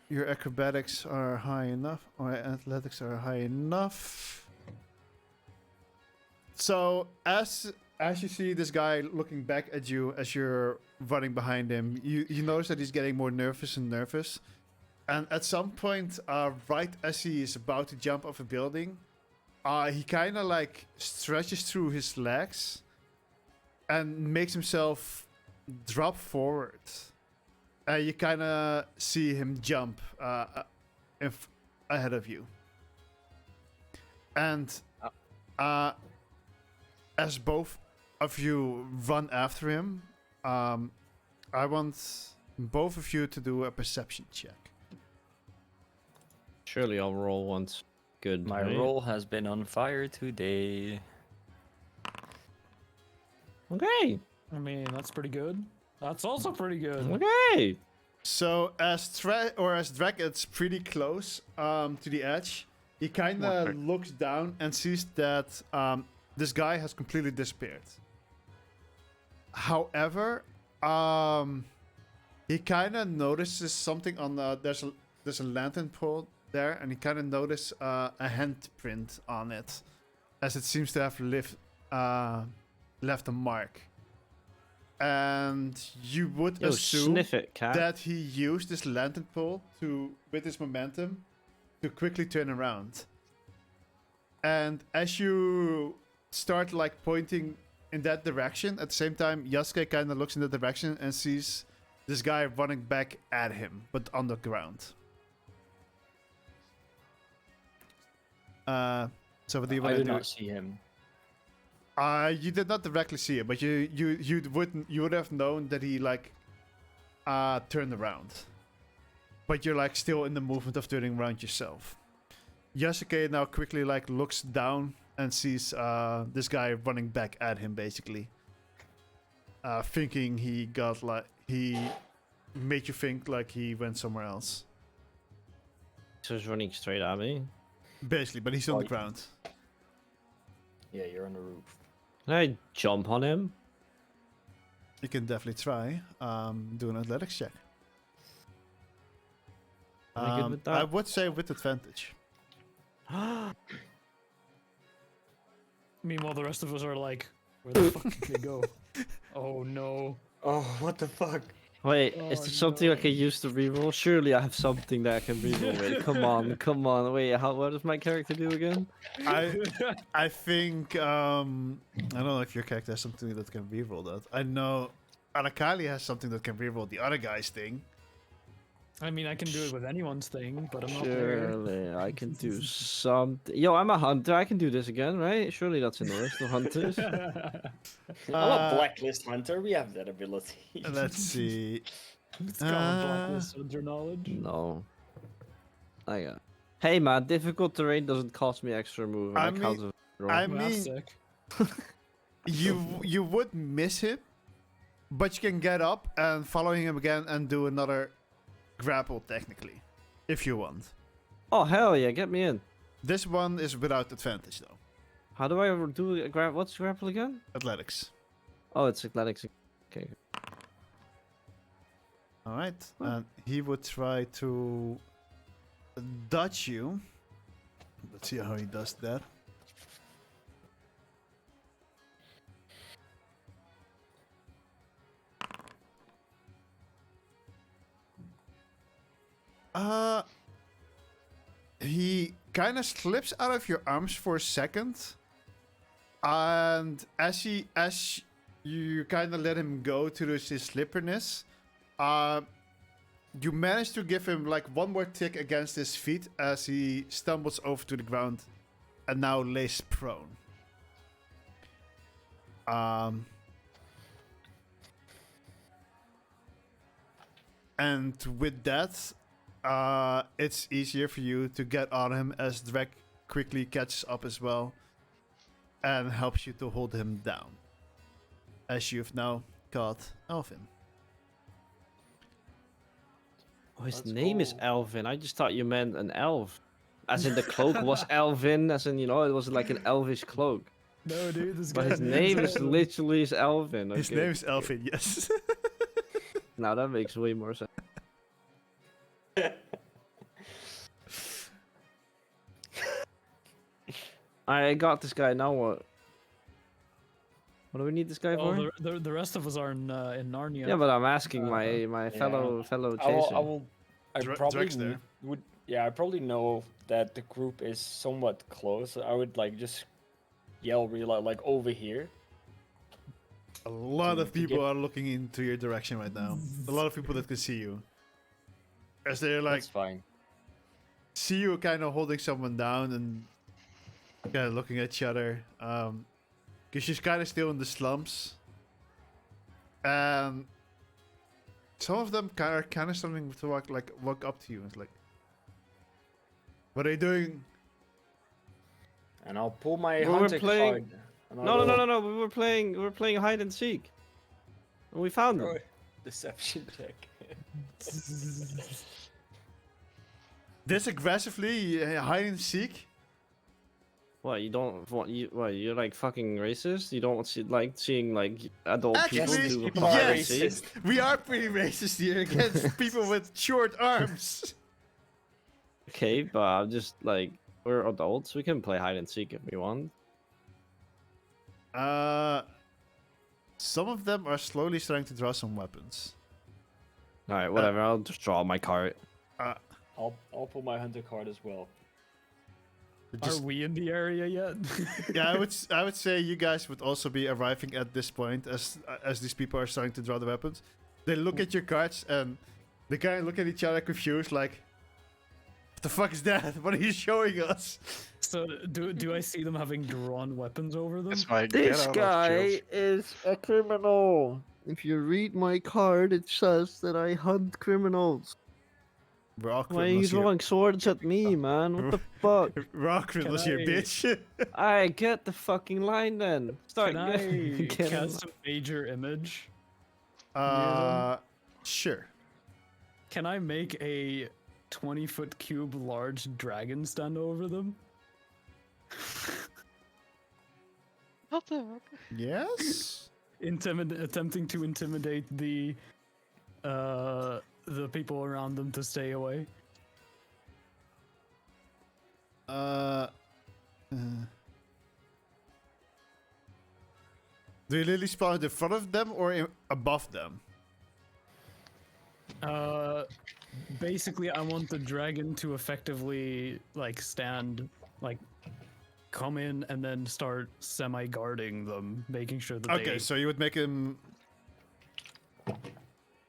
Your acrobatics are high enough, or athletics are high enough. So as you see this guy looking back at you as you're running behind him, you notice that he's getting more nervous and nervous. And at some point, right as he is about to jump off a building, he kind of like stretches through his legs and makes himself drop forward. You kind of see him jump ahead of you. And as both of you run after him, I want both of you to do a perception check. Surely I'll roll once. Good. My right? roll has been on fire today. Okay. I mean, that's pretty good. That's also pretty good. Okay. So as Drek gets pretty close to the edge, he kind of looks down and sees that this guy has completely disappeared. However, he kind of notices something on the there's a lantern pole there, and he kind of notices a handprint on it, as it seems to have left a mark. And you would assume sniff it, cat. that he used this lantern pole with his momentum, to quickly turn around. And as you start like pointing in that direction, at the same time, Yasuke kind of looks in that direction and sees this guy running back at him, but on the ground. So what do you want I to did do? not see him. You did not directly see it, but you would have known that he like turned around. But you're like still in the movement of turning around yourself. Yasuke now quickly like looks down and sees this guy running back at him, basically. Thinking he made you think like he went somewhere else. So he's running straight at me. Basically, but he's on the Like- ground. Yeah, you're on the roof. Can I jump on him? You can definitely try. Do an athletics check. Am I good with that? I would say with advantage. Meanwhile, the rest of us are like, where the fuck did they go? Oh no. Oh, what the fuck? Wait, Oh, is there something I no. can use to reroll? Surely I have something that I can reroll with. Come on. Wait, what does my character do again? I think I don't know if your character has something that can reroll that. I know Arakali has something that can reroll the other guy's thing. I mean, I can do it with anyone's thing, but I'm not there. Surely I can do something. Yo, I'm a hunter. I can do this again, right? Surely that's in the list of hunters. I'm a blacklist hunter. We have that ability. Let's see. It's got a blacklist under knowledge. No. I got. Hey man, difficult terrain doesn't cost me extra move. I And that counts mean- as a roll. I Well, that's mean, sick. you would miss him, but you can get up and following him again and do another grapple technically, if you want. Oh hell yeah, get me in. This one is without advantage though. How do I do a grab? What's grapple again? Athletics. Oh, it's athletics. Okay. All right, and he would try to dodge you. Let's see how he does that. He kind of slips out of your arms for a second, and as you kind of let him go to his slipperiness, you manage to give him like one more tick against his feet as he stumbles over to the ground and now lays prone. And with that, it's easier for you to get on him as Drek quickly catches up as well and helps you to hold him down. As you've now got Elvin. Oh, his Let's name is go. Elvin. I just thought you meant an elf. As in the cloak was Elvin, as in, you know, it was like an elvish cloak. No, dude, this But guy. his name is literally is Elvin. His okay. name is Elvin, yes. Now that makes way more sense. I got this guy, now what? What do we need this guy Oh, for? the rest of us are in Narnia. Yeah, but I'm asking my fellow chaser. I Drek's probably there. would. Yeah, I probably know that the group is somewhat close. I would like just yell really loud, like over here. A lot To- of to people get- are looking into your direction right now. A lot of people that can see you. As they're like, That's fine. see you kind of holding someone down and kind of looking at each other. Because she's kind of still in the slumps. And some of them are kind of starting to walk up to you. It's like, what are you doing? And I'll pull my We were hunter playing- card. and I'll No. go, We were playing hide and seek, and we found him. "Roy, Deception check. This aggressively hide and seek? What you don't want you? What you're like fucking racist? You don't like seeing like adult people Actually, do people hide are and yes. seek? racist. We are pretty racist here against people with short arms. Okay, but I'm just like we're adults. We can play hide and seek if we want. Some of them are slowly starting to draw some weapons. All right, whatever. I'll just draw my card. I'll pull my hunter card as well. Just- Are we in the area yet? yeah, I would say you guys would also be arriving at this point as these people are starting to draw the weapons. They look at your cards and they kind of look at each other confused, like, "What the fuck is that? What are you showing us?" So do I see them having drawn weapons over them? It's my This get out guy of jail. is a criminal. If you read my card, it says that I hunt criminals. Rock Why are you was here. throwing swords at me, man? What the fuck? Rock Can was here, I- bitch. I get the fucking line then. Start Can I getting cast a major image? Sure. Can I make a 20-foot cube large dragon stand over them? What the fuck? Yes. Attempting to intimidate the people around them to stay away. Do you literally spawn in front of them or above them? Basically, I want the dragon to effectively like stand, like come in and then start semi-guarding them, making sure that Okay, they. so you would make him.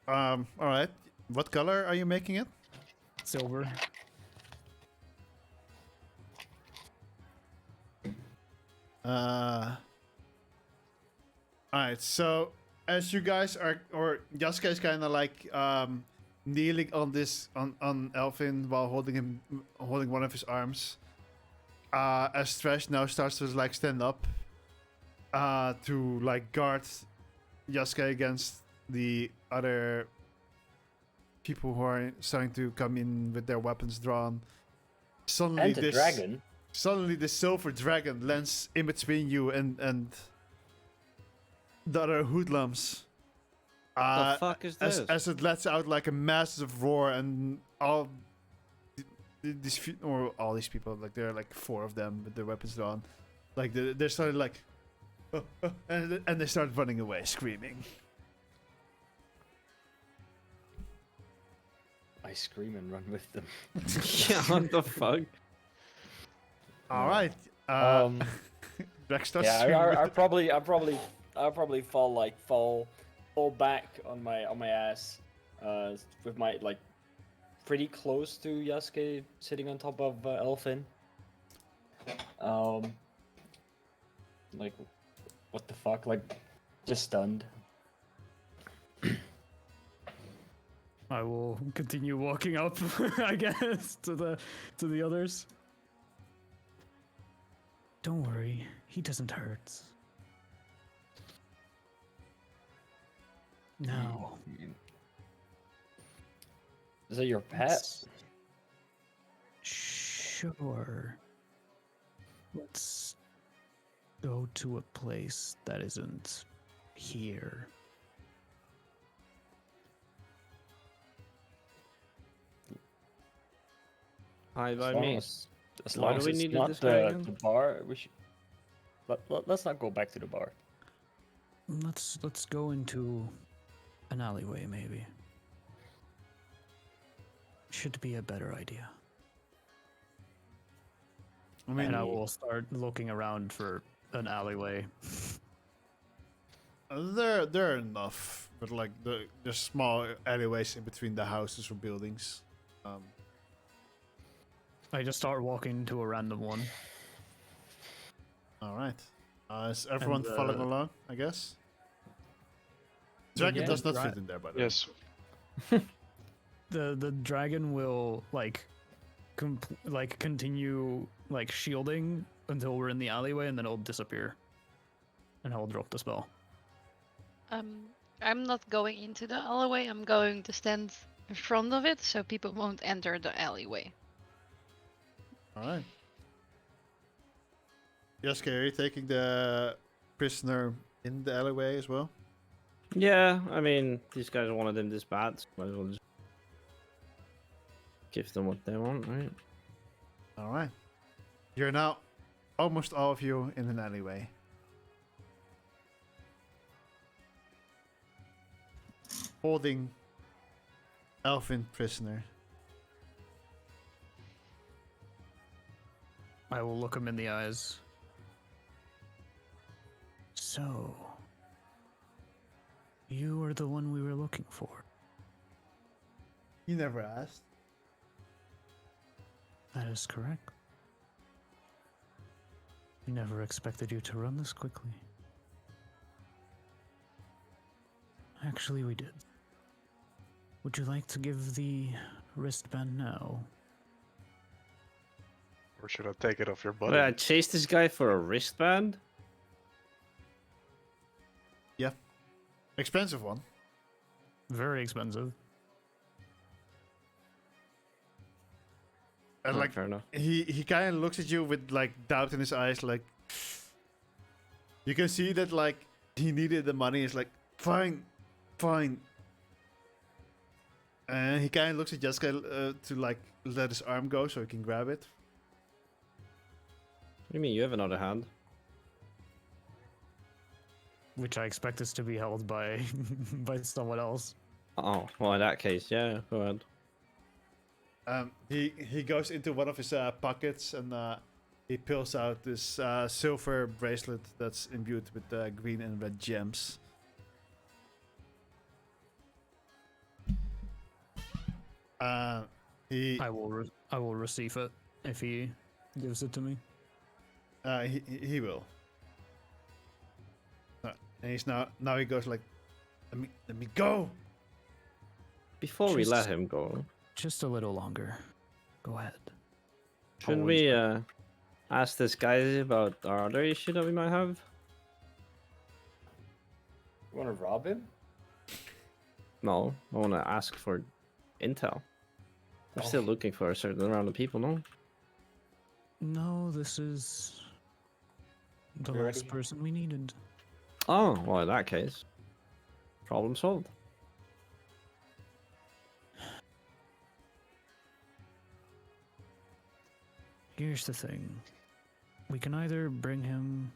All right. What color are you making it? Silver. Alright, so as you guys are, or Jaska is kind of like kneeling on this on Elfin while holding one of his arms. As Thresh now starts to like stand up, to like guard Jaska against the other people who are starting to come in with their weapons drawn. Suddenly, And the dragon. Suddenly, the silver dragon lands in between you and the other hoodlums. The fuck is this? As it lets out like a massive roar, and all all these people, like there are like 4 of them with their weapons drawn, like they're started like, and they start running away, screaming. I scream and run with them. Yeah, what the fuck? All right. Rex starts Yeah, screaming. I'll probably fall back on my ass, with my like pretty close to Yasuke sitting on top of Elfin. Like, what the fuck? Like, just stunned. I will continue walking up, I guess, to the others. Don't worry, he doesn't hurt. No. Is that your pet? Let's- Sure. Let's go to a place that isn't here. Hi, by As long me. as Why long do as we it's need not this the dragon? bar, we should. Let's not go back to the bar. Let's go into an alleyway, maybe. Should be a better idea. I mean, And I will start looking around for an alleyway. there are enough, but like there's small alleyways in between the houses or buildings. I just start walking to a random one. All right. Is everyone And, following along? I guess. Dragon yeah, does not dra- fit in there, by the way. Yes. The dragon will like continue like shielding until we're in the alleyway, and then it'll disappear, and I'll drop the spell. I'm not going into the alleyway. I'm going to stand in front of it so people won't enter the alleyway. All right. Yes, are you taking the prisoner in the alleyway as well? Yeah, I mean, these guys wanted him this bad, so might as well just give them what they want, right? All right. You're now almost all of you in an alleyway. Holding Elfin prisoner. I will look him in the eyes. So, you are the one we were looking for. You never asked. That is correct. We never expected you to run this quickly. Actually, we did. Would you like to give the wristband now. Or should I take it off your Wait, body? I chased this guy for a wristband? Yeah. Expensive one. Very expensive. And Oh, like fair enough. he kind of looks at you with like doubt in his eyes, like you can see that like he needed the money. He's like, fine, fine. And he kind of looks at Jessica to like let his arm go so he can grab it. What do you mean you have another hand? Which I expect is to be held by by someone else. Oh, well, in that case, yeah, go ahead. He goes into one of his pockets and he pulls out this silver bracelet that's imbued with green and red gems. He I will receive it if he gives it to me. he will. And he's now he goes like, let me go. Before we let Just- him go, Just a little longer. Go ahead. shouldn't we ask this guy about our other issue that we might have? You want to rob him? No, I want to ask for intel. We're still Oh. looking for a certain amount of people, no? No, this is the We last already- person we needed. Oh, well, in that case, problem solved. Here's the thing. We can either bring him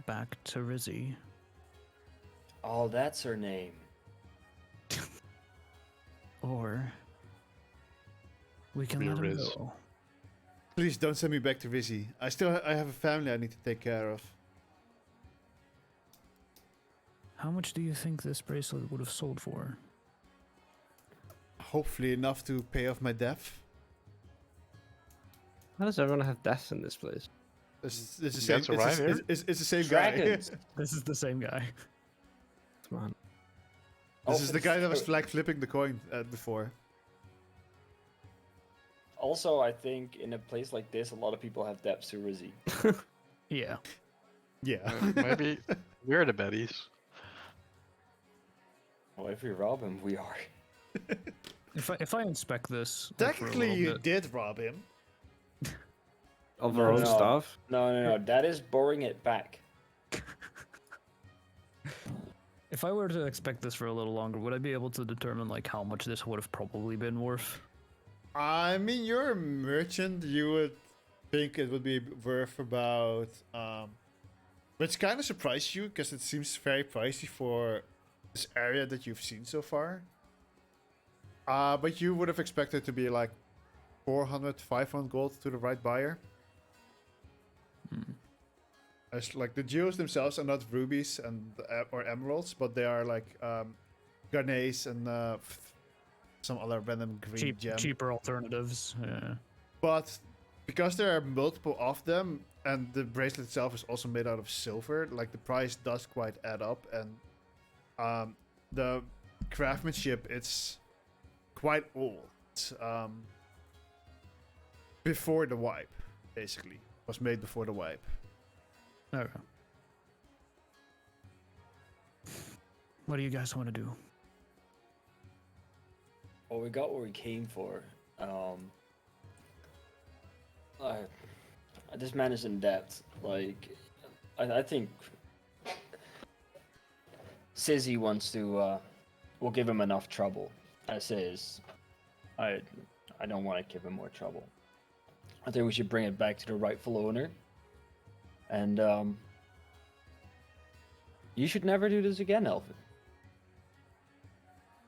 back to Rizzy, Oh, that's her name. or we can Be let him Riz. go. Please don't send me back to Vizzy. I have a family I need to take care of. How much do you think this bracelet would have sold for? Hopefully enough to pay off my debt. How does everyone have deaths in this place? It's the same. That's right here? It's the same Dragons. guy. This is the same guy. Come on. This Oh, is the guy that was oh, like flipping the coin before. Also, I think in a place like this, a lot of people have debts to Rizzy. Yeah. Yeah. Maybe we're the baddies. Well, if we rob him, we are. If I inspect this, like, for a Technically, little you bit- did rob him. Of our own No. stuff? No, that is borrowing it back. If I were to expect this for a little longer, would I be able to determine like how much this would have probably been worth? I mean, you're a merchant. You would think it would be worth about, which kind of surprised you because it seems very pricey for this area that you've seen so far. But you would have expected to be like 400, 500 gold to the right buyer. As like the jewels themselves are not rubies and or emeralds, but they are like garnets and some other random green gem. Cheaper alternatives. Yeah. But because there are multiple of them, and the bracelet itself is also made out of silver, like the price does quite add up, and the craftsmanship, it's quite old. Before the wipe, basically, was made before the wipe. Okay. What do you guys want to do? Well, we got what we came for. This man is in debt. Like, I think Sizzy wants to. We'll give him enough trouble as is. I don't want to give him more trouble. I think we should bring it back to the rightful owner. And you should never do this again, Elvin.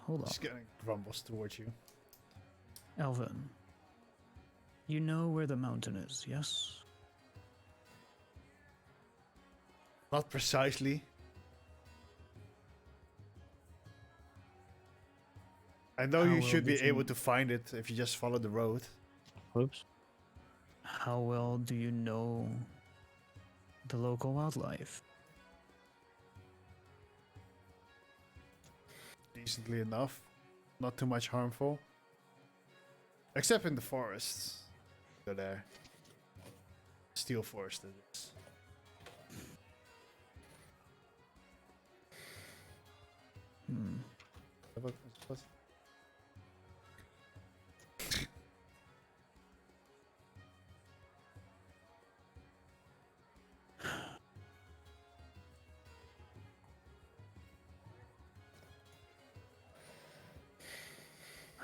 Hold on. Just getting grumbles towards you. Elvin. You know where the mountain is, yes? Not precisely. I know How you well should be did you- able to find it if you just follow the road. Oops. How well do you know the local wildlife? Decently enough. Not too much harmful. Except in the forests. Go there. Steel forest, it is. What?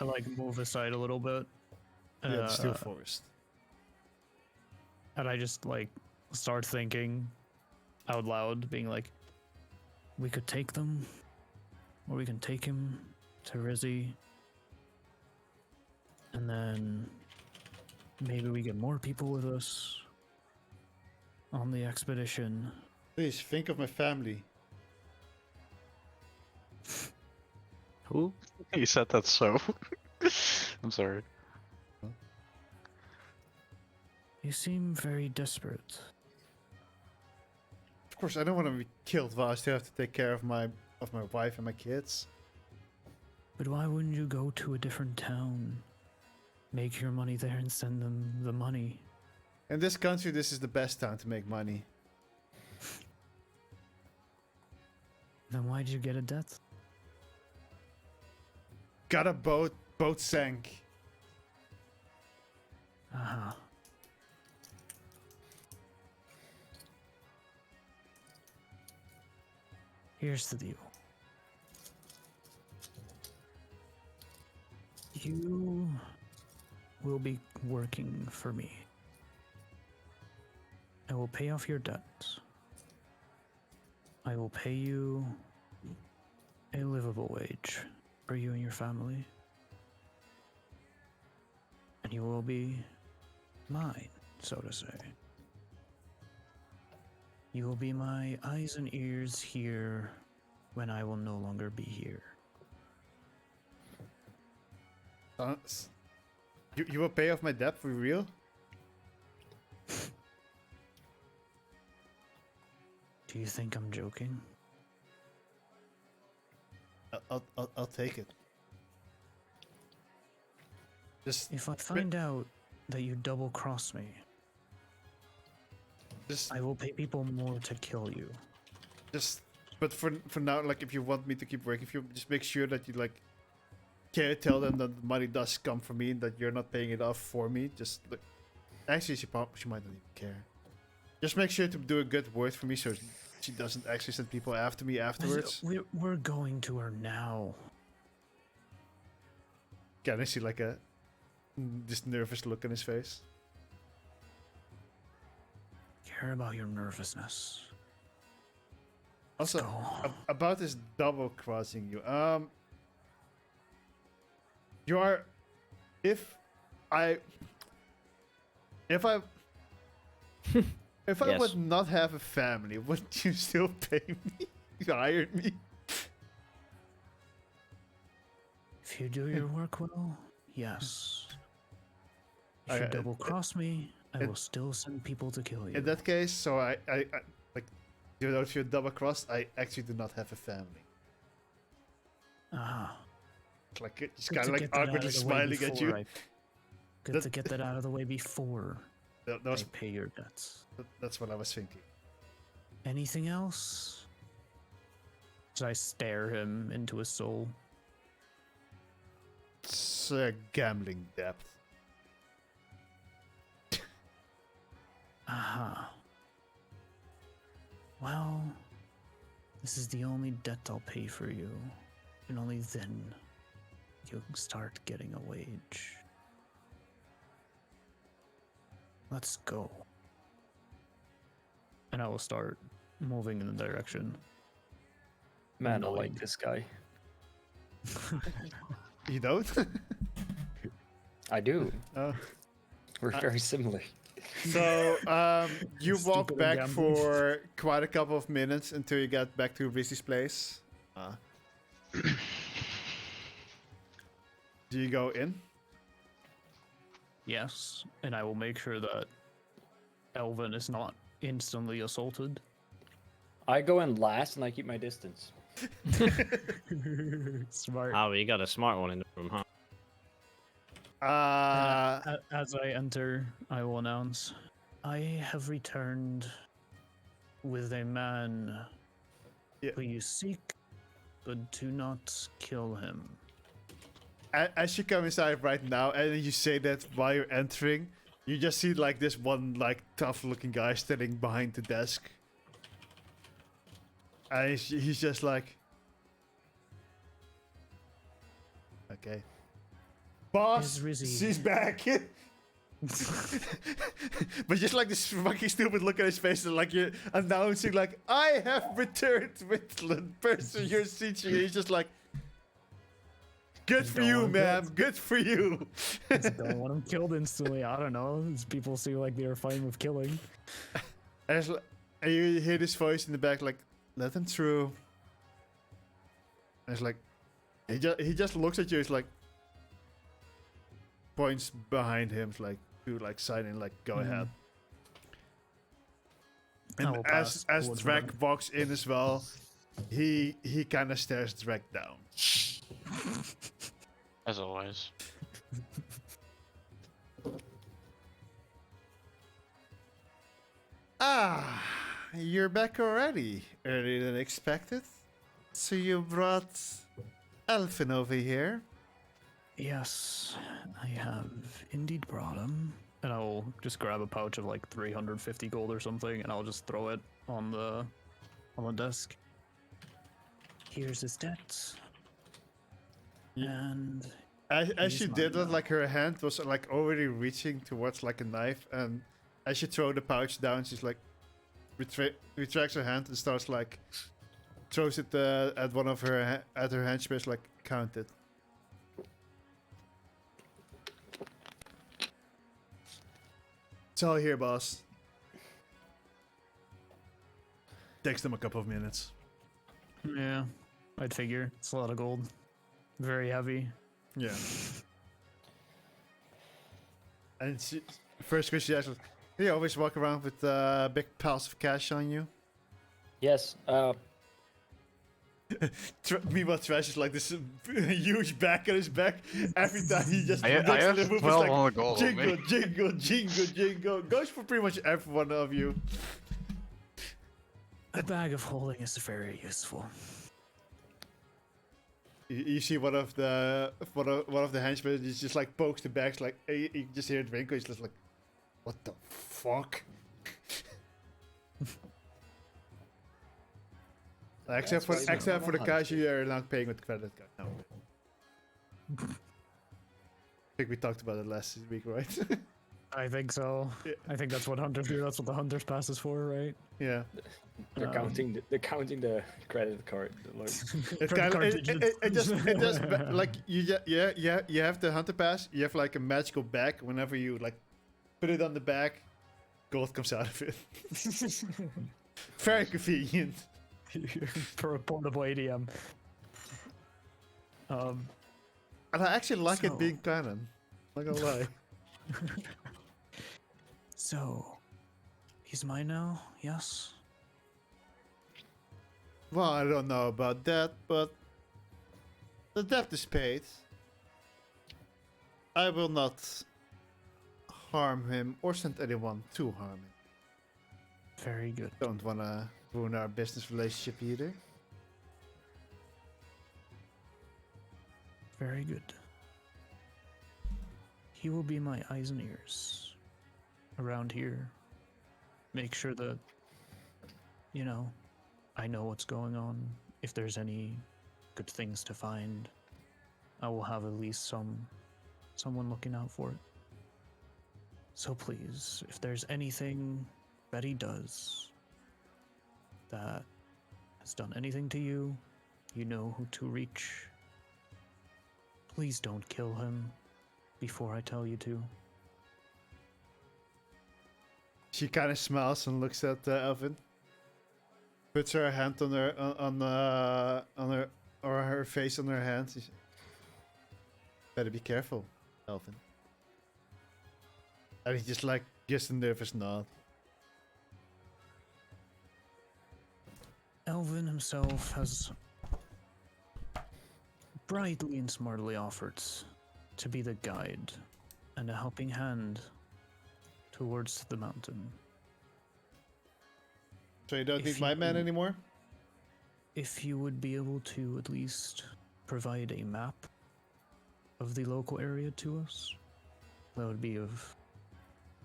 I like move aside a little bit. Yeah, the steel uh, forest. And I just like start thinking out loud, being like, we could take them, or we can take him to Rizzy, and then maybe we get more people with us on the expedition. Please think of my family. Who? He said that so. I'm sorry. You seem very desperate. Of course, I don't want to be killed while I still have to take care of my wife and my kids. But why wouldn't you go to a different town? Make your money there and send them the money. In this country, this is the best town to make money. Then why'd you get a debt? Got a boat sank. Uh-huh. Here's the deal. You will be working for me. I will pay off your debts. I will pay you a livable wage for you and your family. And you will be mine, so to say. You will be my eyes and ears here when I will no longer be here. You will pay off my debt for real? Do you think I'm joking? I'll take it. Just If I find out that you double cross me, I will pay people more to kill you. But for now, like, if you want me to keep working, if you just make sure that you like tell them that the money does come from me and that you're not paying it off for me. Just look, actually, she might not even care. Just make sure to do a good word for me so she doesn't actually send people after me afterwards. We're going to her now. Can I see like this nervous look on his face? Care about your nervousness. Also, about this double crossing you. You are, if I Yes. would not have a family, would you still pay me? You hired me. If you do your work well, yes. If you double cross me, I will still send people to kill you. In that case, so I like, you know, if you're double crossed, I actually do not have a family. Ah. Like, just kind of like awkwardly smiling at you. Good to get that out of the way before I pay your debts. That's what I was thinking. Anything else? As I stare him into his soul. It's a gambling debt. Aha. Well, this is the only debt I'll pay for you. And only then you'll start getting a wage. Let's go. And I will start moving in the direction. Man, I like this guy. You don't? I do. Oh. We're very similar. So, you walk Stupid back gambling. for quite a couple of minutes until you get back to Rizzy's place. Do you go in? Yes, and I will make sure that Elvin is not instantly assaulted. I go in last and I keep my distance. Smart. Oh, you got a smart one in the room, huh? As I enter, I will announce, I have returned with a man Yeah. who you seek, but do not kill him. As you come inside right now, and you say that while you're entering, you just see like this one like tough-looking guy standing behind the desk, and he's just like, okay, boss, Is Rizzy- she's back. But just like this fucking stupid look on his face, and like you're announcing, like, I have returned with the person you're teaching. He's just like, good for you, man. Good for you. Just don't want him killed instantly. I don't know. These people seem like they are fine with killing. And you hear this voice in the back, like, let him through. And it's like, he just looks at you. It's like, points behind him, like, to like sign in, like, go ahead. I And will as pass towards Drek them. walks in as well, he kind of stares Drek down. As always. Ah, you're back already. Earlier than expected. So you brought Elfin over here. Yes, I have indeed brought him. And I'll just grab a pouch of like 350 gold or something, and I'll just throw it on the desk. Here's his debts. And As He's you mine did that, now. like her hand was like already reaching towards like a knife, and as you throw the pouch down, she's like retracts her hand and starts like throws it at one of her at her henchmen, like count it. It's all here, boss. Takes them a couple of minutes. yeah, I'd figure it's a lot of gold. Very heavy. Yeah. And first question she asked was, do you always walk around with big piles of cash on you? Yes. Meanwhile, Trash is like this huge bag on his back. Every time he just I does have the move, it's 1200 like gold on jingle, me. jingle, jingle, jingle. Goes for pretty much every one of you. A bag of holding is very useful. You see one of the henchmen just like pokes the bags, like you just hear it wrinkle. He's just like, what the fuck? Except for the cash you are not paying with credit card. No. I think we talked about it last week, right? I think so. Yeah. I think that's what hunters do. That's what the hunter's pass is for, right? Yeah. They're counting the credit card. Like, It Credit kind of card it just like you have the hunter pass. You have like a magical bag. Whenever you like put it on the back, gold comes out of it. Very convenient. For a portable ADM. And I actually like it So- being canon. Not gonna lie. So, he's mine now, yes? Well, I don't know about that, but the debt is paid. I will not harm him or send anyone to harm him. Very good. Don't wanna ruin our business relationship either. Very good. He will be my eyes and ears around here. Make sure that, you know, I know what's going on. If there's any good things to find, I will have at least someone looking out for it. So please, if there's anything that he does that has done anything to you, you know who to reach. Please don't kill him before I tell you to. She kind of smiles and looks at Elvin. Puts her hand on her face on her hand. She's, better be careful, Elvin. And he just like gives a nervous nod. Elvin himself has brightly and smartly offered to be the guide and a helping hand towards the mountain. So you don't If need my man you- anymore? If you would be able to at least provide a map of the local area to us, that would be of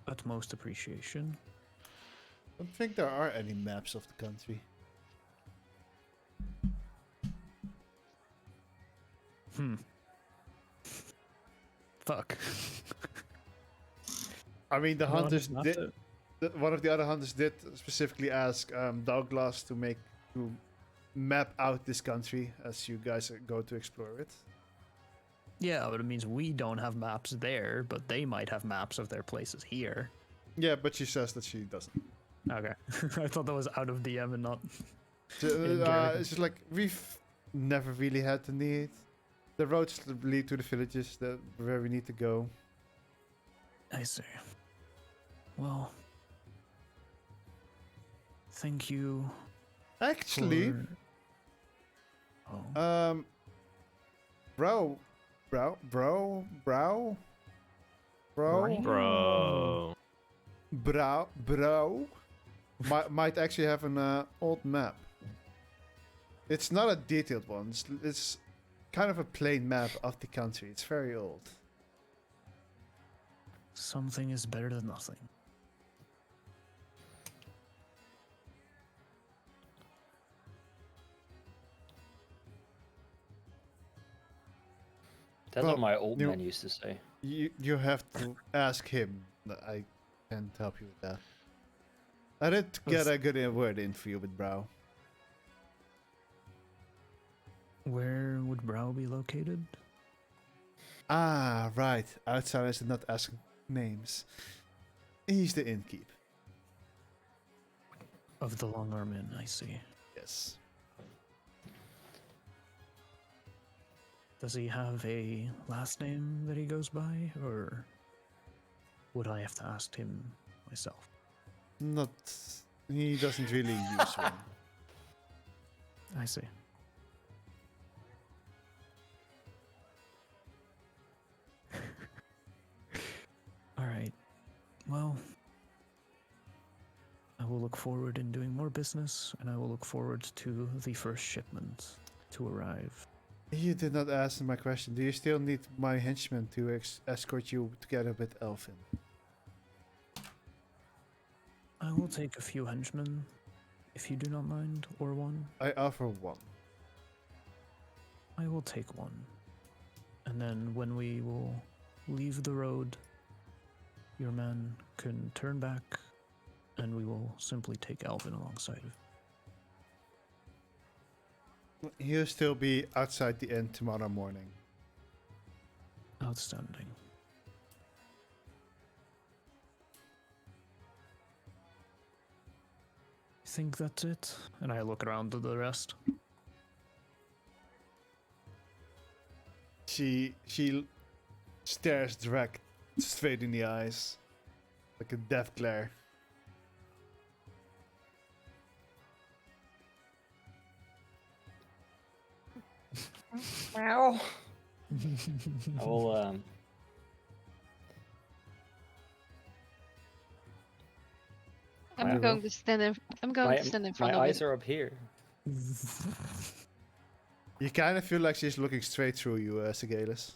utmost appreciation. I don't think there are any maps of the country. Fuck. I mean, the No one hunters has mapped did. it. One of the other hunters did specifically ask Douglas to map out this country as you guys go to explore it. Yeah, but it means we don't have maps there, but they might have maps of their places here. Yeah, but she says that she doesn't. Okay. I thought that was out of DM and not. So, In character. it's just like we've never really had the need. The roads lead to the villages that where we need to go. I see. Well, thank you. Actually, for... Oh. Bro, might actually have an old map. It's not a detailed one. It's kind of a plain map of the country. It's very old. Something is better than nothing. That's Well, what my old you- man used to say. You have to ask him. I can't help you with that. I did get a good word in for you with Brow. Where would Brow be located? Ah, right. Outsiders did not ask names. He's the innkeep. Of the Long Arm Inn, I see. Yes. Does he have a last name that he goes by, or would I have to ask him myself? Not. He doesn't really use one. I see. All right. Well, I will look forward in doing more business, and I will look forward to the first shipment to arrive. You did not answer my question. Do you still need my henchman to escort you together with Elfin? I will take a few henchmen, if you do not mind, or one. I offer one. I will take one. And then when we will leave the road, your man can turn back, and we will simply take Alvin alongside of. He'll still be outside the inn tomorrow morning. Outstanding. I think that's it. And I look around to the rest. She stares Drek straight in the eyes, like a death glare. Wow. I will I'm My- going to stand in. I'm going to stand in front my of eyes it. are up here. You kind of feel like she's looking straight through you, Sigalis.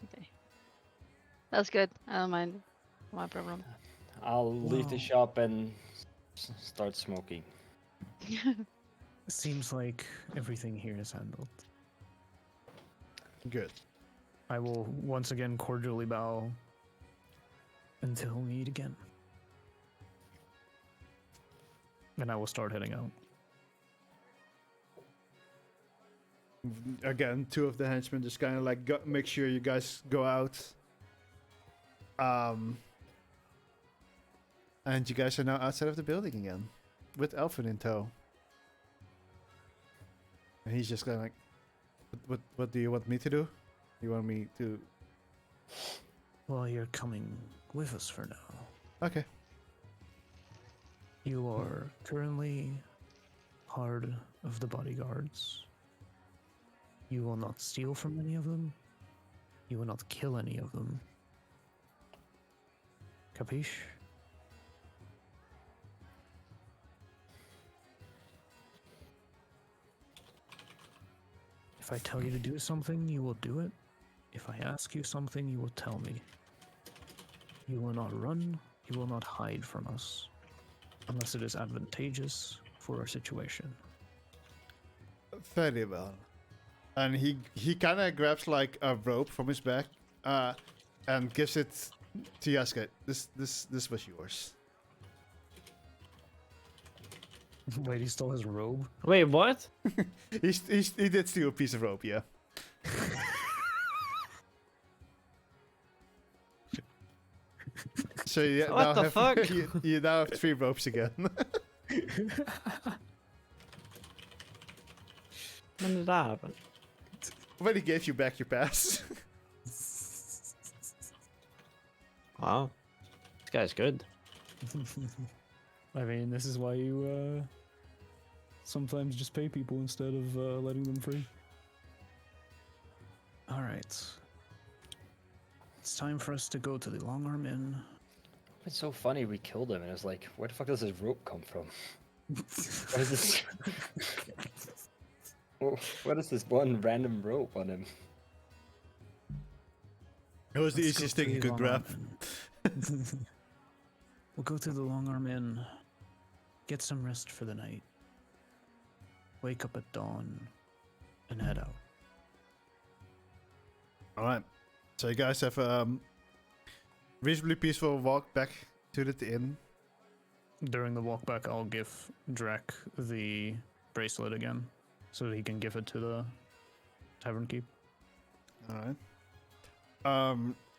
Okay. That's good. I don't mind. My problem. I'll leave the Wow. shop and start smoking. Seems like everything here is handled. Good. I will once again cordially bow until we meet again. And I will start heading out. Again, two of the henchmen just kind of like make sure you guys go out. And you guys are now outside of the building again, with Elfin in tow. And he's just kind of like, what do you want me to do? You want me to? Well, you're coming with us for now. Okay. You are currently part of the bodyguards. You will not steal from any of them. You will not kill any of them. Capiche? If I tell you to do something, you will do it. If I ask you something, you will tell me. You will not run, you will not hide from us. Unless it is advantageous for our situation. Very well. And he kind of grabs like a rope from his back, and gives it to Yasuke. This was yours. Wait, he stole his robe? Wait, what? He did steal a piece of rope, yeah. So you What now the have fuck? you now have 3 ropes again. When did that happen? When he gave you back your pass. Wow. This guy's good. I mean, this is why you sometimes just pay people instead of letting them free. Alright. It's time for us to go to the Long Arm Inn. It's so funny we killed him and it was like, where the fuck does this rope come from? What is this? What is this one random rope on him? It was the Let's go easiest to thing you the could Long Arm grab. Inn. We'll go to the Long Arm Inn, get some rest for the night, wake up at dawn, and head out. Alright. So you guys have reasonably peaceful walk back to the inn. During the walk back, I'll give Drek the bracelet again, so that he can give it to the tavern keep. Alright.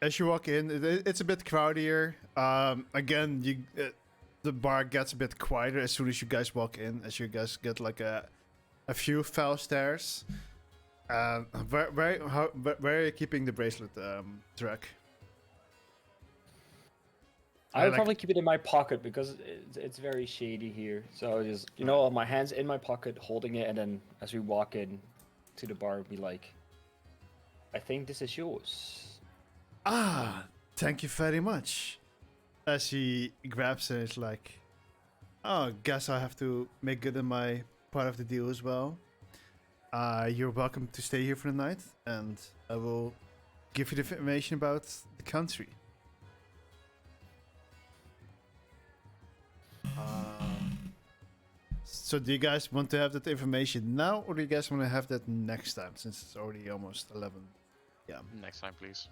As you walk in, it's a bit crowdier. Again, the bar gets a bit quieter as soon as you guys walk in, as you guys get like a few foul stares. Where are you keeping the bracelet, Drek? I would probably keep it in my pocket because it's very shady here. So I just, my hands in my pocket holding it, and then as we walk in to the bar, be like, I think this is yours. Ah, thank you very much. As he grabs it, it's like, oh, guess I have to make good on my part of the deal as well. You're welcome to stay here for the night, and I will give you the information about the country. So do you guys want to have that information now, or do you guys want to have that next time, since it's already almost 11? Yeah. Next time, please.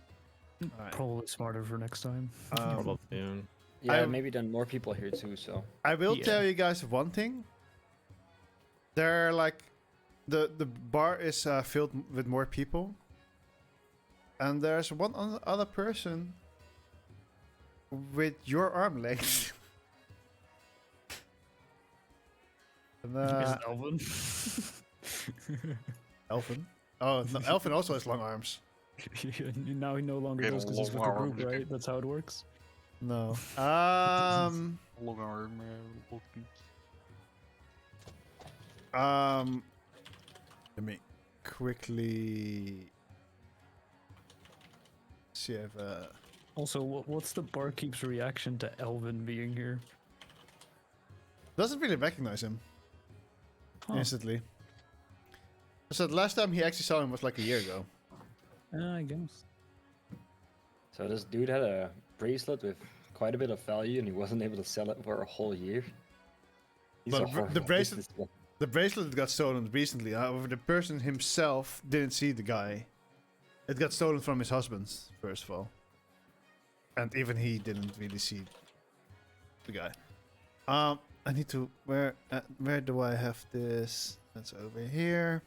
Alright. Probably smarter for next time. Probably. Yeah, I- maybe then more people here too. So I will Yeah. tell you guys one thing. There are like the bar is filled with more people, and there's one other person with your arm length. And, Is it Elvin? Elfin. Oh, no, Elfin also has long arms. Now he no longer Get does because he's with the long group, arms. right? That's how it works. No. Long arm. Let me quickly see if Also, what's the barkeep's reaction to Elvin being here? doesn't really recognize him Huh. instantly. So the last time he actually saw him was like a year ago. I guess. So this dude had a bracelet with quite a bit of value, and he wasn't able to sell it for a whole year. He's But a the horrible bracelet- businessman. The bracelet got stolen recently. However, the person himself didn't see the guy. It got stolen from his husband, first of all. And even he didn't really see the guy. I need to... Where do I have this? That's over here.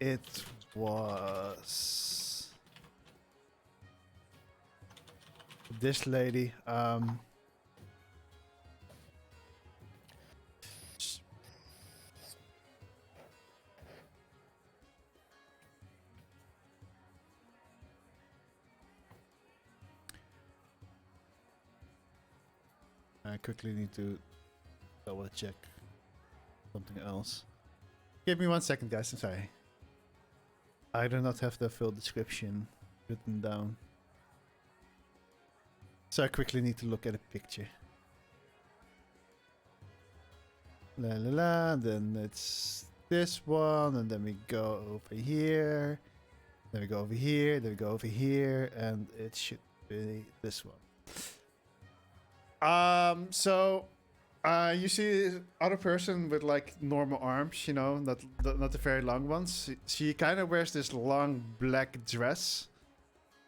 It was... This lady. I quickly need to double check something else. Give me 1 second, guys. I'm sorry. I do not have the full description written down. So I quickly need to look at a picture. La la la, then it's this one, and then we go over here. Then we go over here, then we go over here, and it should be this one. So you see other person with like normal arms, you know, not the very long ones. She kind of wears this long black dress,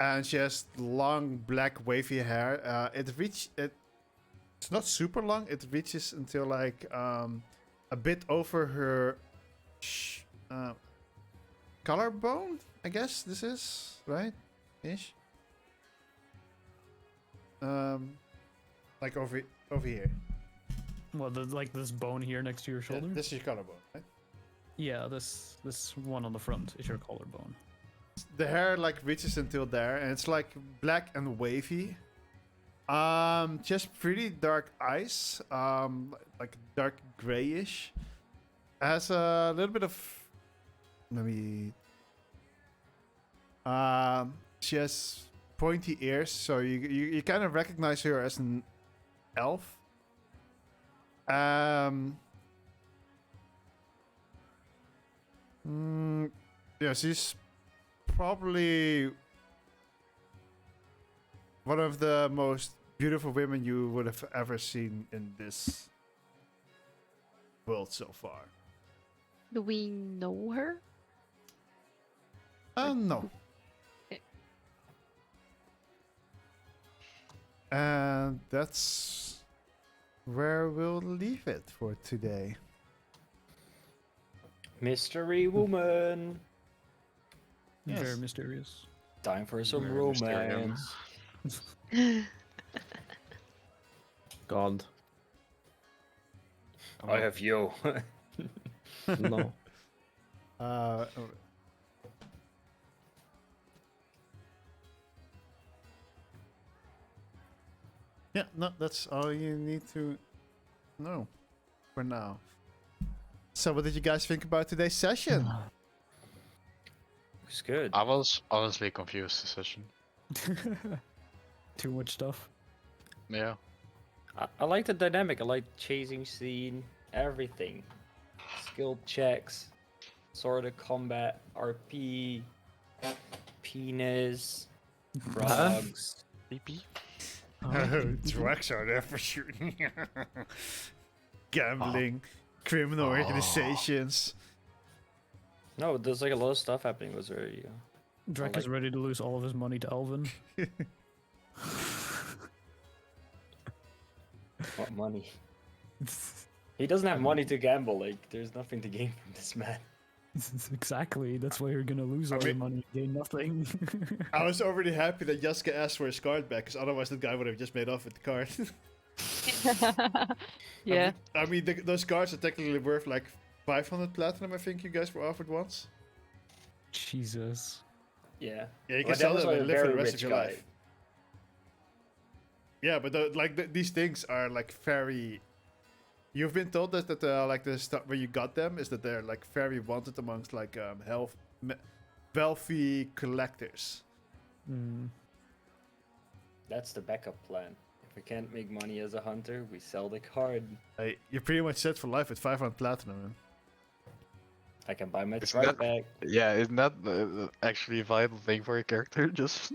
and she has long black wavy hair. It's not super long. It reaches until like a bit over her collarbone. I guess this is right, ish. Like over here. Well, like this bone here next to your shoulder. Yeah, this is your collarbone, right? Yeah, this one on the front is your collarbone. The hair like reaches until there, and it's like black and wavy. Just pretty dark eyes. Like dark grayish. Has a little bit of maybe. She has pointy ears, so you kind of recognize her as an elf. Yeah, she's probably one of the most beautiful women you would have ever seen in this world so far. Do we know her? No. Okay. And that's where we'll leave it for today. Mystery woman. Yes. Very mysterious. Time for some Very mysterious. romance. God. I have you. No. Oh. Yeah, no, that's all you need to know for now. So, what did you guys think about today's session? It's good. I was honestly confused this session. Too much stuff. Yeah. I like the dynamic. I like chasing scene, everything. Skill checks, sort of combat, RP, penis, drugs. PP. Drugs are there for shooting. Gambling, criminal organizations. No, there's like a lot of stuff happening. Was there? Drek I is ready to lose all of his money to Elvin. What money? He doesn't have money to gamble. Like, there's nothing to gain from this man. Exactly. That's why you're gonna lose all your money, gain nothing. I was already happy that Jaska asked for his card back, because otherwise that guy would have just made off with the card. Yeah. I mean, those cards are technically worth like 500 platinum, I think you guys were offered once. Jesus. Yeah. Yeah, you can But sell that was them like and a live for the very rest of rich your guy. life. Yeah, but these things are like very. You've been told that like the stuff where you got them is that they're like very wanted amongst like wealthy collectors. Mm. That's the backup plan. If we can't make money as a hunter, we sell the card. Hey, you're pretty much set for life with 500 platinum. Man. I can buy my Isn't strike that- back. Yeah, isn't that actually a vital thing for a character? Just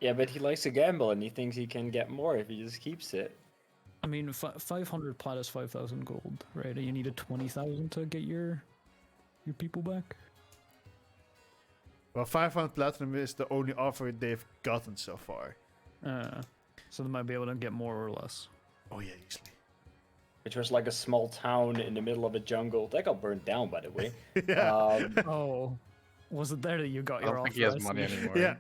Yeah, but he likes to gamble and he thinks he can get more if he just keeps it. I mean, 500 plat is 5,000 gold, right? You needed 20,000 to get your people back. Well, 500 platinum is the only offer they've gotten so far. So they might be able to get more or less. Oh yeah, easily. Which was like a small town in the middle of a jungle. That got burned down, by the way. Yeah. Oh, was it there that you got I your don't offer? think he has I money see. anymore. Yeah.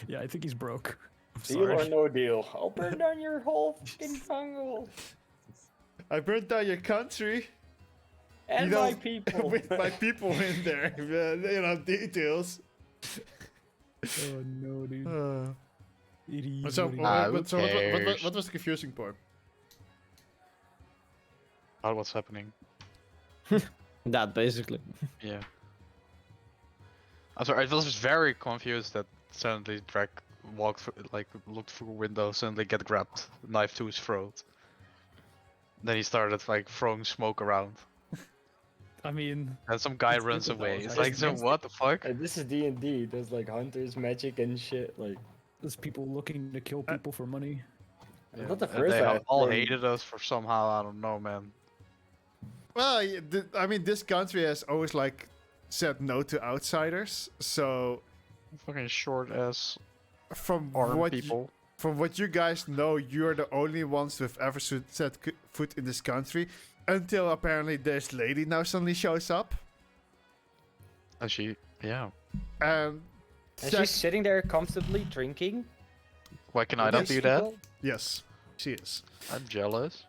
Yeah, I think he's broke. I'm Deal or sorry. no deal. I'll burn down your whole fucking jungle. I burned down your country And You know, my people. with my people in there. You know, details. Oh no, dude. It is So, what it Ah, what, who cares? what was the confusing part? About what's happening. That basically. Yeah. I'm sorry, I was just very confused that suddenly Drake walked through, like looked through a window, suddenly get grabbed, knife to his throat. Then he started like throwing smoke around, I mean, and some guy It's runs stupid, though, away. it's It's actually like, so nice. what the fuck? This is D&D. There's like hunters, magic, and shit. Like, there's people looking to kill people for money. not the And first they time. all played- hated us for somehow, I don't know, man. Well, I mean, this country has always like said no to outsiders. So Fucking short ass from arm what people. from what you guys know, you're the only ones who have ever set foot in this country. Until apparently this lady now suddenly shows up, And she, yeah. and And sec- she's sitting there comfortably drinking. Why can I with not these do that? people. yes, she is. I'm jealous.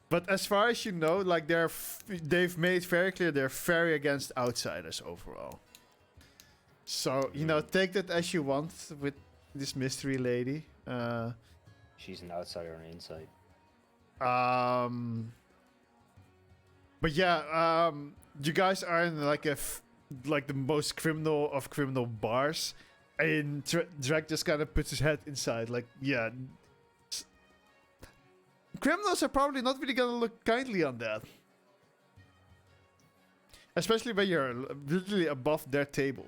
But as far as you know, like they've made very clear they're very against outsiders overall. So you know, take that as you want with this mystery lady. She's an outsider on the inside. But yeah, you guys are in like like the most criminal of criminal bars, and Drake just kind of puts his head inside. Like, yeah, criminals are probably not really gonna look kindly on that, especially when you're literally above their table.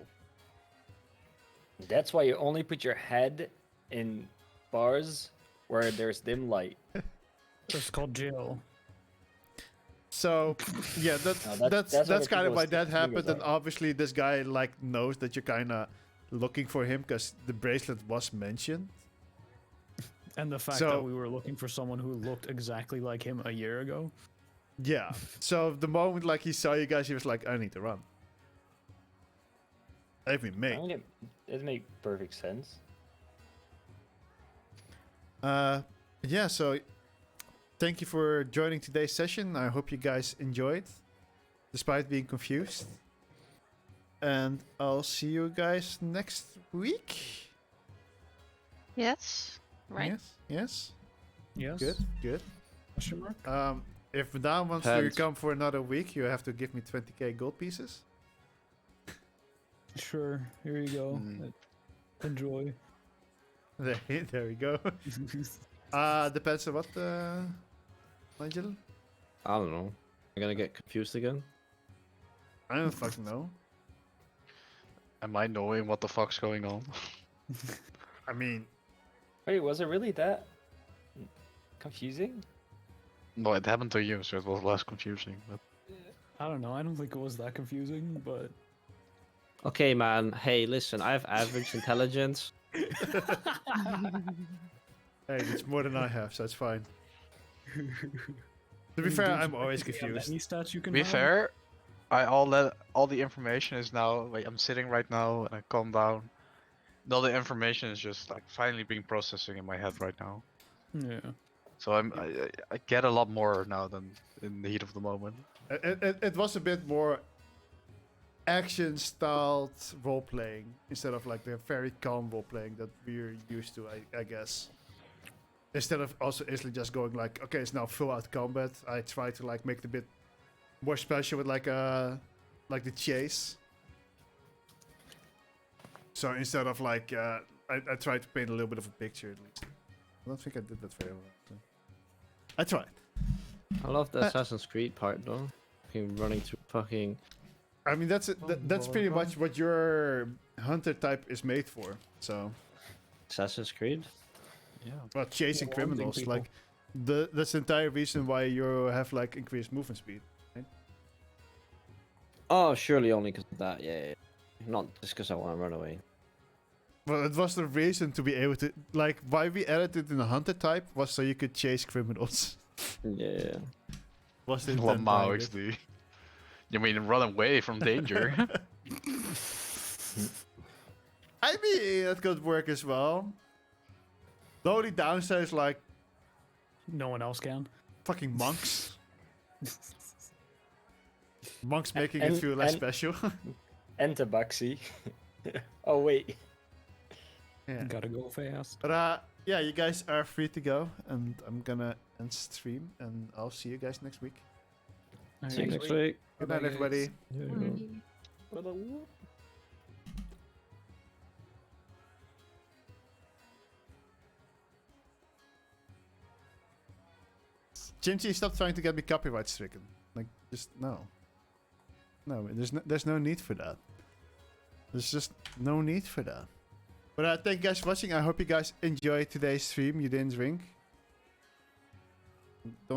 That's why you only put your head in bars where there's dim light. It's called jail. So yeah, No, that's that's why the kind of people why with that fingers happened, and are. obviously this guy like knows that you're kind of looking for him because the bracelet was mentioned. And the fact So- that we were looking for someone who looked exactly like him a year ago. Yeah. So the moment like he saw you guys, he was like, "I need to run." Even I me. mean, it makes perfect sense. Yeah. So thank you for joining today's session. I hope you guys enjoyed, despite being confused. And I'll see you guys next week. Yes. Right. Yes. Yes. Yes. Good. Good. Question mark? If Madame wants to Depends. come for another week, you have to give me 20k gold pieces. Sure. Here you go. Mm. Enjoy. There we go. Depends on what, Nigel? I don't know. I'm gonna get confused again. I don't fucking know. Am I knowing what the fuck's going on? I mean, Wait, was it really that confusing? No, it happened to you, so it was less confusing. But I don't know. I don't think it was that confusing, but Okay, man. Hey, listen. I have average intelligence. hey, it's more than I have, so it's fine. To be fair, I'm always confused. Any stats you to can be have? fair, all the information is now like I'm sitting right now and I calm down. And all the information is just like finally being processing in my head right now. Yeah. So I get a lot more now than in the heat of the moment. It was a bit more action-styled role-playing instead of like the very calm role-playing that we're used to, I guess. Instead of also easily just going like, okay, it's now full-out combat. I try to like make it a bit more special with like the chase. So instead of like, I try to paint a little bit of a picture at least. I don't think I did that very well. So. I tried. I love the Assassin's Creed part though. Fucking running through fucking. I mean, that's pretty much what your hunter type is made for. So, Assassin's Creed? Yeah. well, chasing Yeah, criminals, people. like that's the entire reason why you have like increased movement speed. Oh, surely only because of that. Yeah, yeah. Not just because I want to run away. Well, it was the reason to be able to like why we added it in the hunter type was so you could chase criminals. Yeah. Was the intent Lamau behind it. XD. You mean run away from danger? I mean, that could work as well. The only downside is like No one else can. fucking monks. Monks making it And- feel less and- special. And Tabaxi. Oh wait. Yeah. Gotta go fast. But yeah, you guys are free to go, and I'm gonna end stream, and I'll see you guys next week. See you next week. Good night, Bye, guys. everybody. Yeah. Chimchi, stop trying to get me copyright stricken. Like, just no. No, there's no need for that. There's just no need for that. But thank you guys for watching. I hope you guys enjoyed today's stream. You didn't drink. Don't